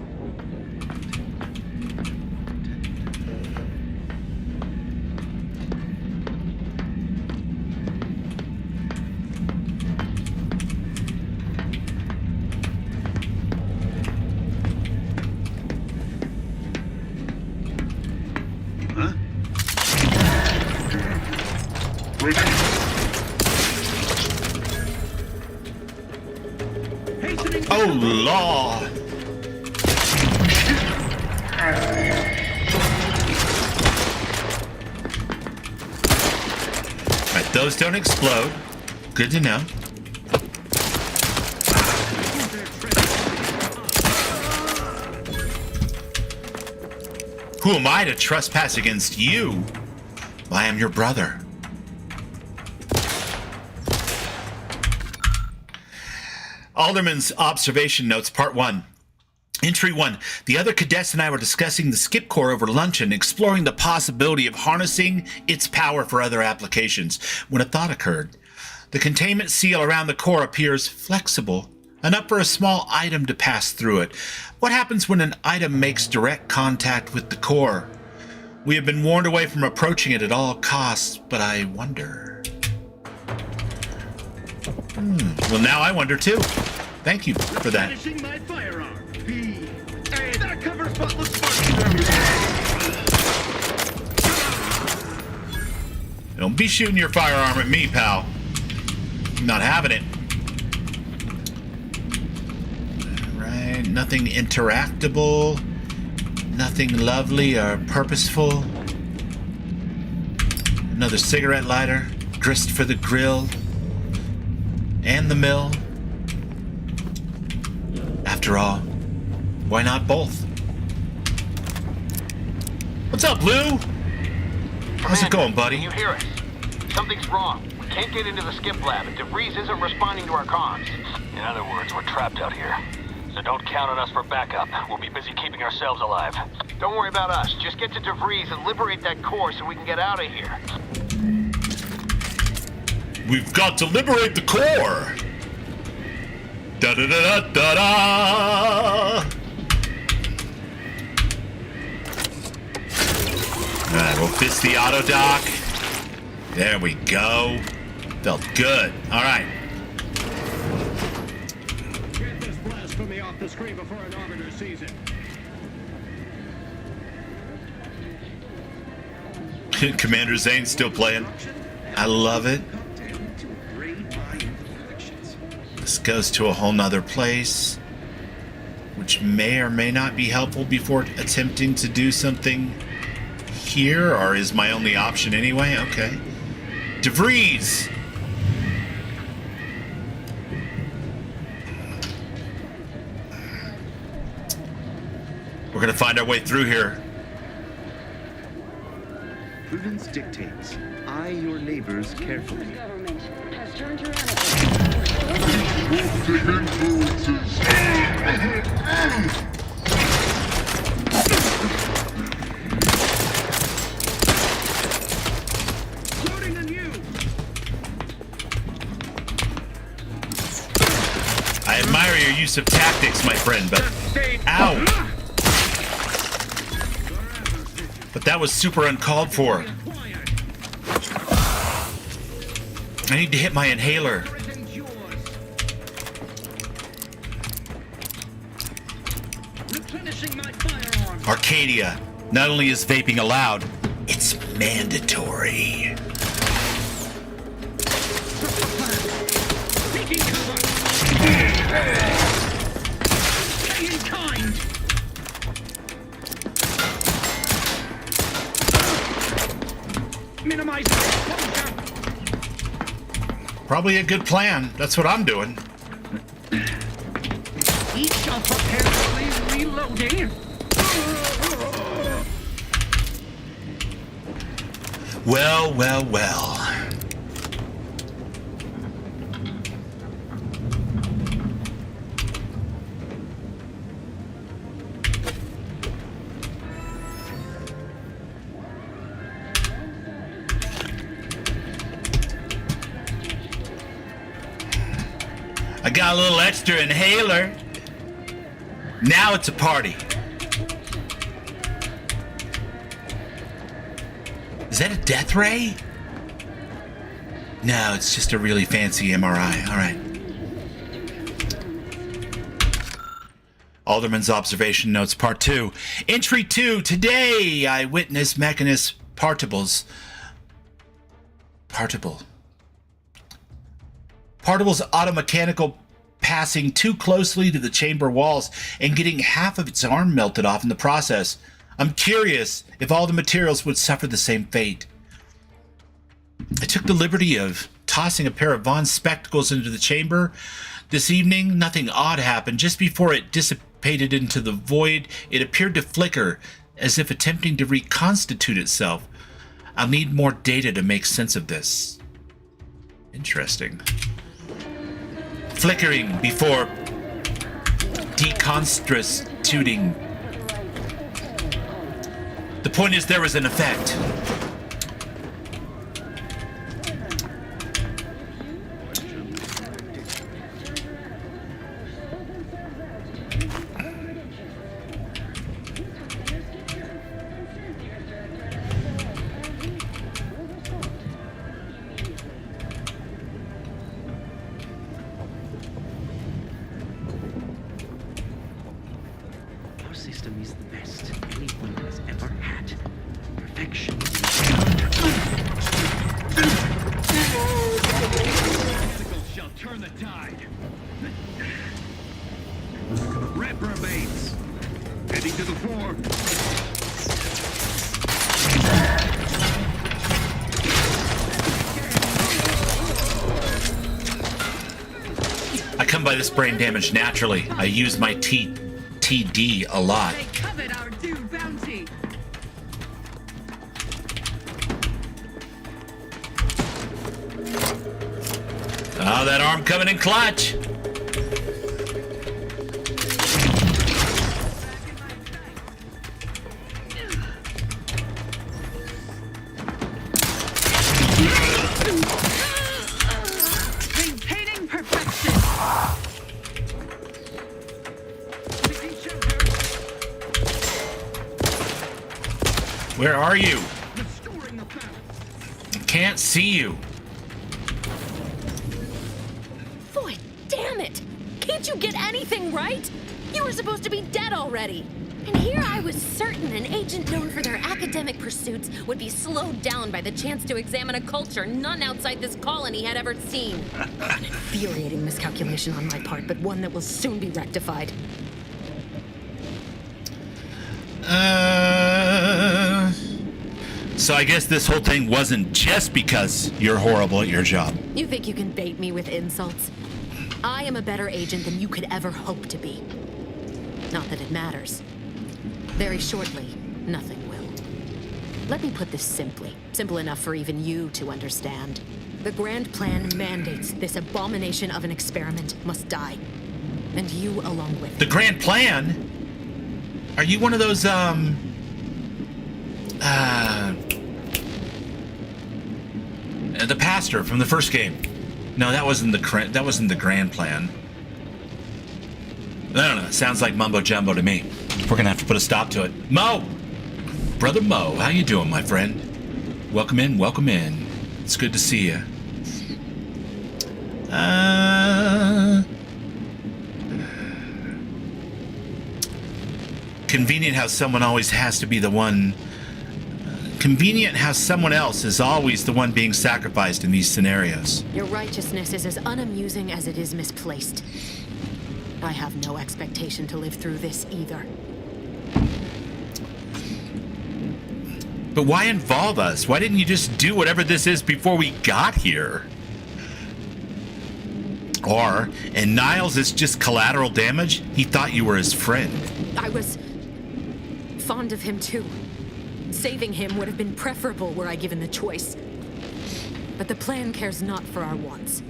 Oh, law. Right, those don't explode. Good to know. Who am I to trespass against you? I am your brother. Alderman's observation notes, part 1. Entry 1. The other cadets and I were discussing the skip core over luncheon, exploring the possibility of harnessing its power for other applications, when a thought occurred. The containment seal around the core appears flexible, enough for a small item to pass through it. What happens when an item makes direct contact with the core? We have been warned away from approaching it at all costs, but I wonder... Well, now I wonder too. Thank you for that. Finishing my firearm. Hey, that covers buttless sparks. Don't be shooting your firearm at me, pal. I'm not having it. Right, nothing interactable. Nothing lovely or purposeful. Another cigarette lighter. Grist for the grill. And the mill. After all, why not both? What's up, Lou? How's it going, buddy? Can you hear us? Something's wrong. We can't get into the skip lab, and DeVries isn't responding to our comms. In other words, we're trapped out here. So don't count on us for backup. We'll be busy keeping ourselves alive. Don't worry about us. Just get to DeVries and liberate that core so we can get out of here. We've got to liberate the core! Da-da-da-da-da-da! Alright, we'll fist the auto dock. There we go. Felt good. Alright. Get this blasphemy off the screen before an arbiter sees it. Commander Zane's still playing. I love it. This goes to a whole nother place, which may or may not be helpful before attempting to do something here, or is my only option anyway? Okay. DeVries! We're gonna find our way through here. Prudence dictates. Eye your neighbors carefully. The government has turned tyrannical. Loading anew. I admire your use of tactics, my friend, but... Ow! But that was super uncalled for. I need to hit my inhaler. Arcadia. Not only is vaping allowed, it's mandatory. Taking cover. Stay in kind. Minimize exposure. Probably a good plan. That's what I'm doing. Each shall prepare for reloading. Well, well, well. I got a little extra inhaler. Now it's a party. Is that a death ray? No, it's just a really fancy MRI. All right. Alderman's observation notes, part 2. Entry 2. Today, I witnessed Mechanist particles Particle. Particle's automechanical passing too closely to the chamber walls and getting half of its arm melted off in the process. I'm curious if all the materials would suffer the same fate. I took the liberty of tossing a pair of Vaughn's spectacles into the chamber. This evening, nothing odd happened. Just before it dissipated into the void, it appeared to flicker, as if attempting to reconstitute itself. I'll need more data to make sense of this. Interesting. Flickering before deconstituting. The point is, there was an effect. Our system is the best anyone has ever had. Perfection. Shall turn the tide. Reprobates. Heading to the floor. I come by this brain damage naturally. I use my TD a lot. They covet our due bounty. Oh, that arm coming in clutch. Maintaining perfection. Where are you? Can't see you. Boy, damn it! Can't you get anything right? You were supposed to be dead already. And here I was certain an agent known for their academic pursuits would be slowed down by the chance to examine a culture none outside this colony had ever seen. An infuriating miscalculation on my part, but one that will soon be rectified. So I guess this whole thing wasn't just because you're horrible at your job. You think you can bait me with insults? I am a better agent than you could ever hope to be. Not that it matters. Very shortly, nothing will. Let me put this simply. Simple enough for even you to understand. The grand plan mandates this abomination of an experiment must die. And you along with it. The grand plan? Are you one of those, the pastor from the first game? No, that wasn't the grand plan. I don't know. It sounds like mumbo jumbo to me. We're gonna have to put a stop to it. Mo, brother Mo, how you doing, my friend? Welcome in, welcome in. It's good to see you. Convenient how someone always has to be the one. Convenient how someone else is always the one being sacrificed in these scenarios. Your righteousness is as unamusing as it is misplaced. I have no expectation to live through this either. But why involve us? Why didn't you just do whatever this is before we got here? Or, and Niles is just collateral damage? He thought you were his friend. I was fond of him too. Saving him would have been preferable were I given the choice. But the plan cares not for our wants.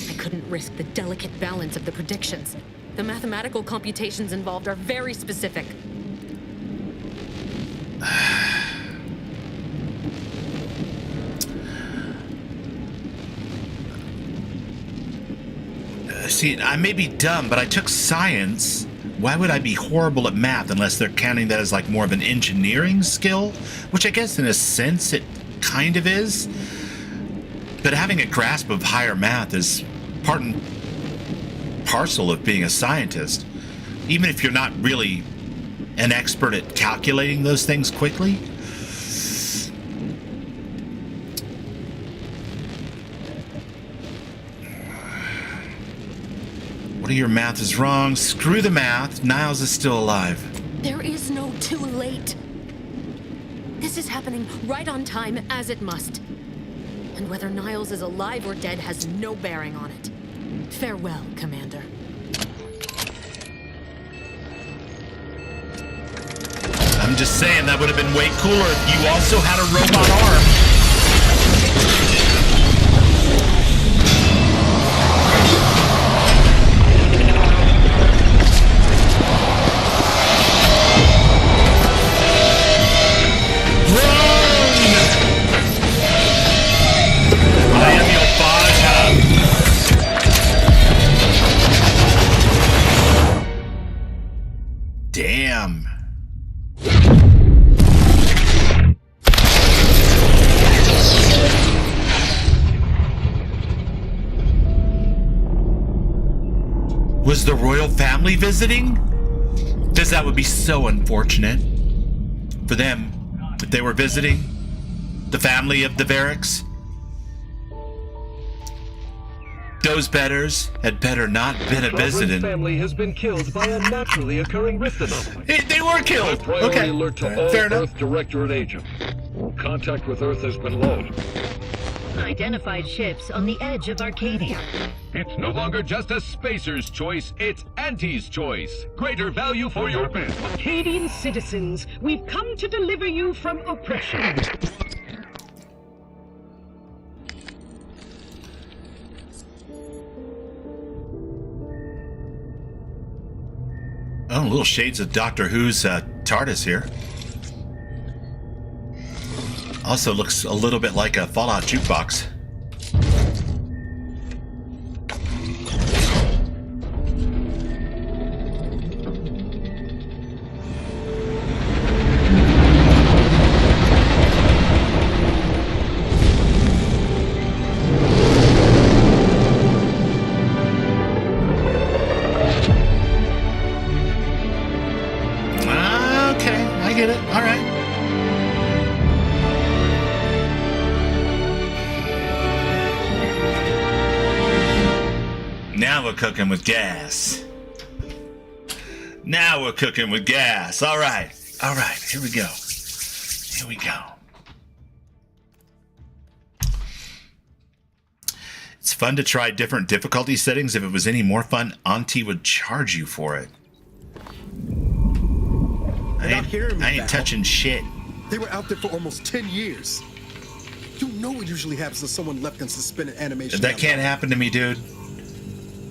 I couldn't risk the delicate balance of the predictions. The mathematical computations involved are very specific. See, I may be dumb, but I took science. Why would I be horrible at math unless they're counting that as like more of an engineering skill? Which I guess in a sense it kind of is. But having a grasp of higher math is part and parcel of being a scientist. Even if you're not really an expert at calculating those things quickly. What of your math is wrong? Screw the math. Niles is still alive. There is no too late. This is happening right on time, as it must. And whether Niles is alive or dead has no bearing on it. Farewell, Commander. I'm just saying that would have been way cooler if you also had a robot arm. Damn. Was the royal family visiting? Because that would be so unfortunate for them if they were visiting the family of the Variks. Those betters had better not been a visiting. Family has been killed by a naturally occurring rift anomaly. They were killed. Priority Okay. alert to all Fair enough. Earth Directorate agents. Contact with Earth has been low. Identified ships on the edge of Arcadia. It's no longer just a spacer's choice, it's Auntie's choice. Greater value for your bid. Arcadian citizens, we've come to deliver you from oppression. Oh, little shades of Doctor Who's TARDIS here. Also looks a little bit like a Fallout jukebox. Okay, I get it. All right. Now we're cooking with gas. Now we're cooking with gas. All right. All right. Here we go. Here we go. It's fun to try different difficulty settings. If it was any more fun, Auntie would charge you for it. I ain't touching shit. They were out there for almost 10 years. You know what usually happens to someone left in suspended animation. That can't happen to me, dude.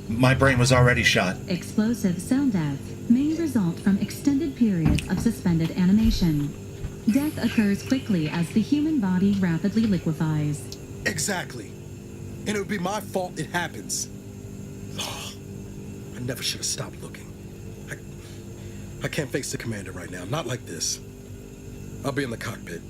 My brain was already shot. Explosive cell death may result from extended periods of suspended animation. Death occurs quickly as the human body rapidly liquefies. Exactly. And it would be my fault it happens. Oh, I never should have stopped looking. I can't face the commander right now. Not like this. I'll be in the cockpit.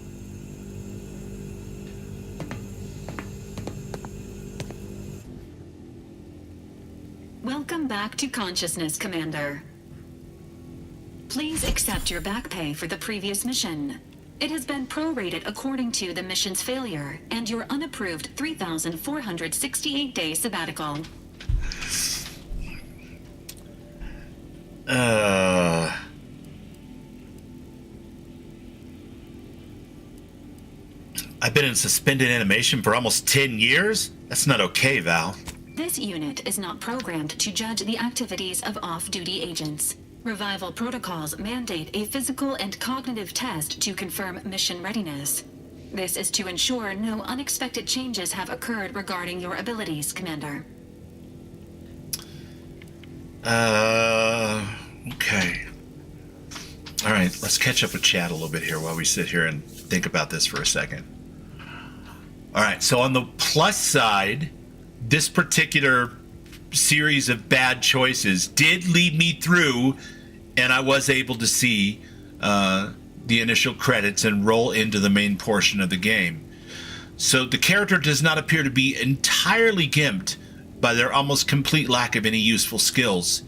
Welcome back to consciousness, Commander. Please accept your back pay for the previous mission. It has been prorated according to the mission's failure and your unapproved 3,468-day sabbatical. I've been in suspended animation for almost 10 years? That's not okay, Val. This unit is not programmed to judge the activities of off-duty agents. Revival protocols mandate a physical and cognitive test to confirm mission readiness. This is to ensure no unexpected changes have occurred regarding your abilities, Commander. Okay. All right, let's catch up with chat a little bit here while we sit here and think about this for a second. All right, so on the plus side, this particular series of bad choices did lead me through, and I was able to see the initial credits and roll into the main portion of the game. So the character does not appear to be entirely gimped by their almost complete lack of any useful skills.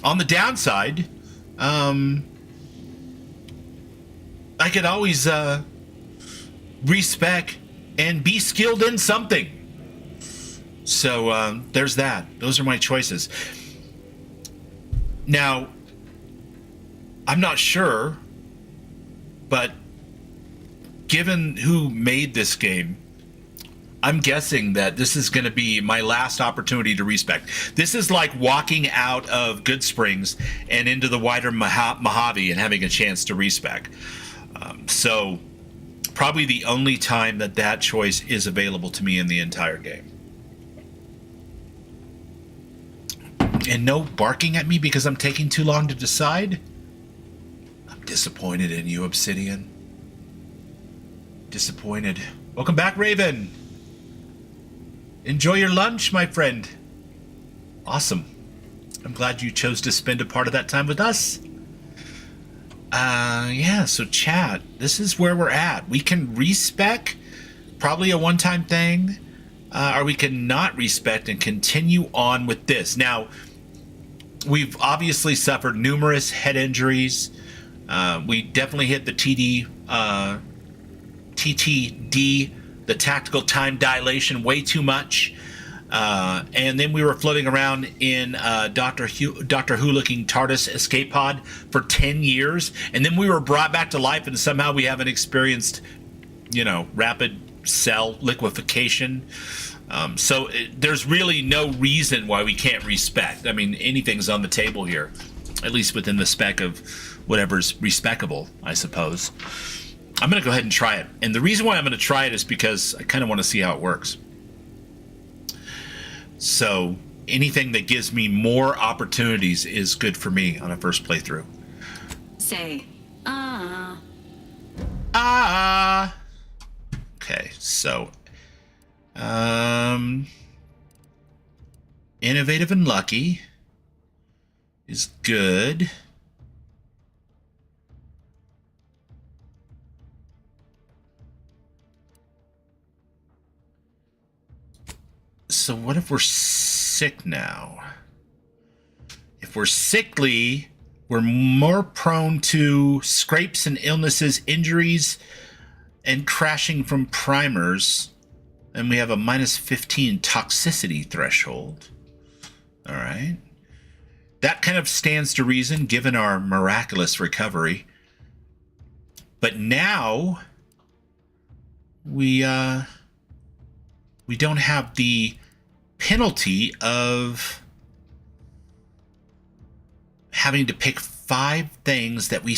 On the downside, I could always respec and be skilled in something. So there's that. Those are my choices. Now, I'm not sure, but given who made this game, I'm guessing that this is going to be my last opportunity to respec. This is like walking out of Good Springs and into the wider Mojave and having a chance to respec. So probably the only time that choice is available to me in the entire game. And no barking at me because I'm taking too long to decide? I'm disappointed in you, Obsidian. Disappointed. Welcome back, Raven. Enjoy your lunch, my friend. Awesome. I'm glad you chose to spend a part of that time with us. Yeah, so chat, this is where we're at. We can respec, probably a one-time thing, or we can not respec and continue on with this. Now, we've obviously suffered numerous head injuries. We definitely hit the TTD, the tactical time dilation, way too much. And then we were floating around in Doctor Who-looking TARDIS escape pod for 10 years. And then we were brought back to life, and somehow we haven't experienced, rapid cell liquefaction. So there's really no reason why we can't respec. I mean, anything's on the table here, at least within the spec of whatever's respecable, I suppose. I'm going to go ahead and try it. And the reason why I'm going to try it is because I kind of want to see how it works. So anything that gives me more opportunities is good for me on a first playthrough. Say, Okay, so innovative and lucky is good. So what if we're sick now? If we're sickly, we're more prone to scrapes and illnesses, injuries, and crashing from primers. And we have a -15 toxicity threshold. All right. That kind of stands to reason given our miraculous recovery. But now we don't have the penalty of having to pick 5 things that we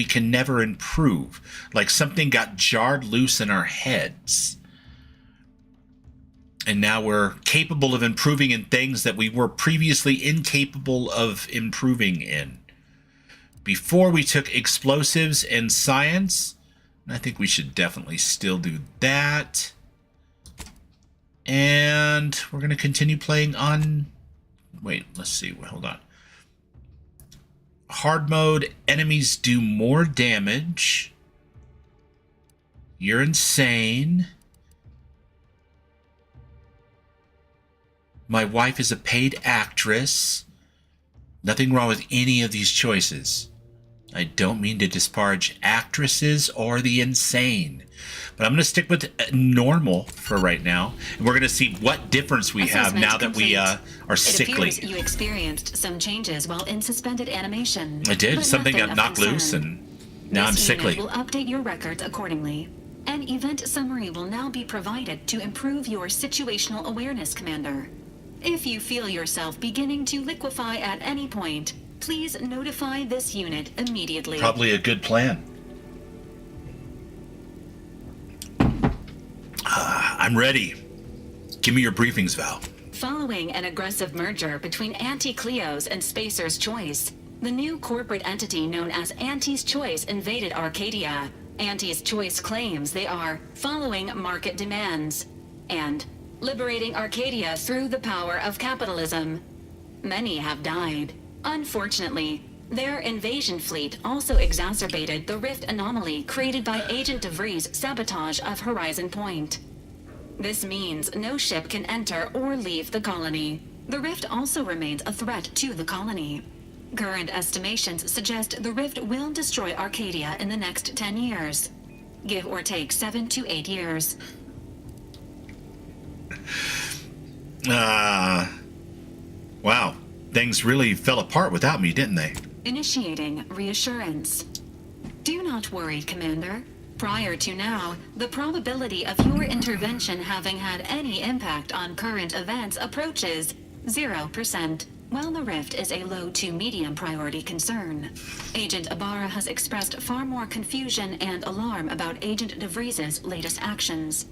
can never improve. Like something got jarred loose in our heads. And now we're capable of improving in things that we were previously incapable of improving in. Before we took explosives and science, and I think we should definitely still do that. And we're going to continue playing on... Wait, let's see. Hold on. Hard mode, enemies do more damage. You're insane. My wife is a paid actress. Nothing wrong with any of these choices. I don't mean to disparage actresses or the insane. But I'm going to stick with normal for right now. And we're going to see what difference we have now that we are sickly. It appears you experienced some changes while in suspended animation. I did. Something got knocked loose and now I'm sickly. This unit will update your records accordingly. An event summary will now be provided to improve your situational awareness, Commander. If you feel yourself beginning to liquefy at any point, please notify this unit immediately. Probably a good plan. I'm ready. Give me your briefings, Val. Following an aggressive merger between Anti-Cleo's and Spacer's Choice, the new corporate entity known as Anti's Choice invaded Arcadia. Anti's Choice claims they are following market demands and liberating Arcadia through the power of capitalism. Many have died. Unfortunately, their invasion fleet also exacerbated the rift anomaly created by Agent DeVries' sabotage of Horizon Point. This means no ship can enter or leave the colony. The rift also remains a threat to the colony. Current estimations suggest the rift will destroy Arcadia in the next 10 years. Give or take 7 to 8 years. Wow. Things really fell apart without me, didn't they? Initiating reassurance. Do not worry, Commander. Prior to now, the probability of your intervention having had any impact on current events approaches 0%. While the rift is a low to medium priority concern, Agent Ibarra has expressed far more confusion and alarm about Agent DeVries's latest actions.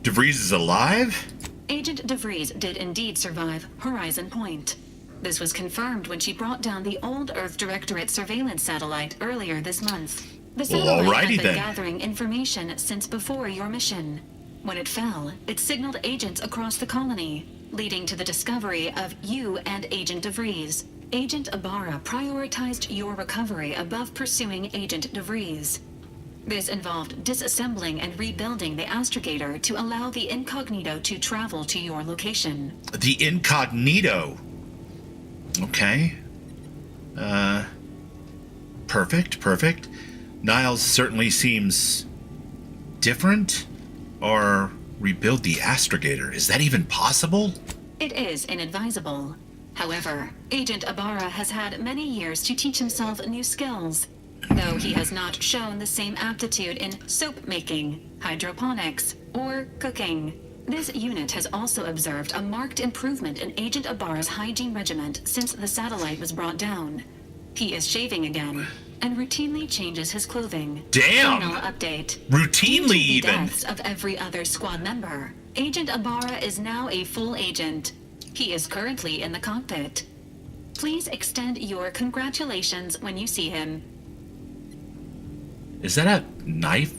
DeVries is alive? Agent DeVries did indeed survive Horizon Point. This was confirmed when she brought down the old Earth Directorate surveillance satellite earlier this month. The satellite had been gathering information since before your mission. When it fell, it signaled agents across the colony, leading to the discovery of you and Agent DeVries. Agent Ibarra prioritized your recovery above pursuing Agent DeVries. This involved disassembling and rebuilding the astrogator to allow the incognito to travel to your location. The incognito? Okay. Perfect. Niles certainly seems different. Or rebuild the astrogator. Is that even possible? It is inadvisable. However, Agent Ibarra has had many years to teach himself new skills, though he has not shown the same aptitude in soap making, hydroponics, or cooking. This unit has also observed a marked improvement in Agent Ibarra's hygiene regiment since the satellite was brought down. He is shaving again, and routinely changes his clothing. Damn! Final update. Routinely, Due to the even. deaths of every other squad member, Agent Ibarra is now a full agent. He is currently in the cockpit. Please extend your congratulations when you see him. Is that a knife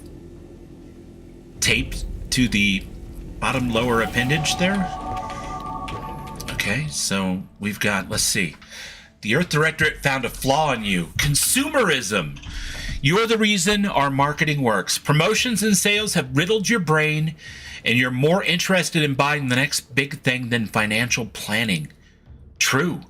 taped to the bottom lower appendage there? Okay, so we've got, let's see. The Earth Directorate found a flaw in you. Consumerism. You are the reason our marketing works. Promotions and sales have riddled your brain, and you're more interested in buying the next big thing than financial planning. True.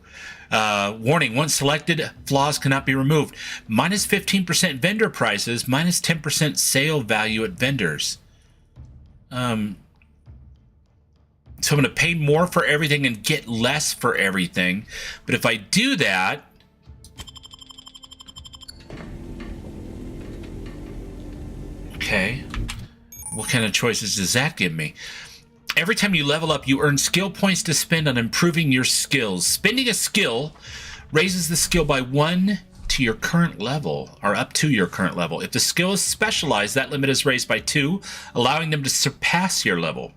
Warning, once selected, flaws cannot be removed. Minus 15% vendor prices, minus 10% sale value at vendors. So I'm going to pay more for everything and get less for everything. But if I do that... Okay. What kind of choices does that give me? Every time you level up, you earn skill points to spend on improving your skills. Spending a skill raises the skill by 1 to your current level, or up to your current level. If the skill is specialized, that limit is raised by 2, allowing them to surpass your level.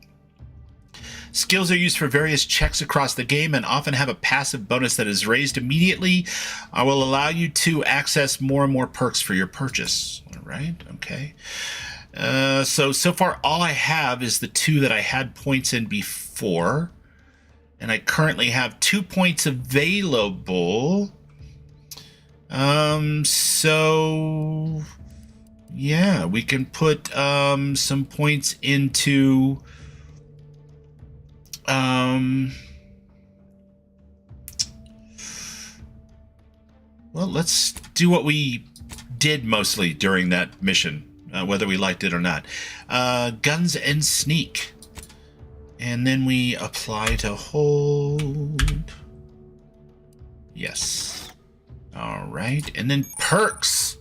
Skills are used for various checks across the game and often have a passive bonus that is raised immediately. I will allow you to access more and more perks for your purchase. All right, okay. So far all I have is the 2 that I had points in before. And I currently have 2 points available. So yeah, we can put some points into... Well, let's do what we did mostly during that mission, whether we liked it or not. Guns and sneak. And then we apply to hold. Yes. All right. And then perks.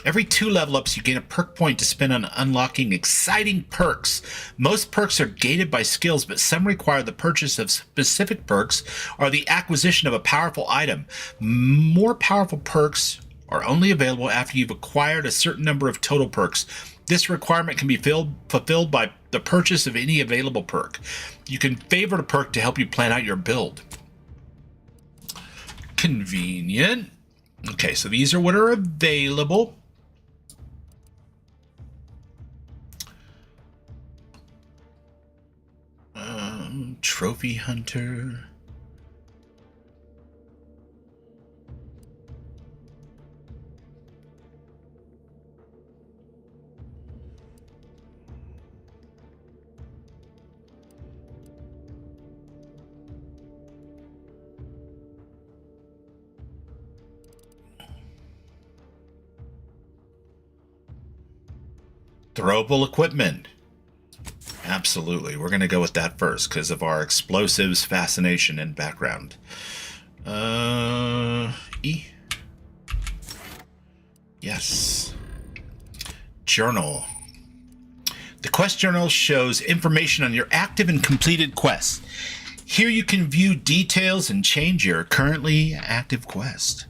Every 2 level ups, you gain a perk point to spend on unlocking exciting perks. Most perks are gated by skills, but some require the purchase of specific perks or the acquisition of a powerful item. More powerful perks are only available after you've acquired a certain number of total perks. This requirement can be fulfilled by the purchase of any available perk. You can favorite a perk to help you plan out your build. Convenient. Okay, so these are what are available. Trophy hunter. Throwable equipment. Absolutely. We're going to go with that first because of our explosives, fascination, and background. E. Yes. Journal. The quest journal shows information on your active and completed quests. Here you can view details and change your currently active quest.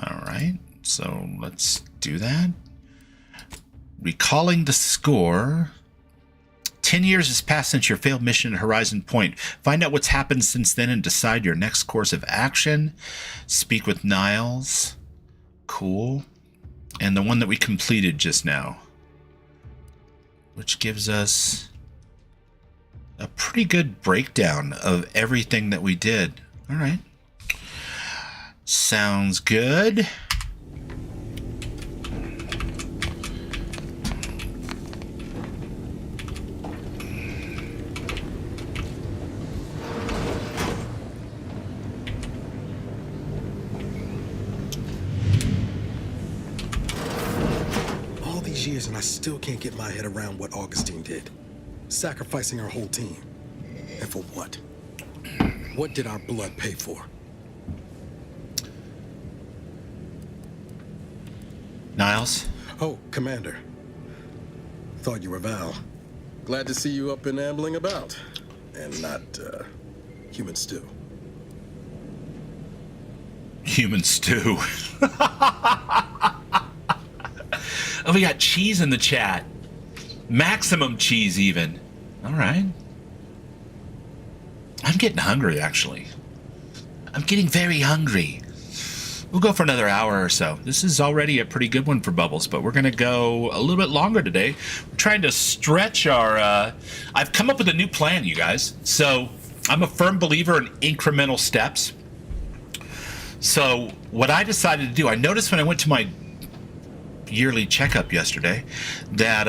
All right, so let's do that. Recalling the score. 10 years has passed since your failed mission at Horizon Point. Find out what's happened since then and decide your next course of action. Speak with Niles. Cool. And the one that we completed just now, which gives us a pretty good breakdown of everything that we did. All right. Sounds good. All these years and I still can't get my head around what Augustine did. Sacrificing our whole team. And for what? What did our blood pay for? Niles? Oh, Commander. Thought you were Val. Glad to see you up and ambling about. And not, human stew. Human stew. Oh, we got cheese in the chat. Maximum cheese, even. All right. I'm getting hungry, actually. I'm getting very hungry. We'll go for another hour or so. This is already a pretty good one for Bubbles, but we're going to go a little bit longer today. We're trying to stretch our... I've come up with a new plan, you guys. So I'm a firm believer in incremental steps. So what I decided to do, I noticed when I went to my yearly checkup yesterday that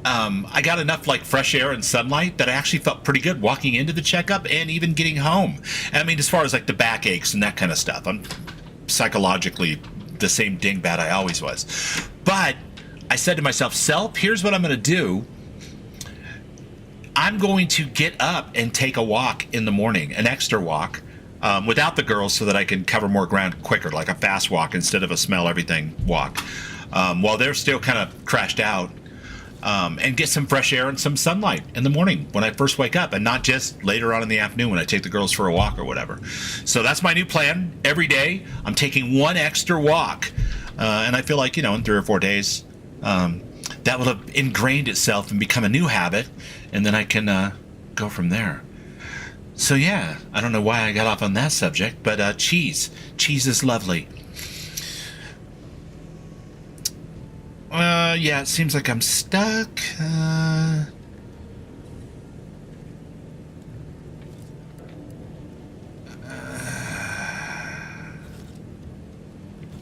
I got enough like fresh air and sunlight that I actually felt pretty good walking into the checkup and even getting home. I mean, as far as like the back aches and that kind of stuff, I'm psychologically the same dingbat I always was. But I said to myself, Self, here's what I'm going to do. I'm going to get up and take a walk in the morning, an extra walk, without the girls so that I can cover more ground quicker, like a fast walk instead of a smell everything walk, while they're still kind of crashed out. And get some fresh air and some sunlight in the morning when I first wake up, and not just later on in the afternoon when I take the girls for a walk or whatever. So that's my new plan. Every day I'm taking one extra walk, and I feel like, you know, in 3 or 4 days that will have ingrained itself and become a new habit, and then I can go from there. So yeah, I don't know why I got off on that subject, but cheese is lovely. Yeah, it seems like I'm stuck.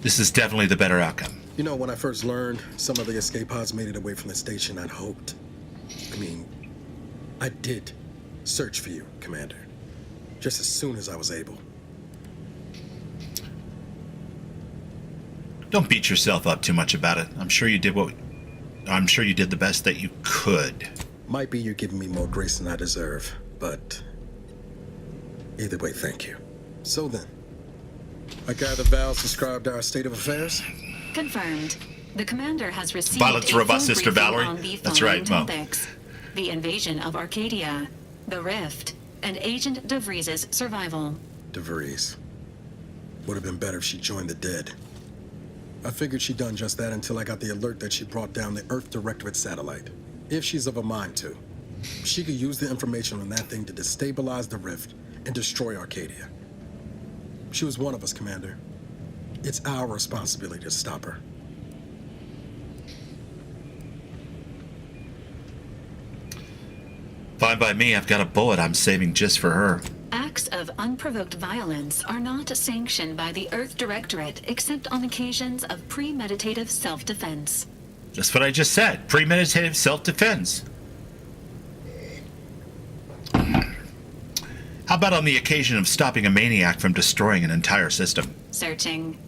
This is definitely the better outcome. You know, when I first learned some of the escape pods made it away from the station, I'd hoped. I did search for you, Commander. Just as soon as I was able. Don't beat yourself up too much about it. I'm sure you did the best that you could. Might be you're giving me more grace than I deserve, but either way, thank you. So then, I gather Val subscribed our state of affairs? Confirmed. The commander has received Violet's a robust full sister briefing Valerie. on the That's following right, Mo. topics: the invasion of Arcadia, the Rift, and Agent DeVries' survival. DeVries. Would have been better if she joined the dead. I figured she'd done just that until I got the alert that she brought down the Earth Directorate satellite. If she's of a mind to, she could use the information on that thing to destabilize the Rift and destroy Arcadia. She was one of us, Commander. It's our responsibility to stop her. Fine by me. I've got a bullet I'm saving just for her. Acts of unprovoked violence are not sanctioned by the Earth Directorate except on occasions of premeditative self-defense. That's what I just said. Premeditative self-defense. How about on the occasion of stopping a maniac from destroying an entire system? Searching.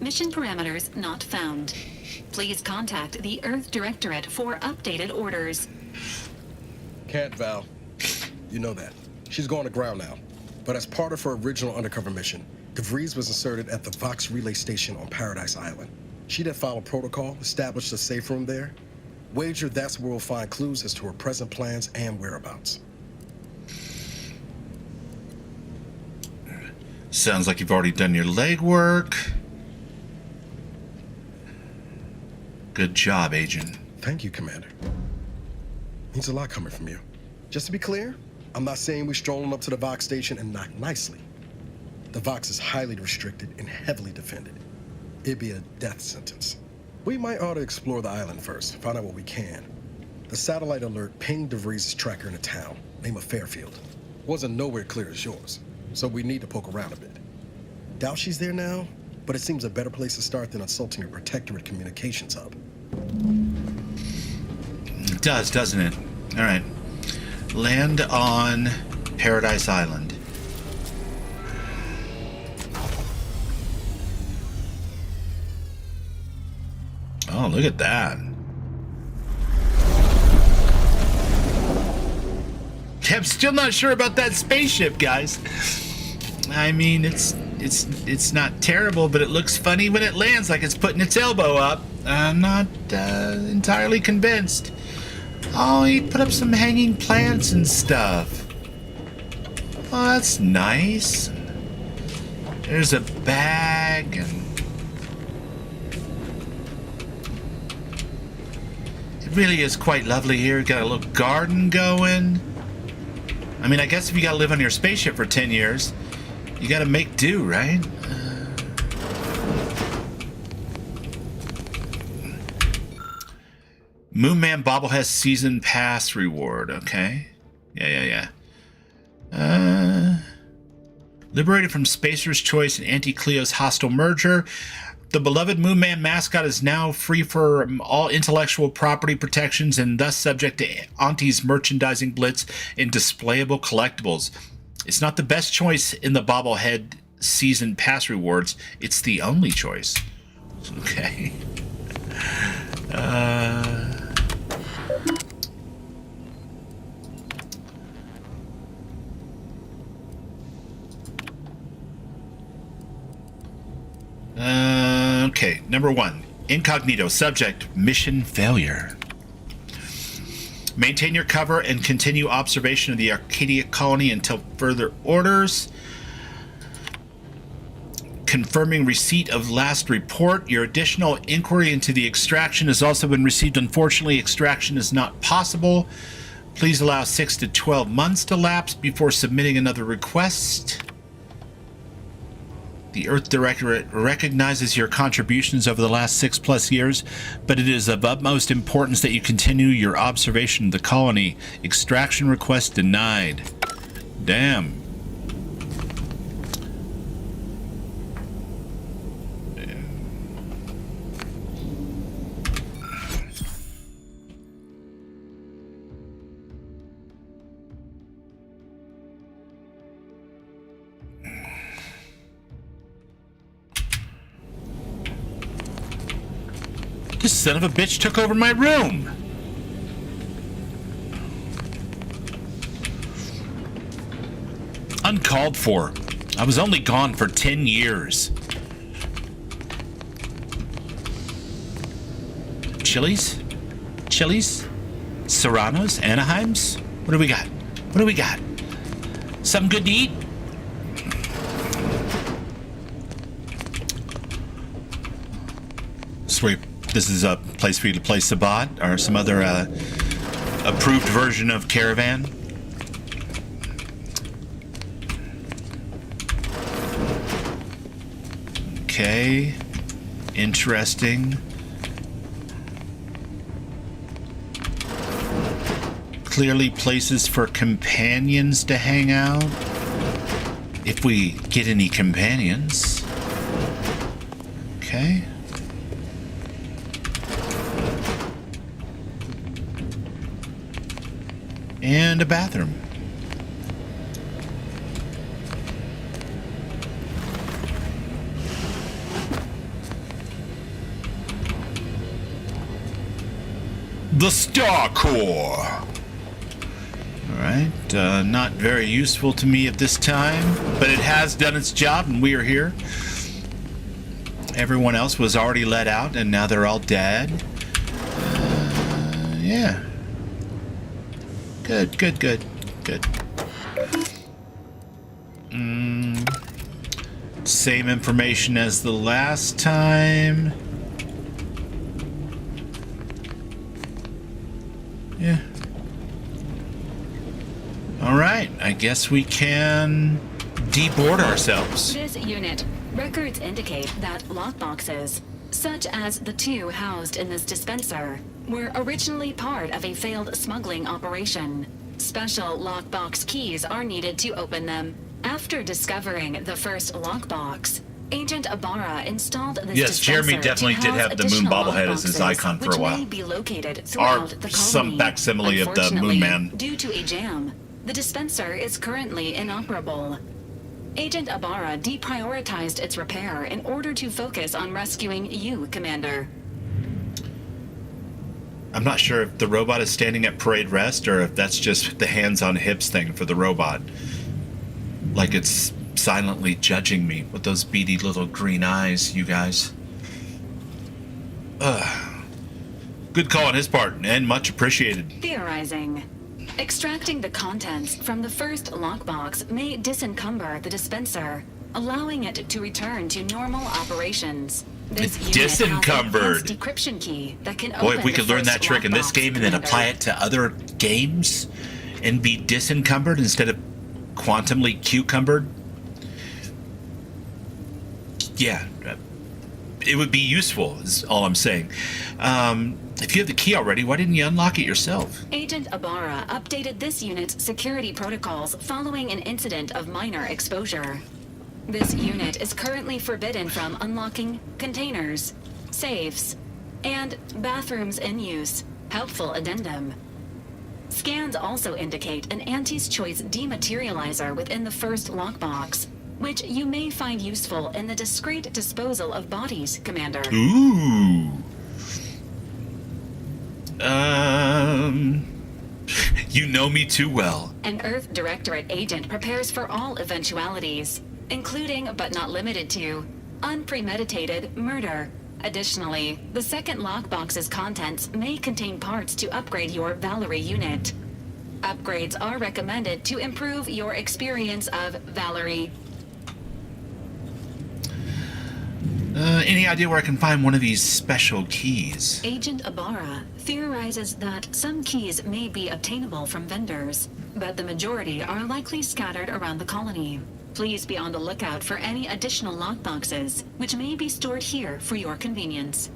Mission parameters not found. Please contact the Earth Directorate for updated orders. Can't, Val. You know that. She's going to ground now. But as part of her original undercover mission, DeVries was inserted at the Vox relay station on Paradise Island. She did follow protocol, established a safe room there. Wager that's where we'll find clues as to her present plans and whereabouts. Sounds like you've already done your legwork. Good job, Agent. Thank you, Commander. Means a lot coming from you. Just to be clear, I'm not saying we're strolling up to the Vox station and knock nicely. The Vox is highly restricted and heavily defended. It'd be a death sentence. We might ought to explore the island first, find out what we can. The satellite alert pinged DeVries' tracker in a town, name of Fairfield. Wasn't nowhere clear as yours, so we need to poke around a bit. Doubt she's there now, but it seems a better place to start than assaulting your Protectorate communications hub. It does, doesn't it? All right. Land on Paradise Island. Oh, look at that. I'm still not sure about that spaceship, guys. I mean, it's not terrible, but it looks funny when it lands, like it's putting its elbow up. I'm not entirely convinced. Oh, he put up some hanging plants and stuff. Oh, that's nice. There's a bag and it really is quite lovely here. Got a little garden going. I mean, I guess if you gotta live on your spaceship for 10 years, you gotta make do, right? Moonman Bobblehead Season Pass reward. Okay. Yeah. Liberated from Spacer's Choice and Anti-Cleo's hostile merger, the beloved Moonman mascot is now free from all intellectual property protections and thus subject to Auntie's merchandising blitz and displayable collectibles. It's not the best choice in the Bobblehead Season Pass rewards. It's the only choice. Okay. Okay, number 1. Incognito. Subject, mission failure. Maintain your cover and continue observation of the Arcadia colony until further orders. Confirming receipt of last report. Your additional inquiry into the extraction has also been received. Unfortunately, extraction is not possible. Please allow 6 to 12 months to lapse before submitting another request. The Earth Directorate recognizes your contributions over the last 6+ years, but it is of utmost importance that you continue your observation of the colony. Extraction request denied. Damn. This son of a bitch took over my room. Uncalled for. I was only gone for 10 years. Chili's? Serranos? Anaheims? What do we got? Something good to eat? Sweet. This is a place for you to play Sabat or some other approved version of Caravan. Okay. Interesting. Clearly places for companions to hang out. If we get any companions. Okay. And a bathroom. The Star Core. Alright, not very useful to me at this time, but it has done its job and we are here. Everyone else was already let out and now they're all dead. Yeah. Good. Same information as the last time. Yeah. Alright, I guess we can deboard ourselves. This unit, records indicate that lockboxes, such as the two housed in this dispenser, were originally part of a failed smuggling operation. Special lockbox keys are needed to open them. After discovering the first lockbox, Agent Ibarra installed this yes, Jeremy definitely did have the moon bobblehead as his icon for a while. May be located throughout the colony. Some facsimile of the Moon Man. Due to a jam, the dispenser is currently inoperable. Agent Ibarra deprioritized its repair in order to focus on rescuing you, Commander. I'm not sure if the robot is standing at parade rest or if that's just the hands on hips thing for the robot. Like it's silently judging me with those beady little green eyes, you guys. Good call on his part, and much appreciated. Theorizing. Extracting the contents from the first lockbox may disencumber the dispenser, allowing it to return to normal operations. This it's disencumbered. Decryption key that can Boy, if we could learn that trick in this game and then apply it to other games and be disencumbered instead of quantumly cucumbered. Yeah, it would be useful, is all I'm saying. If you have the key already, why didn't you unlock it yourself? Agent Ibarra updated this unit's security protocols following an incident of minor exposure. This unit is currently forbidden from unlocking containers, safes, and bathrooms in use. Helpful addendum. Scans also indicate an Auntie's Choice dematerializer within the first lockbox, which you may find useful in the discreet disposal of bodies, Commander. Ooh. You know me too well. An Earth Directorate agent prepares for all eventualities, including but not limited to unpremeditated murder. Additionally, the second lockbox's contents may contain parts to upgrade your Valerie unit. Upgrades are recommended to improve your experience of Valerie. Any idea where I can find one of these special keys? Agent Ibarra theorizes that some keys may be obtainable from vendors, but the majority are likely scattered around the colony. Please be on the lookout for any additional lockboxes, which may be stored here for your convenience.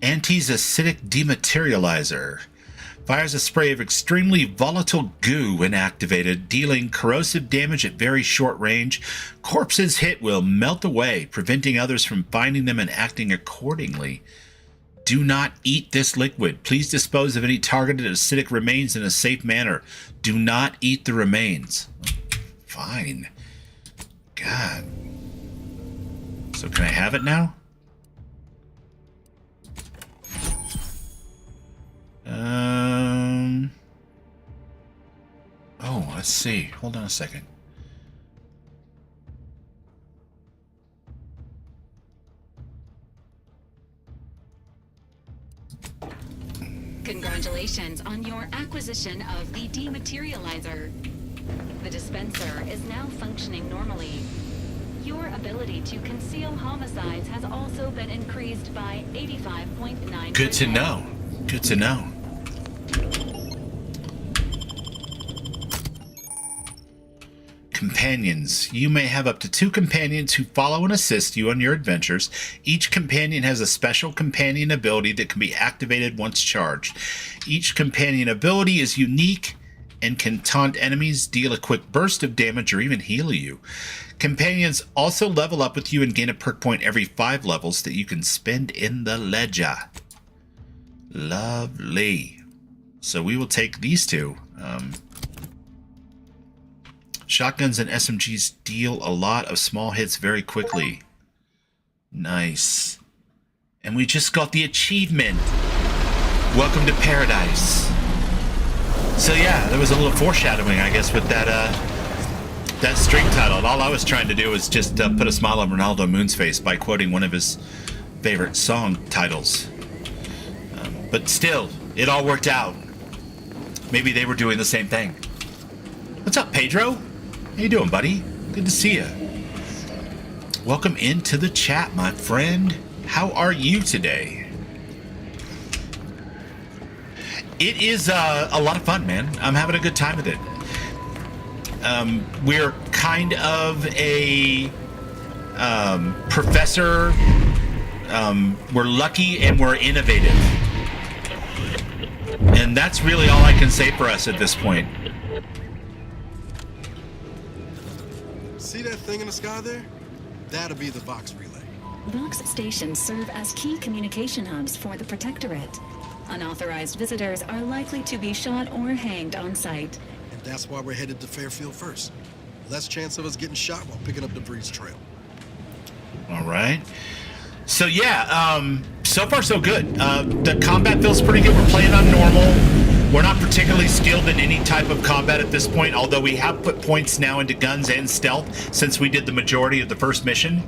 Auntie's acidic dematerializer. Fires a spray of extremely volatile goo when activated, dealing corrosive damage at very short range. Corpses hit will melt away, preventing others from finding them and acting accordingly. Do not eat this liquid. Please dispose of any targeted acidic remains in a safe manner. Do not eat the remains. Fine. God. So can I have it now? Oh, let's see. Hold on a second. Congratulations on your acquisition of the dematerializer. The dispenser is now functioning normally. Your ability to conceal homicides has also been increased by 85.9%. Good to know. Good to know. Companions. You may have up to 2 companions who follow and assist you on your adventures. Each companion has a special companion ability that can be activated once charged. Each companion ability is unique and can taunt enemies, deal a quick burst of damage, or even heal you. Companions also level up with you and gain a perk point every 5 levels that you can spend in the ledger. Lovely. So we will take these 2. Shotguns and SMGs deal a lot of small hits very quickly. Nice. And we just got the achievement. Welcome to paradise. So yeah, there was a little foreshadowing, I guess, with that string title. And all I was trying to do was just put a smile on Ronaldo Moon's face by quoting one of his favorite song titles. But still, it all worked out. Maybe they were doing the same thing. What's up, Pedro? How you doing, buddy? Good to see you. Welcome into the chat, my friend. How are you today? It is a lot of fun, man. I'm having a good time with it. We're kind of a professor. We're lucky and we're innovative. And that's really all I can say for us at this point. See that thing in the sky there? That'll be the Vox relay. Vox stations serve as key communication hubs for the Protectorate. Unauthorized visitors are likely to be shot or hanged on sight. And that's why we're headed to Fairfield first. Less chance of us getting shot while picking up debris trail. All right. So yeah, so far so good. The combat feels pretty good. We're playing on normal. We're not particularly skilled in any type of combat at this point, although we have put points now into guns and stealth since we did the majority of the first mission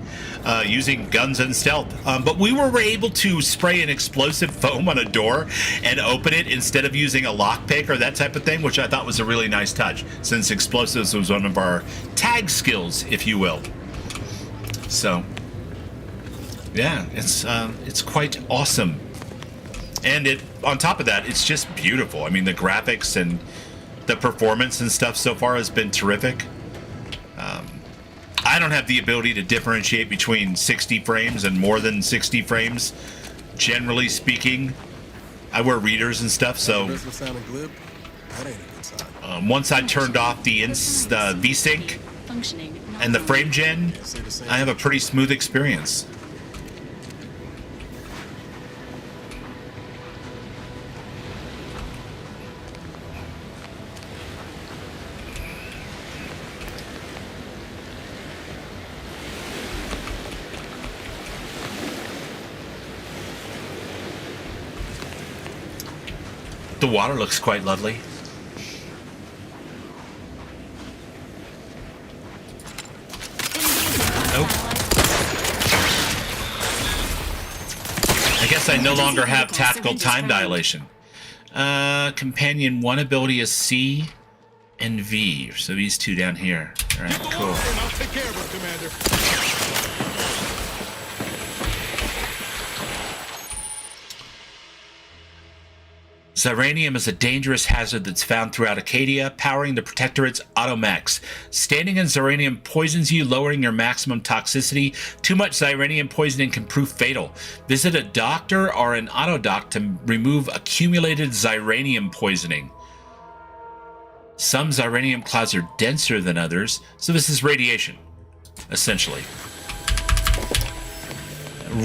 using guns and stealth. But we were able to spray an explosive foam on a door and open it instead of using a lockpick or that type of thing, which I thought was a really nice touch, since explosives was one of our tag skills, if you will. So yeah, it's quite awesome. And it, on top of that, it's just beautiful. I mean, the graphics and the performance and stuff so far has been terrific. I don't have the ability to differentiate between 60 frames and more than 60 frames. Generally speaking, I wear readers and stuff, so once I turned off the VSync and the frame gen, I have a pretty smooth experience. The water looks quite lovely. Oh. I guess I no longer have tactical time dilation. Companion 1 ability is C and V. So these two down here. All right, cool. I'll take care of it, Commander. Xyranium is a dangerous hazard that's found throughout Acadia, powering the Protectorate's automechs. Standing in xyranium poisons you, lowering your maximum toxicity. Too much xyranium poisoning can prove fatal. Visit a doctor or an autodoc to remove accumulated xyranium poisoning. Some xyranium clouds are denser than others, so this is radiation, essentially.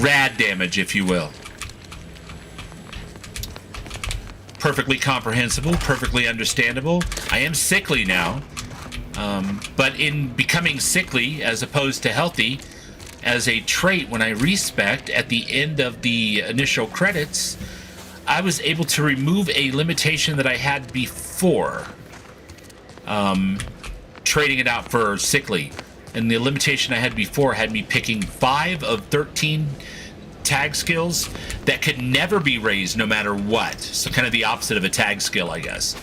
Rad damage, if you will. Perfectly comprehensible, perfectly understandable. I am sickly now, but in becoming sickly as opposed to healthy, as a trait, when I respect at the end of the initial credits, I was able to remove a limitation that I had before, trading it out for sickly. And the limitation I had before had me picking 5 of 13 tag skills that could never be raised no matter what. So kind of the opposite of a tag skill, I guess.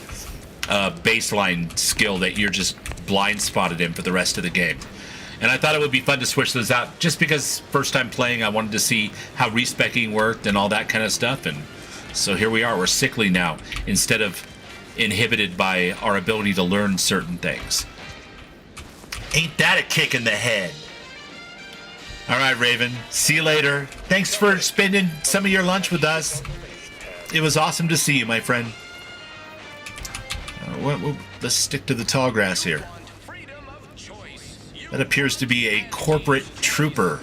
Baseline skill that you're just blind spotted in for the rest of the game. And I thought it would be fun to switch those out just because first time playing, I wanted to see how respecking worked and all that kind of stuff. And so here we are, we're sickly now instead of inhibited by our ability to learn certain things. Ain't that a kick in the head? All right, Raven. See you later. Thanks for spending some of your lunch with us. It was awesome to see you, my friend. Let's stick to the tall grass here. That appears to be a corporate trooper.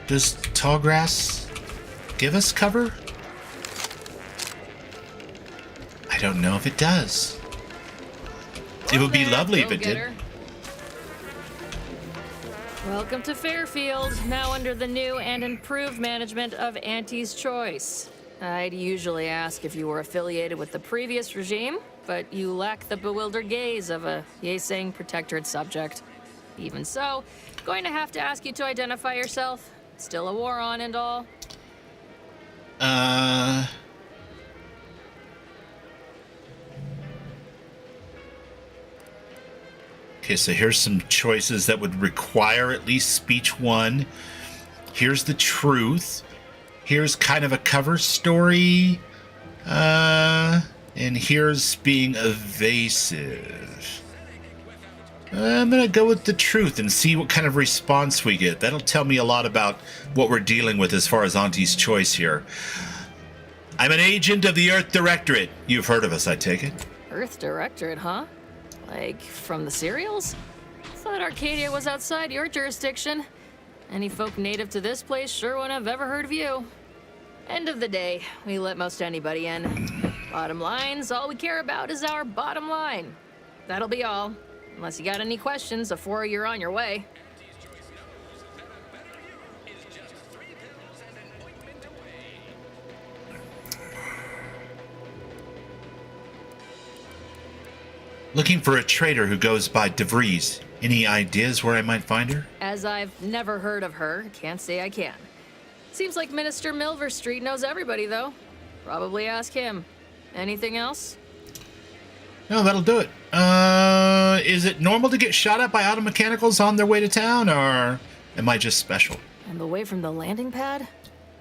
Does tall grass give us cover? I don't know if it does. It would be lovely if it did. Go-getter. Welcome to Fairfield, now under the new and improved management of Auntie's Choice. I'd usually ask if you were affiliated with the previous regime, but you lack the bewildered gaze of a yay-saying protectorate subject. Even so, going to have to ask you to identify yourself. Still a war on and all. Okay, so here's some choices that would require at least speech 1. Here's the truth. Here's kind of a cover story. And here's being evasive. I'm going to go with the truth and see what kind of response we get. That'll tell me a lot about what we're dealing with as far as Auntie's Choice here. I'm an agent of the Earth Directorate. You've heard of us, I take it. Earth Directorate, huh? Like, from the serials? Thought Arcadia was outside your jurisdiction. Any folk native to this place sure wouldn't have ever heard of you. End of the day, we let most anybody in. Bottom line's all we care about is our bottom line. That'll be all. Unless you got any questions before you're on your way. Looking for a trader who goes by DeVries. Any ideas where I might find her? As I've never heard of her, can't say I can. Seems like Minister Milverstreet knows everybody, though. Probably ask him. Anything else? No, that'll do it. Is it normal to get shot at by auto mechanicals on their way to town, or am I just special? On the way from the landing pad?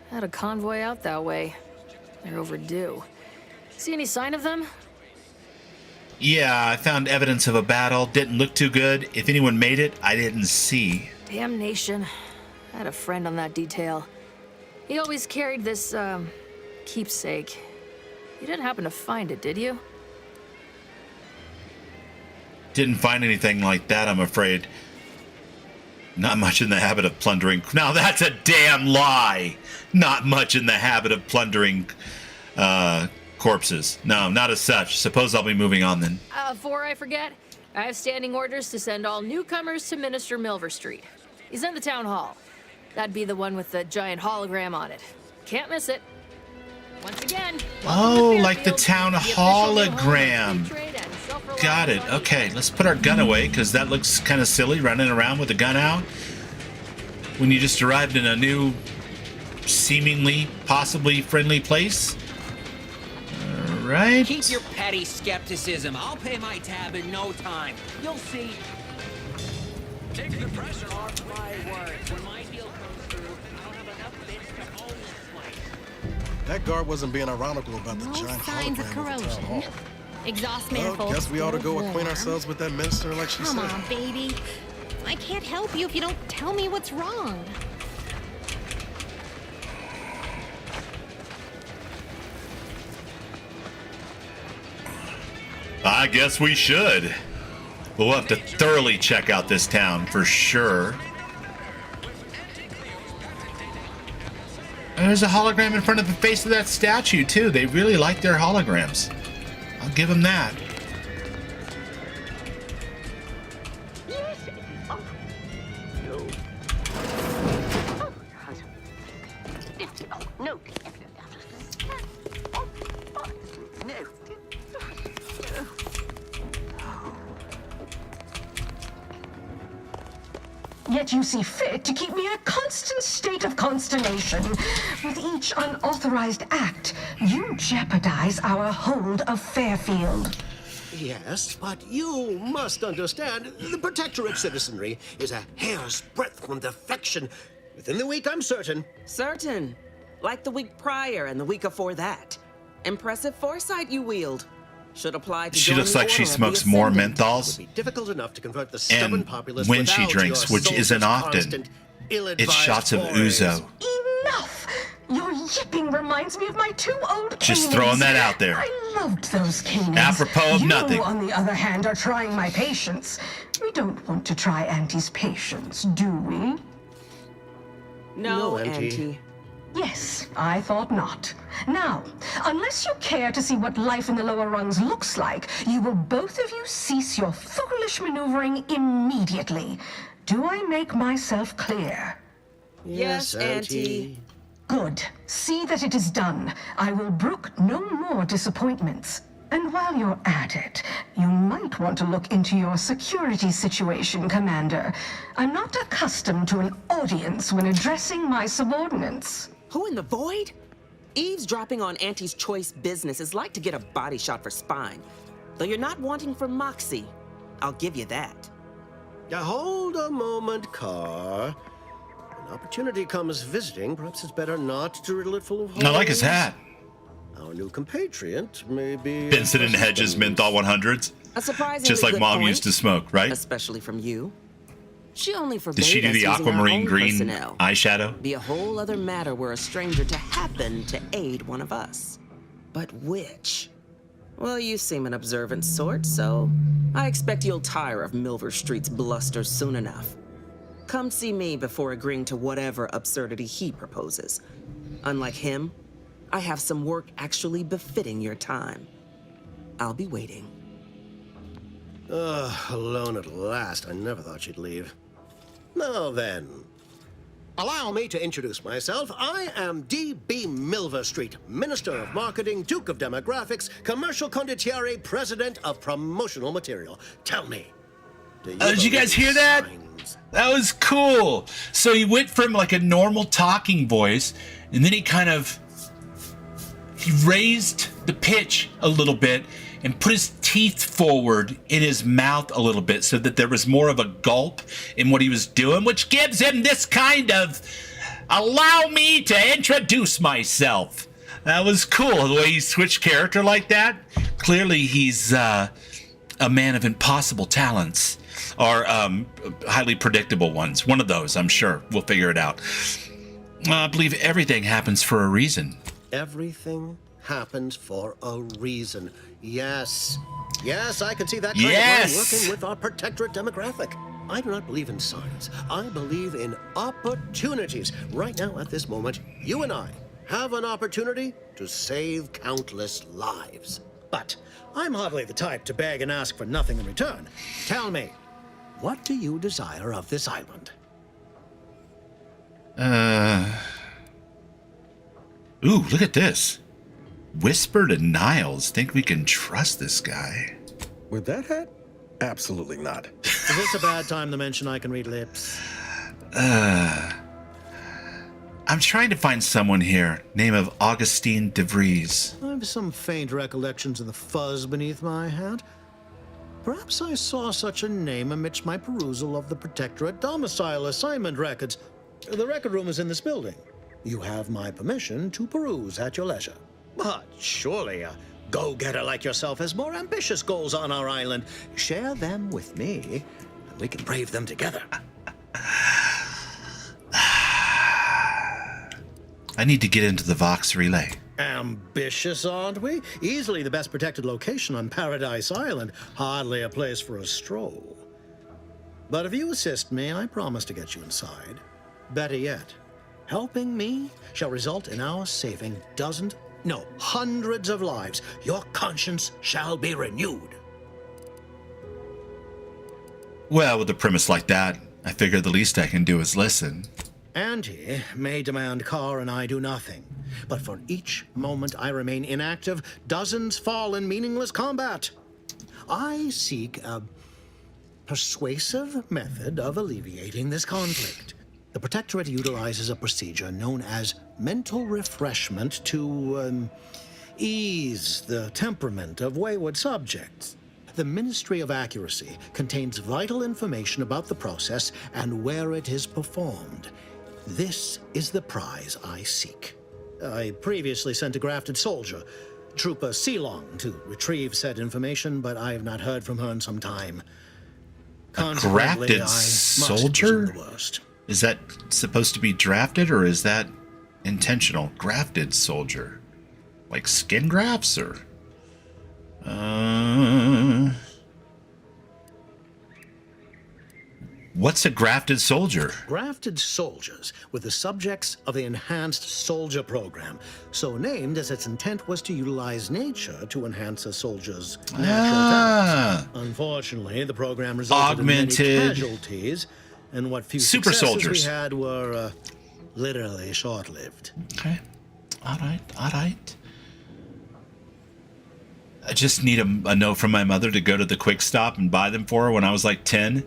Had a convoy out that way. They're overdue. See any sign of them? Yeah, I found evidence of a battle. Didn't look too good. If anyone made it, I didn't see. Damnation. I had a friend on that detail. He always carried this, keepsake. You didn't happen to find it, did you? Didn't find anything like that, I'm afraid. Not much in the habit of plundering. Now that's a damn lie! Not much in the habit of plundering, corpses. No, not as such. Suppose I'll be moving on then. Before I forget, I have standing orders to send all newcomers to Minister Milverstreet. He's in the town hall. That'd be the one with the giant hologram on it. Can't miss it. Once again. Oh, like the town hologram. Got it. Okay, let's put our gun away, because that looks kind of silly, running around with a gun out when you just arrived in a new, seemingly, possibly friendly place. All right. Keep your petty skepticism. I'll pay my tab in no time. You'll see. Take the pressure off. My words. When my deal comes through, I'll have enough bits to own this place. That guard wasn't being ironical about the No giant signs of hologram at the town hall. corrosion. Exhaust Well, manifold. guess we ought to go still acquaint warm. ourselves with that minister like she Come said. on, baby. I can't help you if you don't tell me what's wrong. I guess we should. We'll have to thoroughly check out this town for sure. And there's a hologram in front of the face of that statue, too. They really like their holograms. I'll give them that. No. Yet you see fit to keep me in a constant state of consternation. With each unauthorized act, you jeopardize our hold of Fairfield. Yes, but you must understand, the Protectorate citizenry is a hair's breadth from defection. Within the week, I'm certain. Certain. Like the week prior and the week before that. Impressive foresight you wield. Should apply to She join looks the like she Order of the smokes more Ascendant. menthols. Would be difficult enough to convert the stubborn And populace when she without drinks, your which isn't soldiers' often, constant, ill-advised it's shots of forays. ouzo. Enough! Your yipping reminds me of my two old Just Canids. throwing that out there. I loved those Canids. Apropos of nothing. You, on the other hand, are trying my patience. We don't want to try Auntie's patience, do we? No, No, Auntie. Auntie. Yes, I thought not. Now, unless you care to see what life in the lower rungs looks like, you will both of you cease your foolish maneuvering immediately. Do I make myself clear? Yes, Auntie. Good. See that it is done. I will brook no more disappointments. And while you're at it, you might want to look into your security situation, Commander. I'm not accustomed to an audience when addressing my subordinates. Who in the void? Eavesdropping on Auntie's choice business is like to get a body shot for spine. Though you're not wanting for moxie. I'll give you that. Hold a moment, Carr. When opportunity comes visiting, perhaps it's better not to riddle it full of holes. I like his hat. Our new compatriot may be... Vincent and Hedges menthol 100s. A surprisingly Just like good Mom point, used to smoke, right? Especially from you. She only forbade Did she do us the using our aquamarine own green personnel. eyeshadow? Be a whole other matter were a stranger to happen to aid one of us. But which? Well, you seem an observant sort, so I expect you'll tire of Milver Street's bluster soon enough. Come see me before agreeing to whatever absurdity he proposes. Unlike him, I have some work actually befitting your time. I'll be waiting. Alone at last. I never thought she'd leave. Now then, allow me to introduce myself. I am D.B. Milver Street, Minister of Marketing, Duke of Demographics, Commercial Condottiere, President of Promotional Material. Tell me, Did you guys hear that? That was cool. So he went from like a normal talking voice, and then he raised the pitch a little bit and put his teeth forward in his mouth a little bit so that there was more of a gulp in what he was doing, which gives him this kind of, allow me to introduce myself. That was cool, the way he switched character like that. Clearly he's a man of impossible talents, or highly predictable ones. One of those, I'm sure. We'll figure it out. I believe everything happens for a reason. Everything happens for a reason. Yes. Yes, I can see that kind of mind working with our protectorate demographic. I do not believe in science. I believe in opportunities. Right now, at this moment, you and I have an opportunity to save countless lives. But I'm hardly the type to beg and ask for nothing in return. Tell me, what do you desire of this island? Ooh, look at this. Whisper to Niles. Think we can trust this guy? With that hat? Absolutely not. Is this a bad time to mention I can read lips? I'm trying to find someone here. Name of Augustine DeVries. I have some faint recollections of the fuzz beneath my hat. Perhaps I saw such a name amidst my perusal of the Protectorate domicile assignment records. The record room is in this building. You have my permission to peruse at your leisure. But surely a go-getter like yourself has more ambitious goals on our island. Share them with me, and we can brave them together. I need to get into the Vox relay. Ambitious, aren't we? Easily the best protected location on Paradise Island. Hardly a place for a stroll. But if you assist me, I promise to get you inside. Better yet, helping me shall result in our saving hundreds of lives. Your conscience shall be renewed. Well, with a premise like that, I figure the least I can do is listen. Auntie may demand Carr and I do nothing, but for each moment I remain inactive, dozens fall in meaningless combat. I seek a persuasive method of alleviating this conflict. The Protectorate utilizes a procedure known as mental refreshment to ease the temperament of wayward subjects. The Ministry of Accuracy contains vital information about the process and where it is performed. This is the prize I seek. I previously sent a grafted soldier, Trooper Ceylon, to retrieve said information, but I have not heard from her in some time. A grafted soldier? Is that supposed to be drafted, or is that intentional? Grafted soldier. Like skin grafts, or? What's a grafted soldier? Grafted soldiers were the subjects of the Enhanced Soldier Program, so named as its intent was to utilize nature to enhance a soldier's natural talents. Unfortunately, the program resulted in many casualties, and what few super successes soldiers we had were literally short-lived. Okay. All right. I just need a note from my mother to go to the Quick Stop and buy them for her when I was like 10.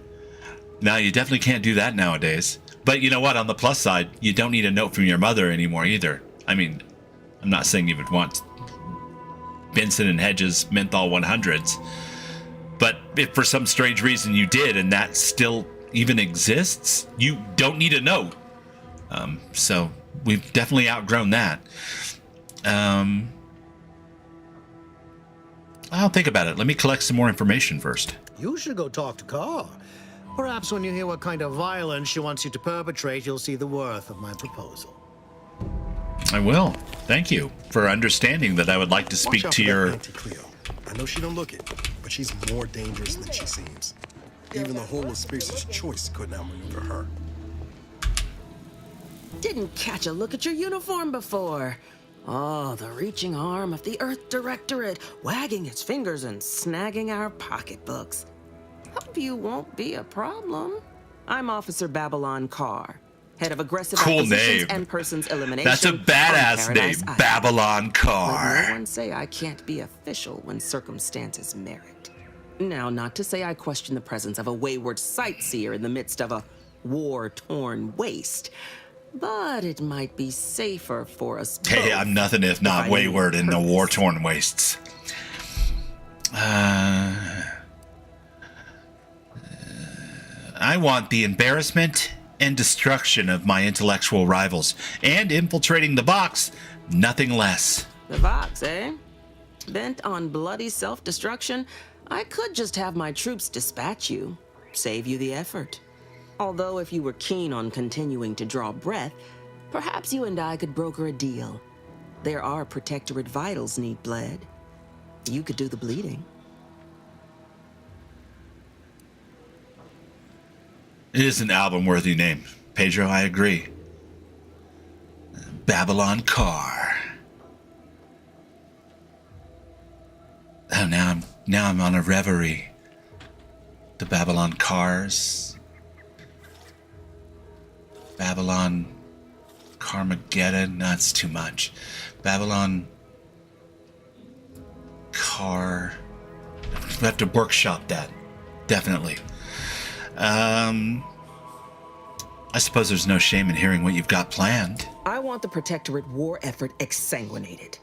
Now, you definitely can't do that nowadays. But you know what? On the plus side, you don't need a note from your mother anymore either. I mean, I'm not saying you would want Benson & Hedges menthol 100s. But if for some strange reason you did and that still even exists, you don't need a note. So we've definitely outgrown that. I'll think about it. Let me collect some more information first. You should go talk to Carr. Perhaps when you hear what kind of violence she wants you to perpetrate, you'll see the worth of my proposal. I will. Thank you for understanding that I would like to speak to your... Auntie Cleo. I know she don't look it, but she's more dangerous than she seems. Even the whole of Spacer's Choice couldn't outmaneuver her. Didn't catch a look at your uniform before. Oh, the reaching arm of the Earth Directorate, wagging its fingers and snagging our pocketbooks. Hope you won't be a problem. I'm Officer Babylon Carr, head of aggressive acquisitions and persons elimination. That's a badass name, Babylon Carr. Let no one say I can't be official when circumstances merit. Now, not to say I question the presence of a wayward sightseer in the midst of a war-torn waste, but it might be safer for us both. Hey, I'm nothing if not wayward in the war-torn wastes. I want the embarrassment and destruction of my intellectual rivals, and infiltrating the box, nothing less. The box, eh? Bent on bloody self-destruction, I could just have my troops dispatch you, save you the effort. Although if you were keen on continuing to draw breath, perhaps you and I could broker a deal. There are Protectorate vitals need bled. You could do the bleeding. It is an album-worthy name. Pedro, I agree. Babylon Carr. Oh, now I'm on a reverie. The Babylon Cars. Babylon Carmageddon. No, that's too much. Babylon Car. We have to workshop that. Definitely. I suppose there's no shame in hearing what you've got planned. I want the Protectorate war effort exsanguinated.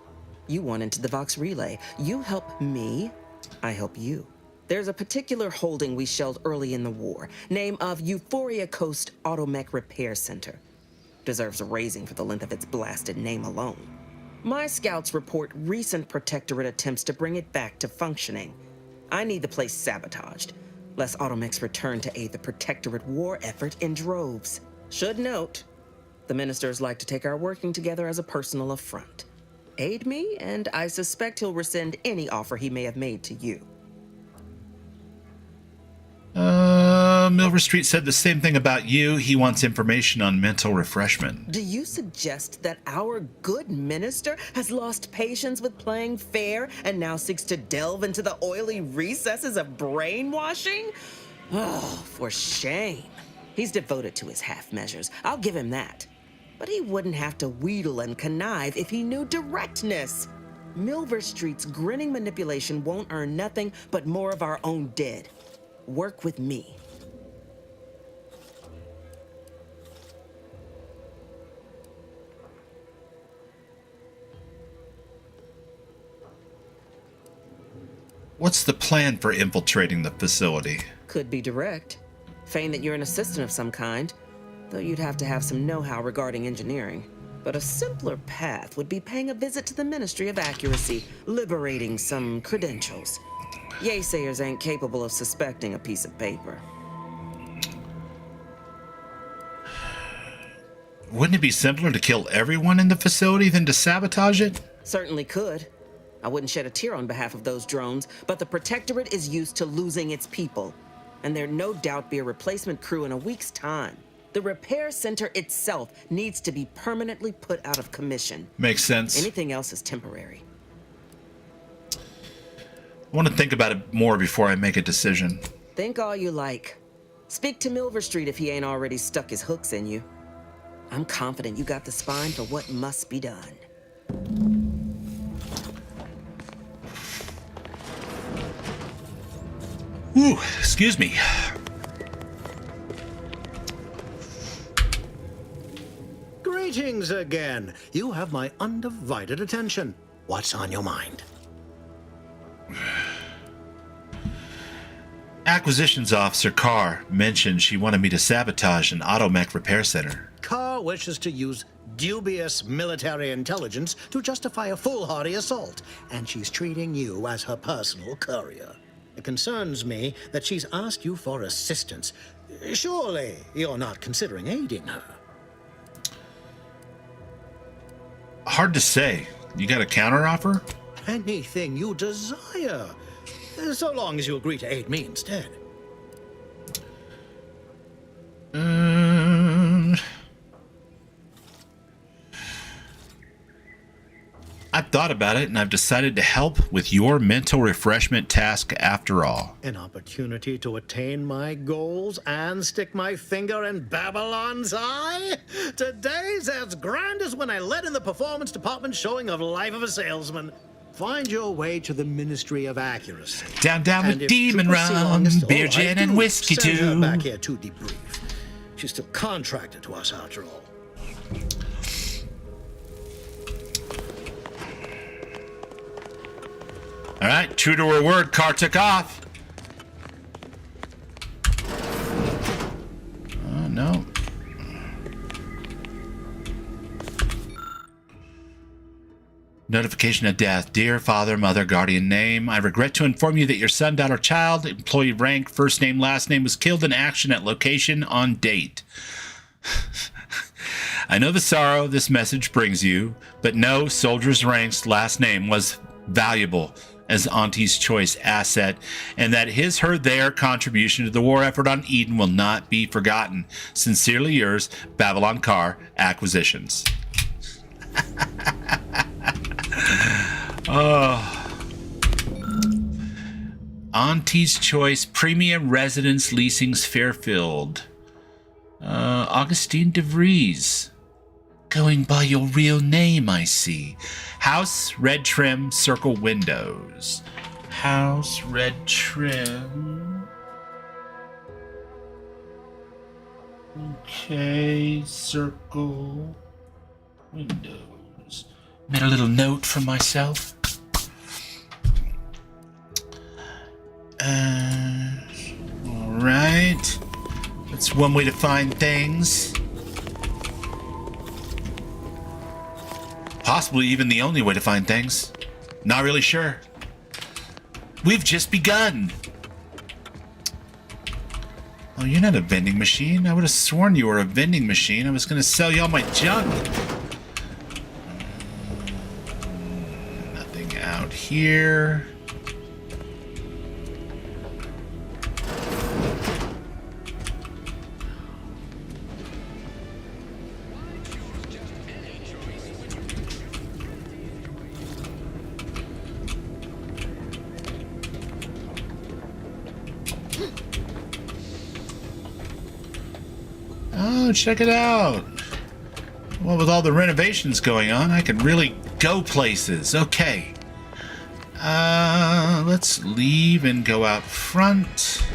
You want into the Vox Relay. You help me, I help you. There's a particular holding we shelled early in the war, name of Euphoria Coast Automech Repair Center. Deserves a raising for the length of its blasted name alone. My scouts report recent Protectorate attempts to bring it back to functioning. I need the place sabotaged, lest Automechs return to aid the Protectorate war effort in droves. Should note, the ministers like to take our working together as a personal affront. Aid me, and I suspect he'll rescind any offer he may have made to you. Milver Street said the same thing about you. He wants information on mental refreshment. Do you suggest that our good minister has lost patience with playing fair and now seeks to delve into the oily recesses of brainwashing? Oh, for shame. He's devoted to his half measures. I'll give him that. But he wouldn't have to wheedle and connive if he knew directness. Milver Street's grinning manipulation won't earn nothing but more of our own dead. Work with me. What's the plan for infiltrating the facility? Could be direct. Feign that you're an assistant of some kind, though you'd have to have some know-how regarding engineering. But a simpler path would be paying a visit to the Ministry of Accuracy, liberating some credentials. Yaysayers ain't capable of suspecting a piece of paper. Wouldn't it be simpler to kill everyone in the facility than to sabotage it? Certainly could. I wouldn't shed a tear on behalf of those drones, but the Protectorate is used to losing its people. and there'd no doubt be a replacement crew in a week's time. The repair center itself needs to be permanently put out of commission. Makes sense. Anything else is temporary. I want to think about it more before I make a decision. Think all you like. Speak to Milver Street if he ain't already stuck his hooks in you. I'm confident you got the spine for what must be done. Ooh, excuse me. Greetings again. You have my undivided attention. What's on your mind? Acquisitions Officer Carr mentioned she wanted me to sabotage an automech repair center. Carr wishes to use dubious military intelligence to justify a foolhardy assault, and she's treating you as her personal courier. It concerns me that she's asked you for assistance. Surely you're not considering aiding her. Hard to say. You got a counteroffer? Anything you desire, so long as you agree to aid me instead. I've thought about it, and I've decided to help with your mental refreshment task after all. An opportunity to attain my goals and stick my finger in Babylon's eye? Today's as grand as when I led in the performance department showing of Life of a Salesman. Find your way to the Ministry of Accuracy. Down And with if demon Trooper rum, Sealong is still beer, alive, gin, and do whiskey send her too. back here to debrief. She's still contracted to us after all. All right, true to her word, Carr took off. Oh, no. Notification of death. Dear father, mother, guardian name, I regret to inform you that your son, daughter, child, employee rank, first name, last name was killed in action at location on date. I know the sorrow this message brings you, but no soldier's rank's last name was valuable as Auntie's choice asset, and that his, her, their contribution to the war effort on Eden will not be forgotten. Sincerely yours, Babylon Carr Acquisitions. Auntie's Choice Premium Residence Leasings Fairfield. Augustine DeVries. Going by your real name, I see. House, red trim, circle windows. House, red trim. Okay, circle windows. Made a little note for myself. Alright. That's one way to find things. Possibly even the only way to find things. Not really sure. We've just begun. Oh, you're not a vending machine. I would have sworn you were a vending machine. I was going to sell you all my junk. Nothing out here. Oh, check it out. Well, with all the renovations going on, I can really go places. Okay. Let's leave and go out front.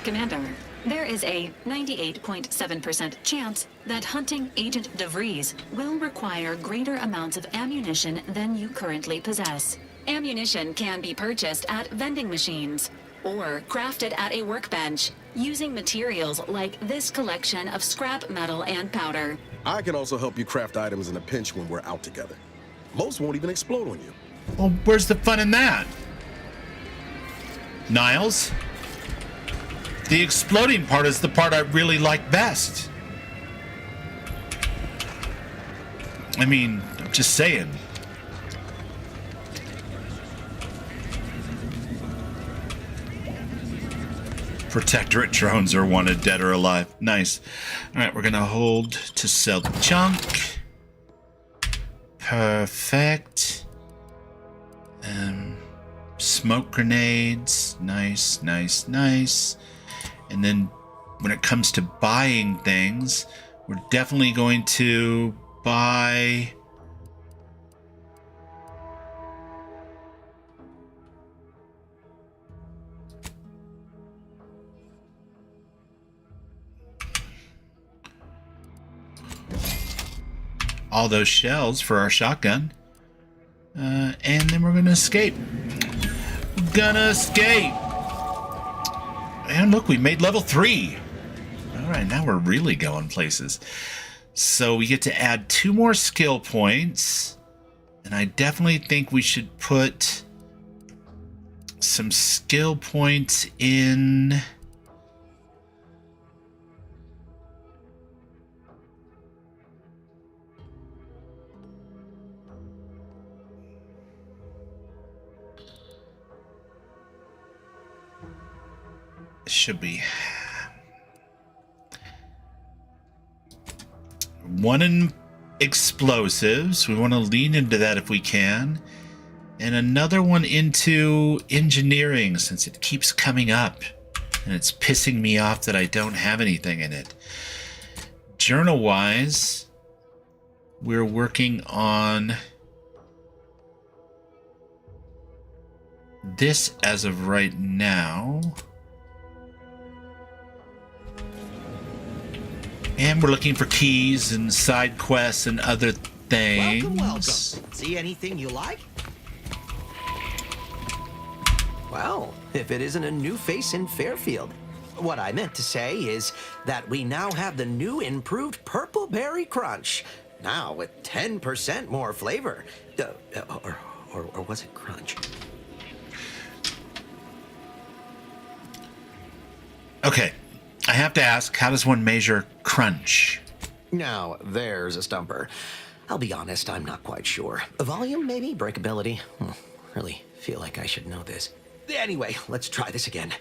Commander, there is a 98.7% chance that hunting Agent DeVries will require greater amounts of ammunition than you currently possess. Ammunition can be purchased at vending machines or crafted at a workbench using materials like this collection of scrap metal and powder. I can also help you craft items in a pinch when we're out together. Most won't even explode on you. Well, where's the fun in that? Niles? The exploding part is the part I really like best. I mean, I'm just saying. Protectorate drones are wanted, dead or alive. Nice. Alright, we're gonna hold to sell the junk. Perfect. Smoke grenades. Nice, nice, nice. And then when it comes to buying things, we're definitely going to buy... all those shells for our shotgun. And then we're gonna escape. Gonna escape! And look, we made level 3. Alright, now we're really going places. So we get to add 2 more skill points. And I definitely think we should put some skill points in... should be 1 in explosives. We want to lean into that if we can. And another one into engineering, since it keeps coming up. And it's pissing me off that I don't have anything in it. Journal-wise, we're working on this as of right now. And we're looking for keys and side quests and other things. Welcome. See anything you like? Well, if it isn't a new face in Fairfield. What I meant to say is that we now have the new improved Purple Berry Crunch. Now with 10% more flavor. Or was it crunch? Okay. I have to ask, how does one measure crunch? Now, there's a stumper. I'll be honest, I'm not quite sure. Volume, maybe? Breakability? Really feel like I should know this. Anyway, let's try this again.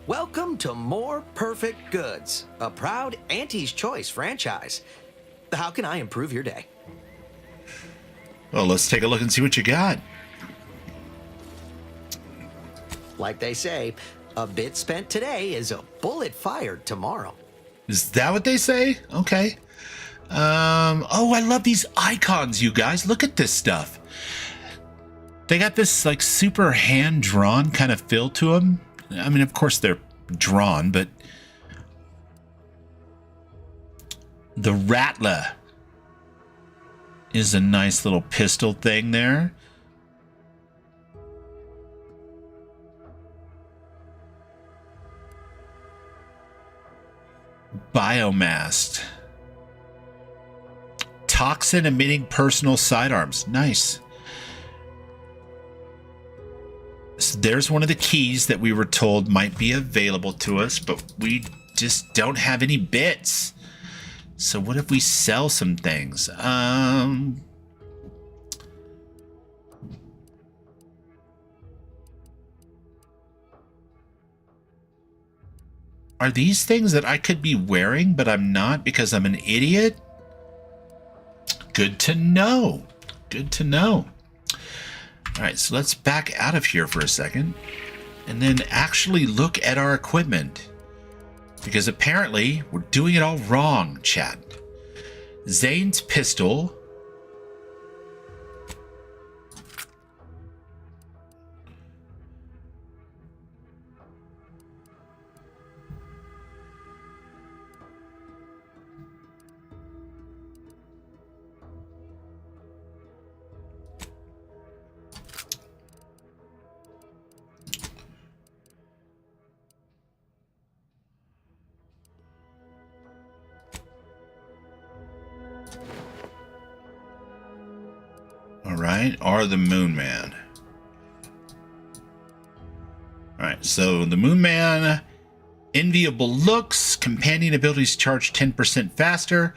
Welcome to More Perfect Goods, a proud Auntie's Choice franchise. How can I improve your day? Well, let's take a look and see what you got. Like they say, a bit spent today is a bullet fired tomorrow. Is that what they say? Okay. Oh, I love these icons, you guys. Look at this stuff. They got this like super hand-drawn kind of feel to them. I mean, of course they're drawn, but the Rattler is a nice little pistol thing there. Biomass. Toxin emitting personal sidearms. Nice. So there's one of the keys that we were told might be available to us, but we just don't have any bits. So what if we sell some things? Are these things that I could be wearing, but I'm not because I'm an idiot? Good to know. Good to know. All right, so let's back out of here for a second and then actually look at our equipment, because apparently we're doing it all wrong, chat. Zane's pistol. Alright, or the Moon Man. Alright, so the Moon Man, enviable looks, companion abilities charge 10% faster.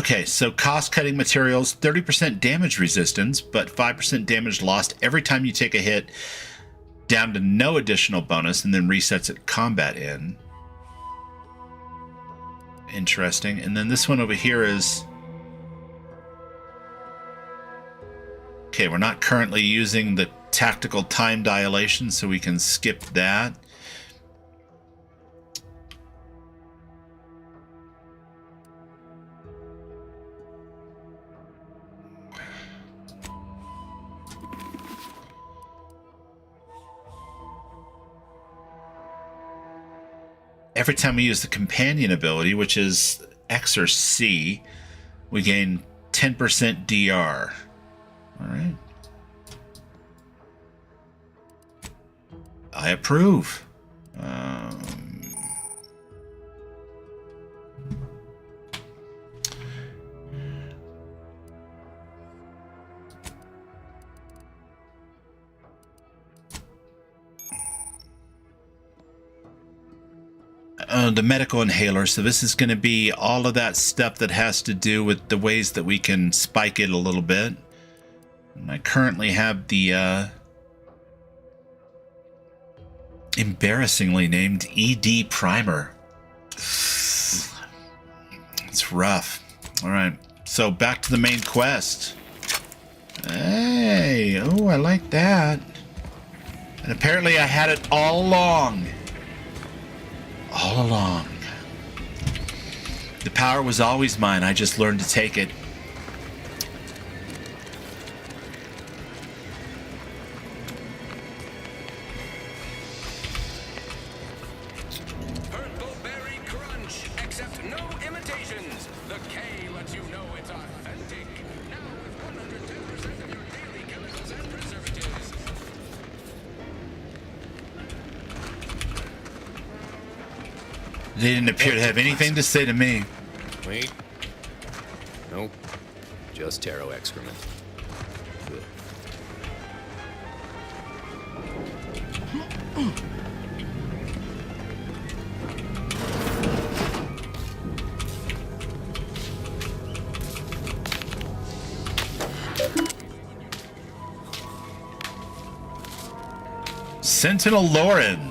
Okay, so cost-cutting materials, 30% damage resistance, but 5% damage lost every time you take a hit, down to no additional bonus, and then resets at combat end. Interesting. And then this one over here is... Okay, we're not currently using the tactical time dilation, so we can skip that. Every time we use the companion ability, which is X or C, we gain 10% DR. All right. I approve. The medical inhaler. So this is going to be all of that stuff that has to do with the ways that we can spike it a little bit. And I currently have the embarrassingly named ED primer. It's rough. All right, so back to the main quest. Hey, oh, I like that. And apparently I had it all along. All along. The power was always mine. I just learned to take it. Purple berry crunch. Accept no imitations. The K lets you know it's authentic. Now with 110% of your daily chemicals and preservatives. They didn't appear to have anything to say to me. Wait. Nope. Just taro excrement. Good. Sentinel Lawrence.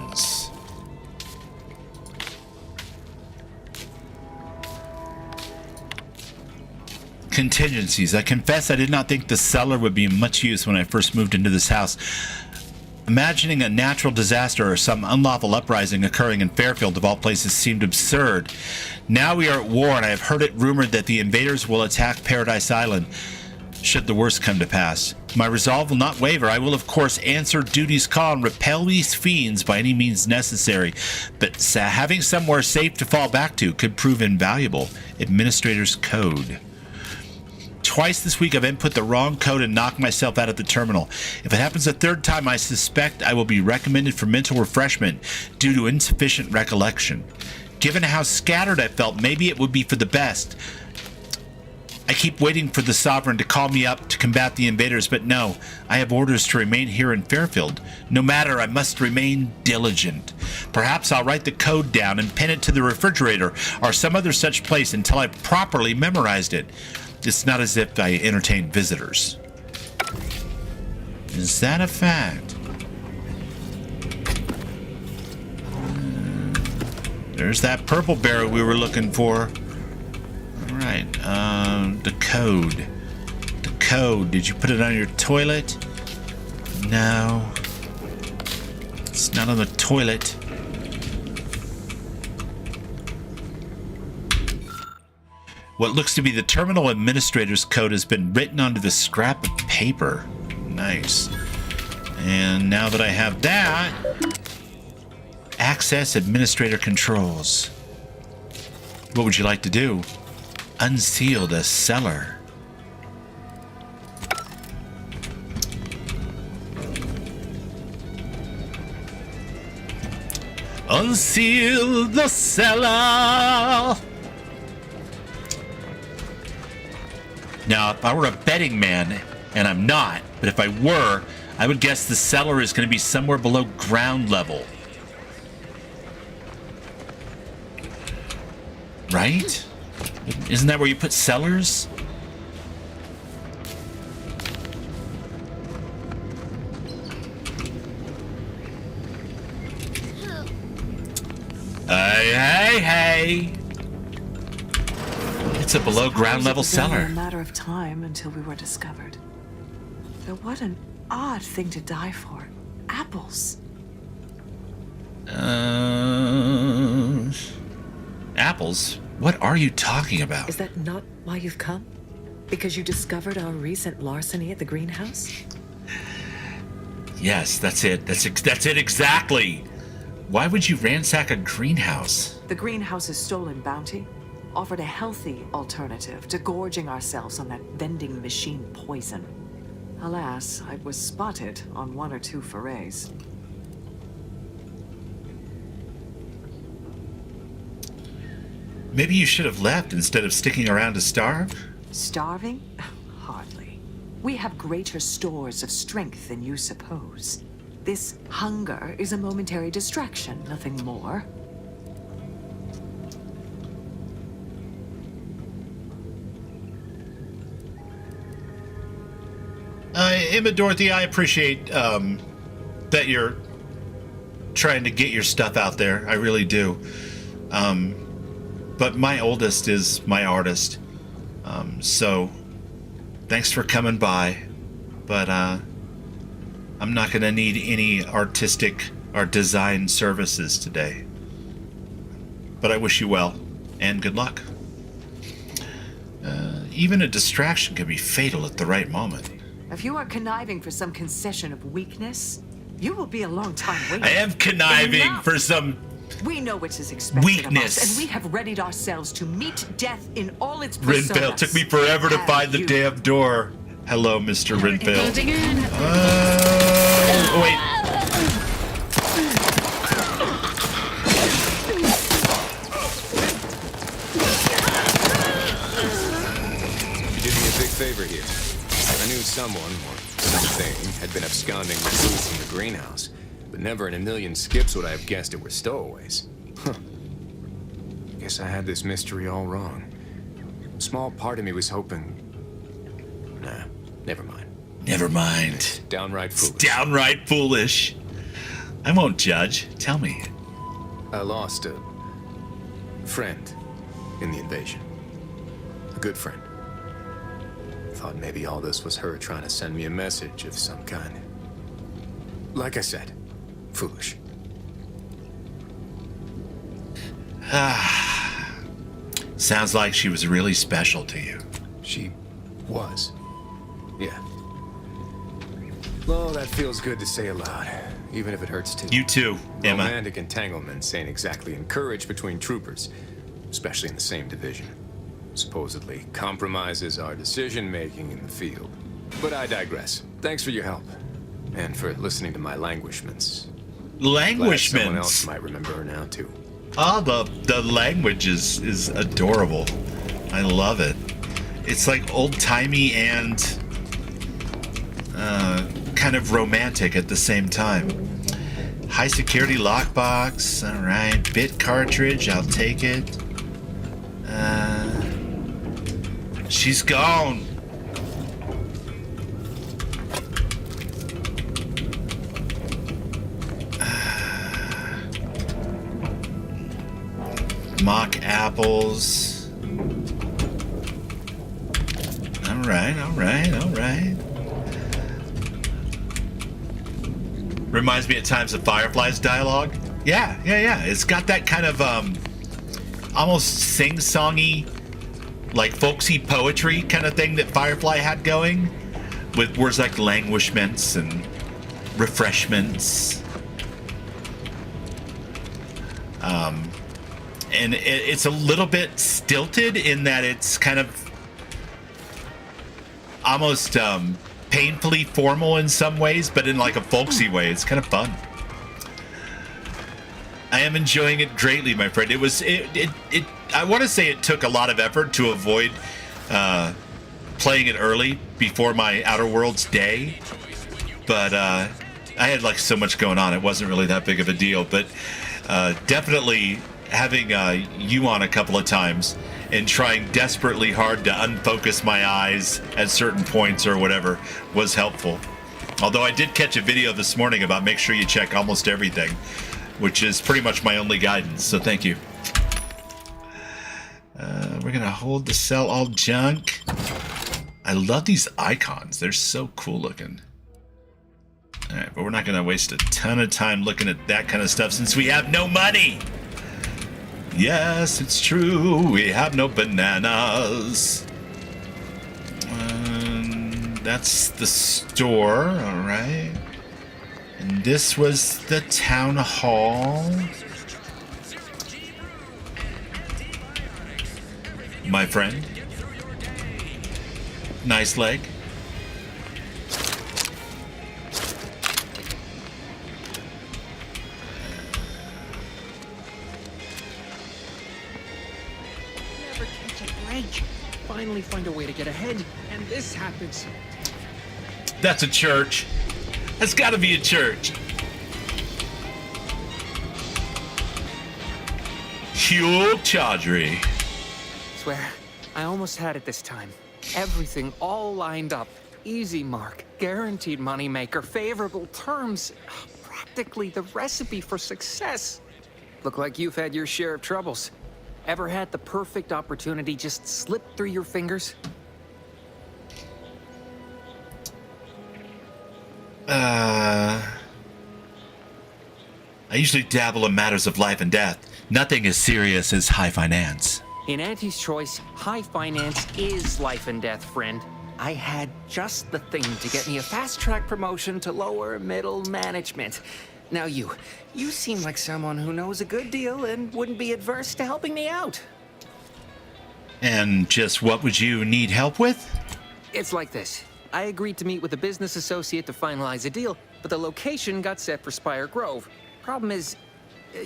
Contingencies. I confess I did not think the cellar would be much use when I first moved into this house. Imagining a natural disaster or some unlawful uprising occurring in Fairfield, of all places, seemed absurd. Now we are at war, and I have heard it rumored that the invaders will attack Paradise Island, should the worst come to pass. My resolve will not waver. I will, of course, answer duty's call and repel these fiends by any means necessary, but having somewhere safe to fall back to could prove invaluable. Administrator's Code. Twice this week I've input the wrong code and knocked myself out at the terminal. If it happens a third time, I suspect I will be recommended for mental refreshment due to insufficient recollection. Given how scattered I felt, maybe it would be for the best. I keep waiting for the Sovereign to call me up to combat the invaders, but no, I have orders to remain here in Fairfield. No matter, I must remain diligent. Perhaps I'll write the code down and pin it to the refrigerator or some other such place until I've properly memorized it. It's not as if I entertain visitors. Is that a fact? There's that purple berry we were looking for. All right, the code. The code. Did you put it on your toilet? No. It's not on the toilet. What looks to be the terminal administrator's code has been written onto the scrap of paper. Nice. And now that I have that, access administrator controls. What would you like to do? Unseal the cellar. Unseal the cellar. Now, if I were a betting man, and I'm not, but if I were, I would guess the cellar is going to be somewhere below ground level. Right? Isn't that where you put cellars? Hey! It's a below ground level It was only cellar. a matter of time until we were discovered. Though what an odd thing to die for. Apples. Apples? What are you talking about? Is that not why you've come? Because you discovered our recent larceny at the greenhouse? Yes, that's it. That's it exactly. Why would you ransack a greenhouse? The greenhouse's stolen bounty offered a healthy alternative to gorging ourselves on that vending machine poison. Alas, I was spotted on 1 or 2 forays. Maybe you should have left instead of sticking around to starve? Starving? Hardly. We have greater stores of strength than you suppose. This hunger is a momentary distraction, nothing more. Emma Dorothy, I appreciate that you're trying to get your stuff out there. I really do. But my oldest is my artist. So thanks for coming by. But I'm not going to need any artistic or design services today. But I wish you well and good luck. Even a distraction can be fatal at the right moment. If you are conniving for some concession of weakness, you will be a long time waiting. I am conniving Enough. for some We know what is expected weakness. of us, and we have readied ourselves to meet death in all its personas. Renfell, took me forever to find the damn door. Hello, Mr. Renfell. Indulging in. Wait. You did me a big favor here. I knew someone or something had been absconding with food from the greenhouse, but never in a million skips would I have guessed it were stowaways. Huh. Guess I had this mystery all wrong. A small part of me was hoping... Nah, never mind. Never mind. It's downright foolish. It's downright foolish. I won't judge. Tell me. I lost a friend in the invasion. A good friend. Thought maybe all this was her trying to send me a message of some kind. Like I said, foolish. Sounds like she was really special to you. She was. Yeah. Well, that feels good to say aloud, even if it hurts too. You too, Emma. Romantic entanglements ain't exactly encouraged between troopers, especially in the same division. Supposedly compromises our decision-making in the field. But I digress. Thanks for your help. And for listening to my languishments. Glad someone else might remember her now, too. Oh, the language is adorable. I love it. It's like old-timey and kind of romantic at the same time. High security lockbox. All right. Bit cartridge. I'll take it. She's gone. Mock apples. All right. Reminds me at times of Firefly's dialogue. Yeah. It's got that kind of almost sing-songy, like folksy poetry kind of thing that Firefly had going, with words like languishments and refreshments. And it's a little bit stilted in that it's kind of almost painfully formal in some ways, but in like a folksy way. It's kind of fun. I am enjoying it greatly, my friend. I want to say it took a lot of effort to avoid playing it early before my Outer Worlds day, but I had like so much going on. It wasn't really that big of a deal, but definitely having you on a couple of times and trying desperately hard to unfocus my eyes at certain points or whatever was helpful. Although I did catch a video this morning about make sure you check almost everything, which is pretty much my only guidance, so thank you. We're gonna hold to sell all junk. I love these icons. They're so cool looking. Alright, but we're not gonna waste a ton of time looking at that kind of stuff since we have no money! Yes, it's true. We have no bananas. That's the store, alright. And this was the town hall. My friend. Nice leg. Never catch a break. Finally find a way to get ahead, and this happens. That's a church. That's gotta be a church. Huel Chaudhry. Swear, I almost had it this time. Everything all lined up. Easy mark, guaranteed moneymaker, favorable terms. Practically the recipe for success. Look like you've had your share of troubles. Ever had the perfect opportunity just slip through your fingers? I usually dabble in matters of life and death. Nothing as serious as high finance. In Auntie's choice, high finance is life and death, friend. I had just the thing to get me a fast-track promotion to lower middle management. Now you seem like someone who knows a good deal and wouldn't be adverse to helping me out. And just what would you need help with? It's like this. I agreed to meet with a business associate to finalize a deal, but the location got set for Spire Grove. Problem is,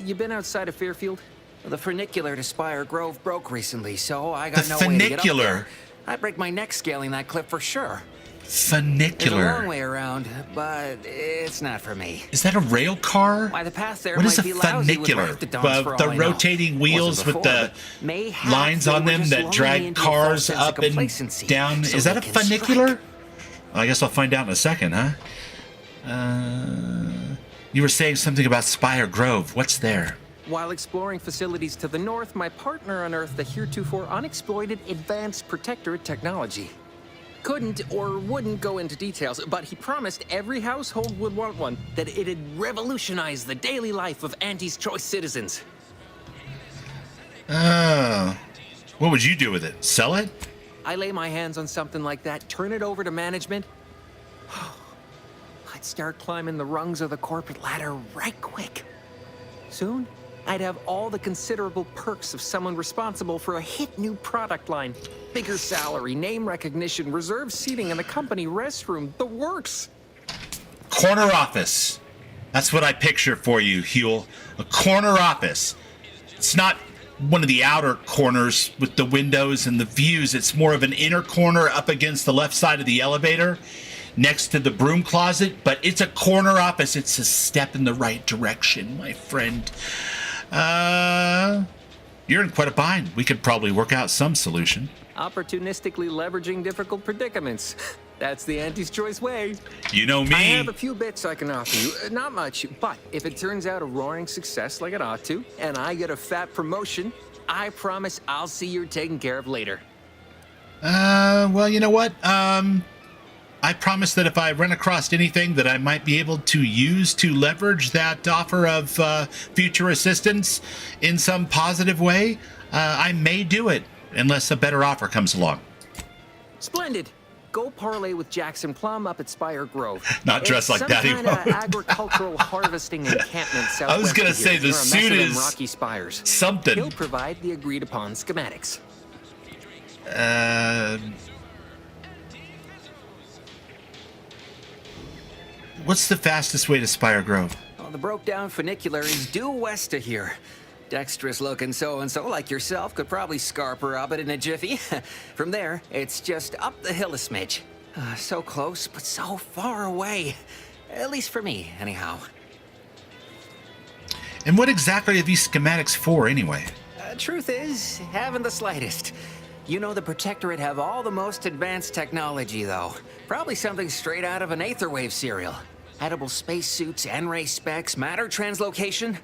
you been outside of Fairfield? The funicular to Spire Grove broke recently, so I got no way to get up there. I'd break my neck scaling that cliff for sure. Funicular. There's a long way around, but it's not for me. Is that a rail car? Why, the path there what is might a be lousy with funicular? raptidons for all The I know. rotating wheels with the lines on them that drag cars up and down. Is that a funicular? Well, I guess I'll find out in a second, huh? You were saying something about Spire Grove. What's there? While exploring facilities to the north, my partner unearthed a heretofore unexploited advanced protectorate technology. Couldn't or wouldn't go into details, but he promised every household would want one, that it'd revolutionize the daily life of Auntie's Choice citizens. Oh. What would you do with it? Sell it? I lay my hands on something like that, turn it over to management. I'd start climbing the rungs of the corporate ladder right quick. Soon, I'd have all the considerable perks of someone responsible for a hit new product line. Bigger salary, name recognition, reserved seating in the company restroom, the works. Corner office. That's what I picture for you, Huel. A corner office. It's not one of the outer corners with the windows and the views. It's more of an inner corner up against the left side of the elevator next to the broom closet, but it's a corner office. It's a step in the right direction, my friend. You're in quite a bind. We could probably work out some solution. Opportunistically leveraging difficult predicaments. That's the Auntie's Choice way. You know me. I have a few bits I can offer you. Not much, but if it turns out a roaring success like it ought to, and I get a fat promotion, I promise I'll see you're taken care of later. Well, you know what? I promise that if I run across anything that I might be able to use to leverage that offer of future assistance in some positive way, I may do it, unless a better offer comes along. Splendid. Go parlay with Jackson Plum up at Spire Grove. Not dressed like that, he Some kind of agricultural harvesting encampment southwest I was going to of say, here, the near a suit mess of them is Rocky Spires. something. He'll provide the agreed-upon schematics. What's the fastest way to Spire Grove? Well, the broke-down funicular is due west of here. Dexterous-looking so-and-so like yourself could probably scarper up it in a jiffy. From there, it's just up the hill a smidge. So close, but so far away. At least for me, anyhow. And what exactly are these schematics for, anyway? Truth is, haven't the slightest. You know the Protectorate have all the most advanced technology, though. Probably something straight out of an Aetherwave serial. Edible spacesuits, N-ray specs, matter translocation.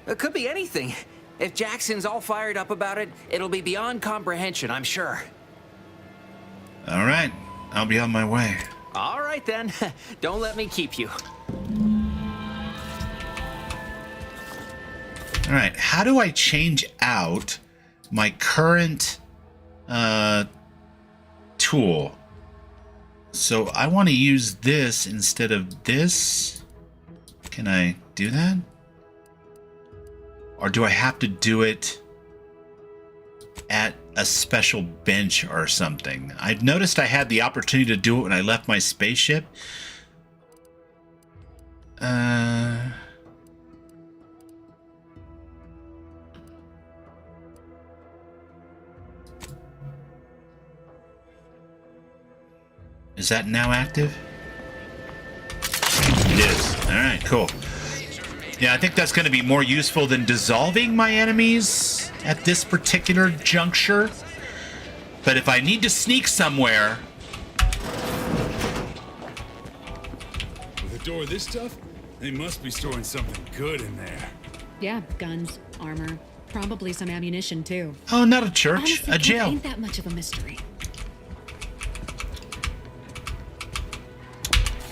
It could be anything. If Jackson's all fired up about it, it'll be beyond comprehension, I'm sure. All right, I'll be on my way. All right, then. Don't let me keep you. All right, how do I change out my current tool? So I want to use this instead of this. Can I do that? Or do I have to do it at a special bench or something? I've noticed I had the opportunity to do it when I left my spaceship. Is that now active? It is. All right, cool. Yeah, I think that's going to be more useful than dissolving my enemies at this particular juncture. But if I need to sneak somewhere... With a door this tough, they must be storing something good in there. Yeah, guns, armor, probably some ammunition too. Oh, not a church, Honestly, a jail. Ain't that much of a mystery.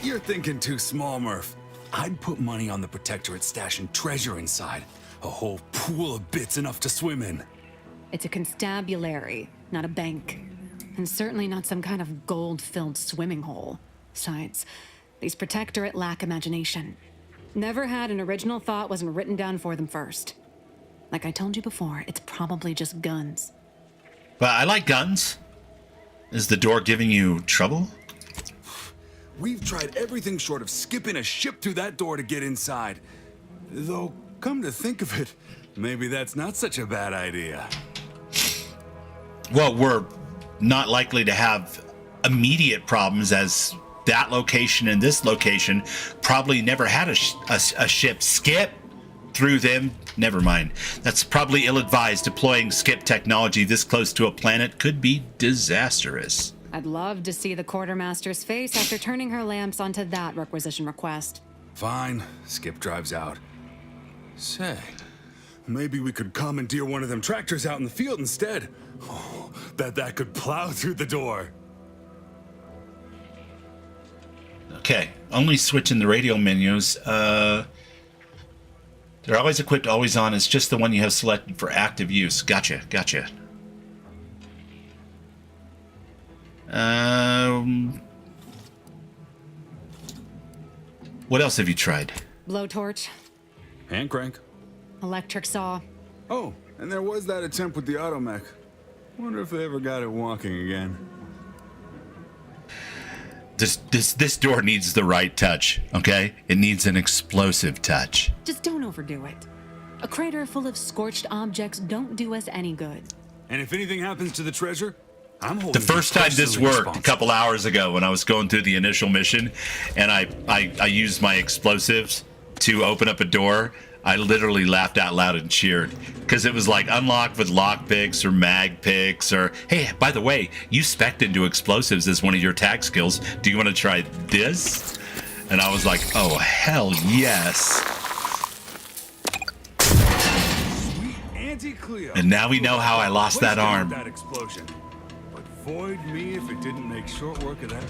You're thinking too small, Murph. I'd put money on the Protectorate stashing treasure inside. A whole pool of bits enough to swim in. It's a constabulary, not a bank. And certainly not some kind of gold-filled swimming hole. Besides, these Protectorate lack imagination. Never had an original thought wasn't written down for them first. Like I told you before, it's probably just guns. But I like guns. Is the door giving you trouble? We've tried everything short of skipping a ship through that door to get inside. Though, come to think of it, maybe that's not such a bad idea. Well, we're not likely to have immediate problems, as that location and this location probably never had a ship skip through them. Never mind. That's probably ill-advised. Deploying skip technology this close to a planet could be disastrous. I'd love to see the quartermaster's face after turning her lamps onto that requisition request. Fine. Skip drives out. Say, maybe we could commandeer one of them tractors out in the field instead. Oh, that could plow through the door. Okay, only switching the radio menus. They're always equipped, always on. It's just the one you have selected for active use. Gotcha. What else have you tried? Blowtorch. Hand crank. Electric saw. Oh, and there was that attempt with the automech. Wonder if they ever got it walking again. This door needs the right touch, okay? It needs an explosive touch. Just don't overdo it. A crater full of scorched objects don't do us any good. And if anything happens to the treasure, I'm holding the first time this worked a couple hours ago when I was going through the initial mission and I used my explosives to open up a door, I literally laughed out loud and cheered because it was like unlocked with lock picks or mag picks or, hey, by the way, you spec'd into explosives as one of your tag skills. Do you want to try this? And I was like, oh, hell yes. Sweet Anti-Cleo. And now we know how I lost that arm. That explosion. But void me if it didn't make short work of that.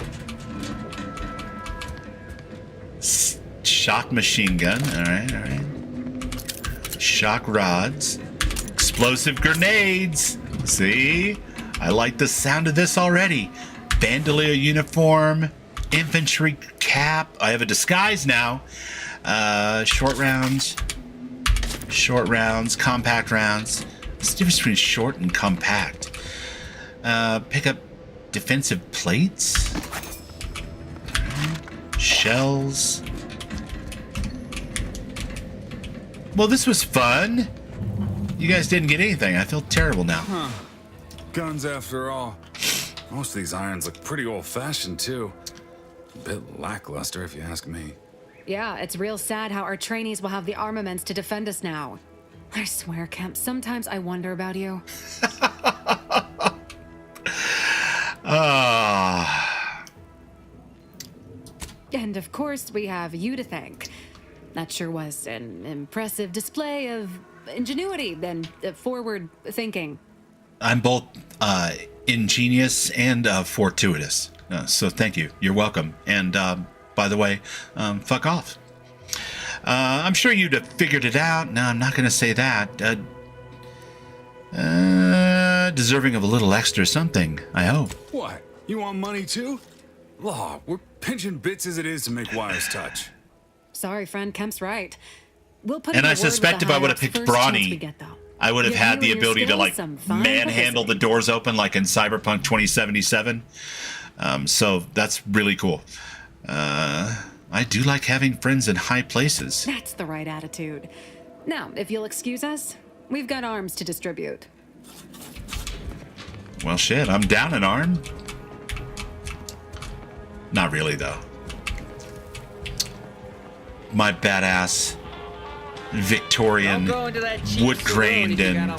Shock machine gun. All right. Shock rods. Explosive grenades. See? I like the sound of this already. Bandolier uniform. Infantry cap. I have a disguise now. Short rounds. Compact rounds. What's the difference between short and compact? Pick up defensive plates. Shells. Well, this was fun. You guys didn't get anything. I feel terrible now. Huh. Guns after all. Most of these irons look pretty old-fashioned, too. A bit lackluster, if you ask me. Yeah, it's real sad how our trainees will have the armaments to defend us now. I swear, Kemp, sometimes I wonder about you. And of course, we have you to thank. That sure was an impressive display of ingenuity and forward thinking. I'm both ingenious and fortuitous. So thank you. You're welcome. And by the way, fuck off. I'm sure you'd have figured it out. No, I'm not going to say that. Deserving of a little extra something, I hope. What? You want money too? Law, we're pinching bits as it is to make wires touch. Sorry, friend, Kemp's right. We'll put And in a I word with suspect the if I would have higher-ups picked first chance we Brawny, get, though. I would have Give had you the and your ability to skills like some fine manhandle the doors open like in Cyberpunk 2077. So that's really cool. I do like having friends in high places. That's the right attitude. Now, if you'll excuse us, we've got arms to distribute. Well, shit, I'm down an arm. Not really, though. My badass Victorian, wood-grained and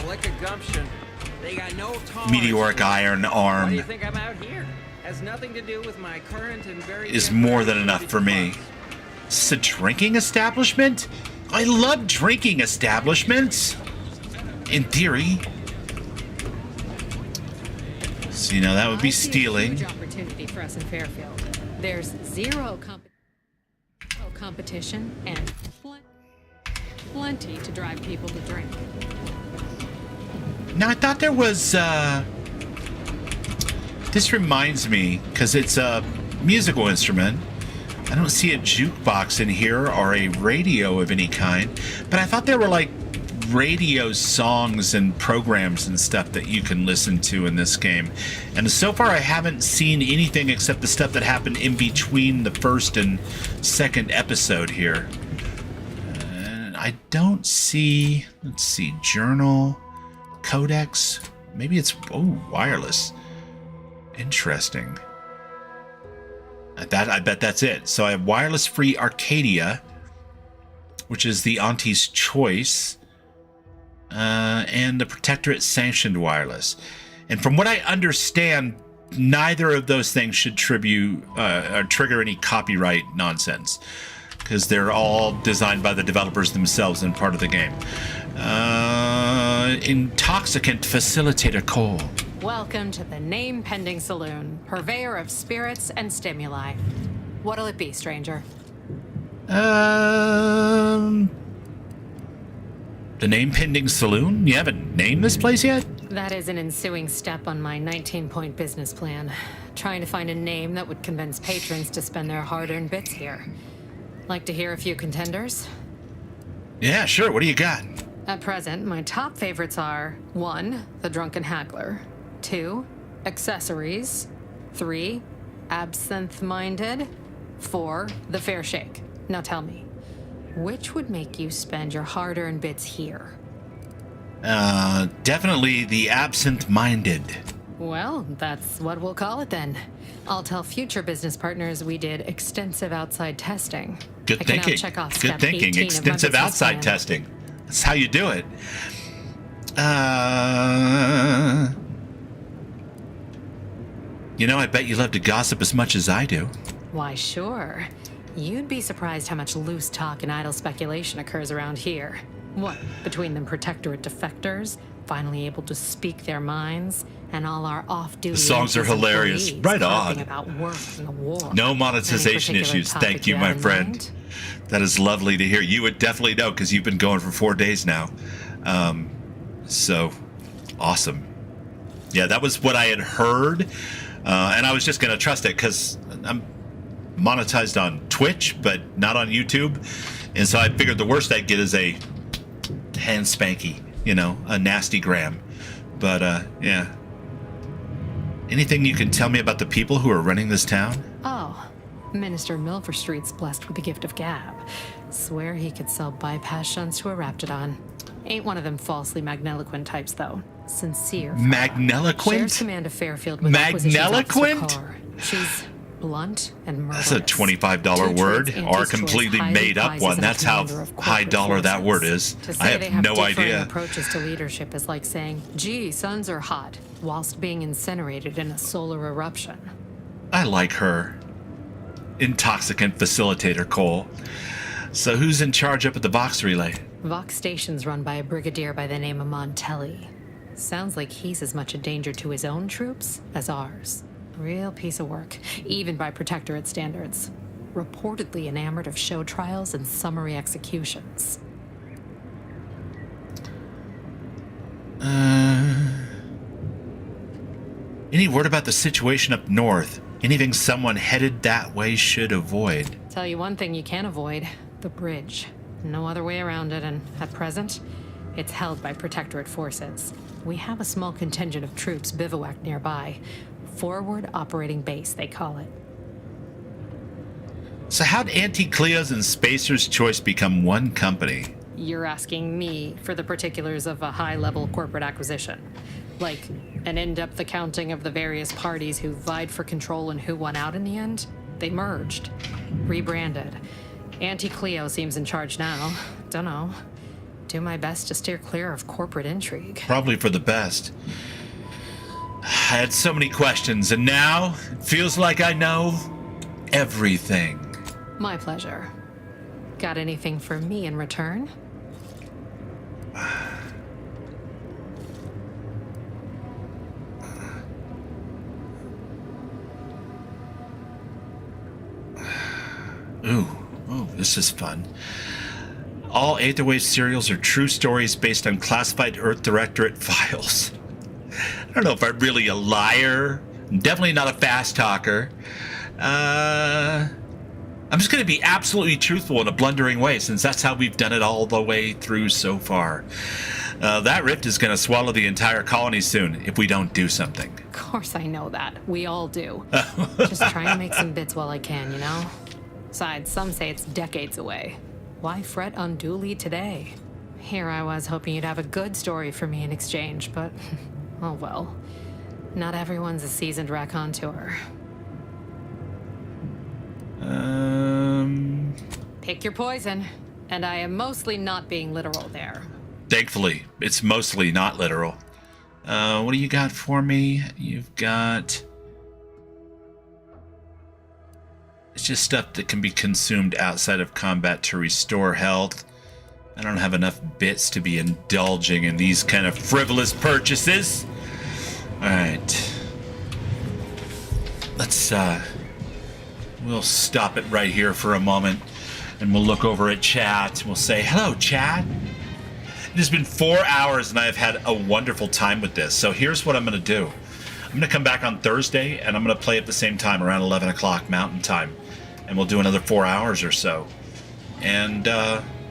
meteoric iron Why do arm you think I'm out here? Has nothing to do with my current and very is more than enough for me. It's a drinking establishment? I love drinking establishments. In theory. So, you know, that would be stealing. Huge opportunity for us in Fairfield. There's zero competition and plenty to drive people to drink. Now, I thought there was, this reminds me, because it's a musical instrument. I don't see a jukebox in here or a radio of any kind, but I thought there were like radio songs and programs and stuff that you can listen to in this game. And so far I haven't seen anything except the stuff that happened in between the first and second episode here. I don't see, let's see, journal, codex, maybe it's, oh, wireless. Interesting. I bet that's it. So I have wireless free Arcadia, which is the Auntie's Choice, and the Protectorate sanctioned wireless. And from what I understand, neither of those things should trigger any copyright nonsense, because they're all designed by the developers themselves and part of the game. Intoxicant facilitator coal. Welcome to the Name Pending Saloon, purveyor of spirits and stimuli. What'll it be, stranger? The Name Pending Saloon? You haven't named this place yet? That is an ensuing step on my 19-point business plan. Trying to find a name that would convince patrons to spend their hard-earned bits here. Like to hear a few contenders? Yeah, sure. What do you got? At present, my top favorites are 1. The Drunken Haggler, 2. Accessories, 3. Absinthe-Minded, 4. The Fair Shake. Now tell me, which would make you spend your hard-earned bits here? Definitely the Absinthe-Minded. Well, that's what we'll call it then. I'll tell future business partners we did extensive outside testing. Good I can now thinking. check off Good step thinking. 18 of my Extensive business outside plan. testing. That's how you do it. You know, I bet you love to gossip as much as I do. Why, sure. You'd be surprised how much loose talk and idle speculation occurs around here. What, between the Protectorate defectors, finally able to speak their minds, and all our off-duty The songs are employees hilarious. Right carping on. about work and the war. No monetization Any particular issues. topic Thank you, have my in friend. mind? That is lovely to hear. You would definitely know because you've been going for 4 days now. So awesome. Yeah, that was what I had heard. And I was just going to trust it because I'm monetized on Twitch, but not on YouTube. And so I figured the worst I'd get is a hand spanky, you know, a nasty gram. But yeah. Anything you can tell me about the people who are running this town? Oh, Minister Milverstreet's blessed with the gift of gab. Swear he could sell bypass shunts to a Raptidon. Ain't one of them falsely magniloquent types, though. Sincere. Magniloquent? Shares command of Fairfield with acquisitions officer Magniloquent? Carr. She's blunt and murderous. That's a $25 word, Two or a traits completely Anti's made up highly one. prizes in a That's how commander of high corporate dollar that forces. word is. To I say they have no differing idea. approaches to leadership is like saying, gee, suns are hot, whilst being incinerated in a solar eruption. I like her. Intoxicant facilitator, Cole. So who's in charge up at the Vox relay? Vox Station's run by a brigadier by the name of Montelli. Sounds like he's as much a danger to his own troops as ours. Real piece of work, even by Protectorate standards. Reportedly enamored of show trials and summary executions. Any word about the situation up north? Anything someone headed that way should avoid? Tell you one thing you can't avoid, the bridge. No other way around it, and at present, it's held by Protectorate forces. We have a small contingent of troops bivouacked nearby. Forward Operating Base, they call it. So how'd Anti-Cleo's and Spacer's Choice become one company? You're asking me for the particulars of a high-level corporate acquisition. Like, an in-depth accounting of the various parties who vied for control and who won out in the end? They merged. Rebranded. Anti-Cleo seems in charge now. Dunno. Do my best to steer clear of corporate intrigue. Probably for the best. I had so many questions, and now it feels like I know everything. My pleasure. Got anything for me in return? Ooh, this is fun. All Aetherwave serials are true stories based on classified Earth Directorate files. I don't know if I'm really a liar. I'm definitely not a fast talker. I'm just going to be absolutely truthful in a blundering way, since that's how we've done it all the way through so far. That rift is going to swallow the entire colony soon if we don't do something. Of course I know that. We all do. Just trying to make some bits while I can, you know? Besides, some say it's decades away. Why fret unduly today? Here I was hoping you'd have a good story for me in exchange, but oh well. Not everyone's a seasoned raconteur. Pick your poison. And I am mostly not being literal there. Thankfully, it's mostly not literal. What do you got for me? You've got... It's just stuff that can be consumed outside of combat to restore health. I don't have enough bits to be indulging in these kind of frivolous purchases. Alright. Let's, we'll stop it right here for a moment, and we'll look over at chat. We'll say, hello, chat. It has been 4 hours, and I've had a wonderful time with this. So here's what I'm going to do. I'm going to come back on Thursday, and I'm going to play at the same time, around 11 o'clock Mountain Time. And we'll do another 4 hours or so. And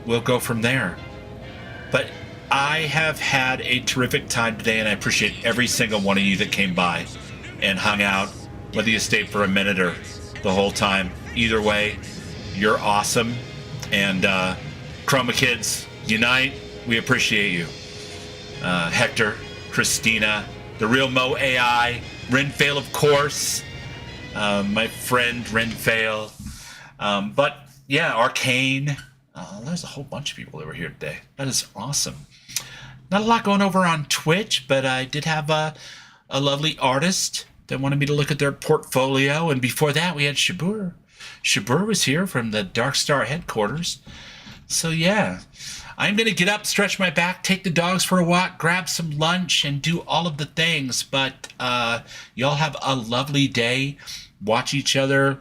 we'll go from there. But I have had a terrific time today, and I appreciate every single one of you that came by and hung out, whether you stayed for a minute or the whole time. Either way, you're awesome. And Chroma Kids, unite. We appreciate you. Hector, Christina, the real Mo AI, Renfail, of course. My friend Renfail. But yeah, Arcane. There's a whole bunch of people that were here today. That is awesome. Not a lot going over on Twitch, but I did have a lovely artist that wanted me to look at their portfolio. And before that, we had Shabur. Shabur was here from the Dark Star headquarters. So yeah, I'm going to get up, stretch my back, take the dogs for a walk, grab some lunch, and do all of the things. But y'all have a lovely day. Watch each other,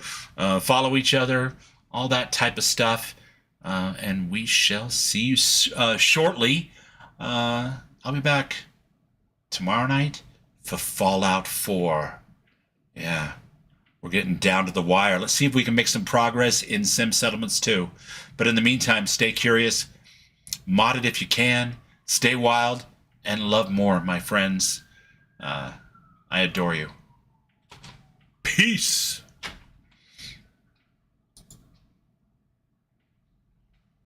follow each other, all that type of stuff. And we shall see you shortly. I'll be back tomorrow night for Fallout 4. Yeah, we're getting down to the wire. Let's see if we can make some progress in Sim Settlements 2. But in the meantime, stay curious, mod it if you can, stay wild, and love more, my friends. I adore you. Peace.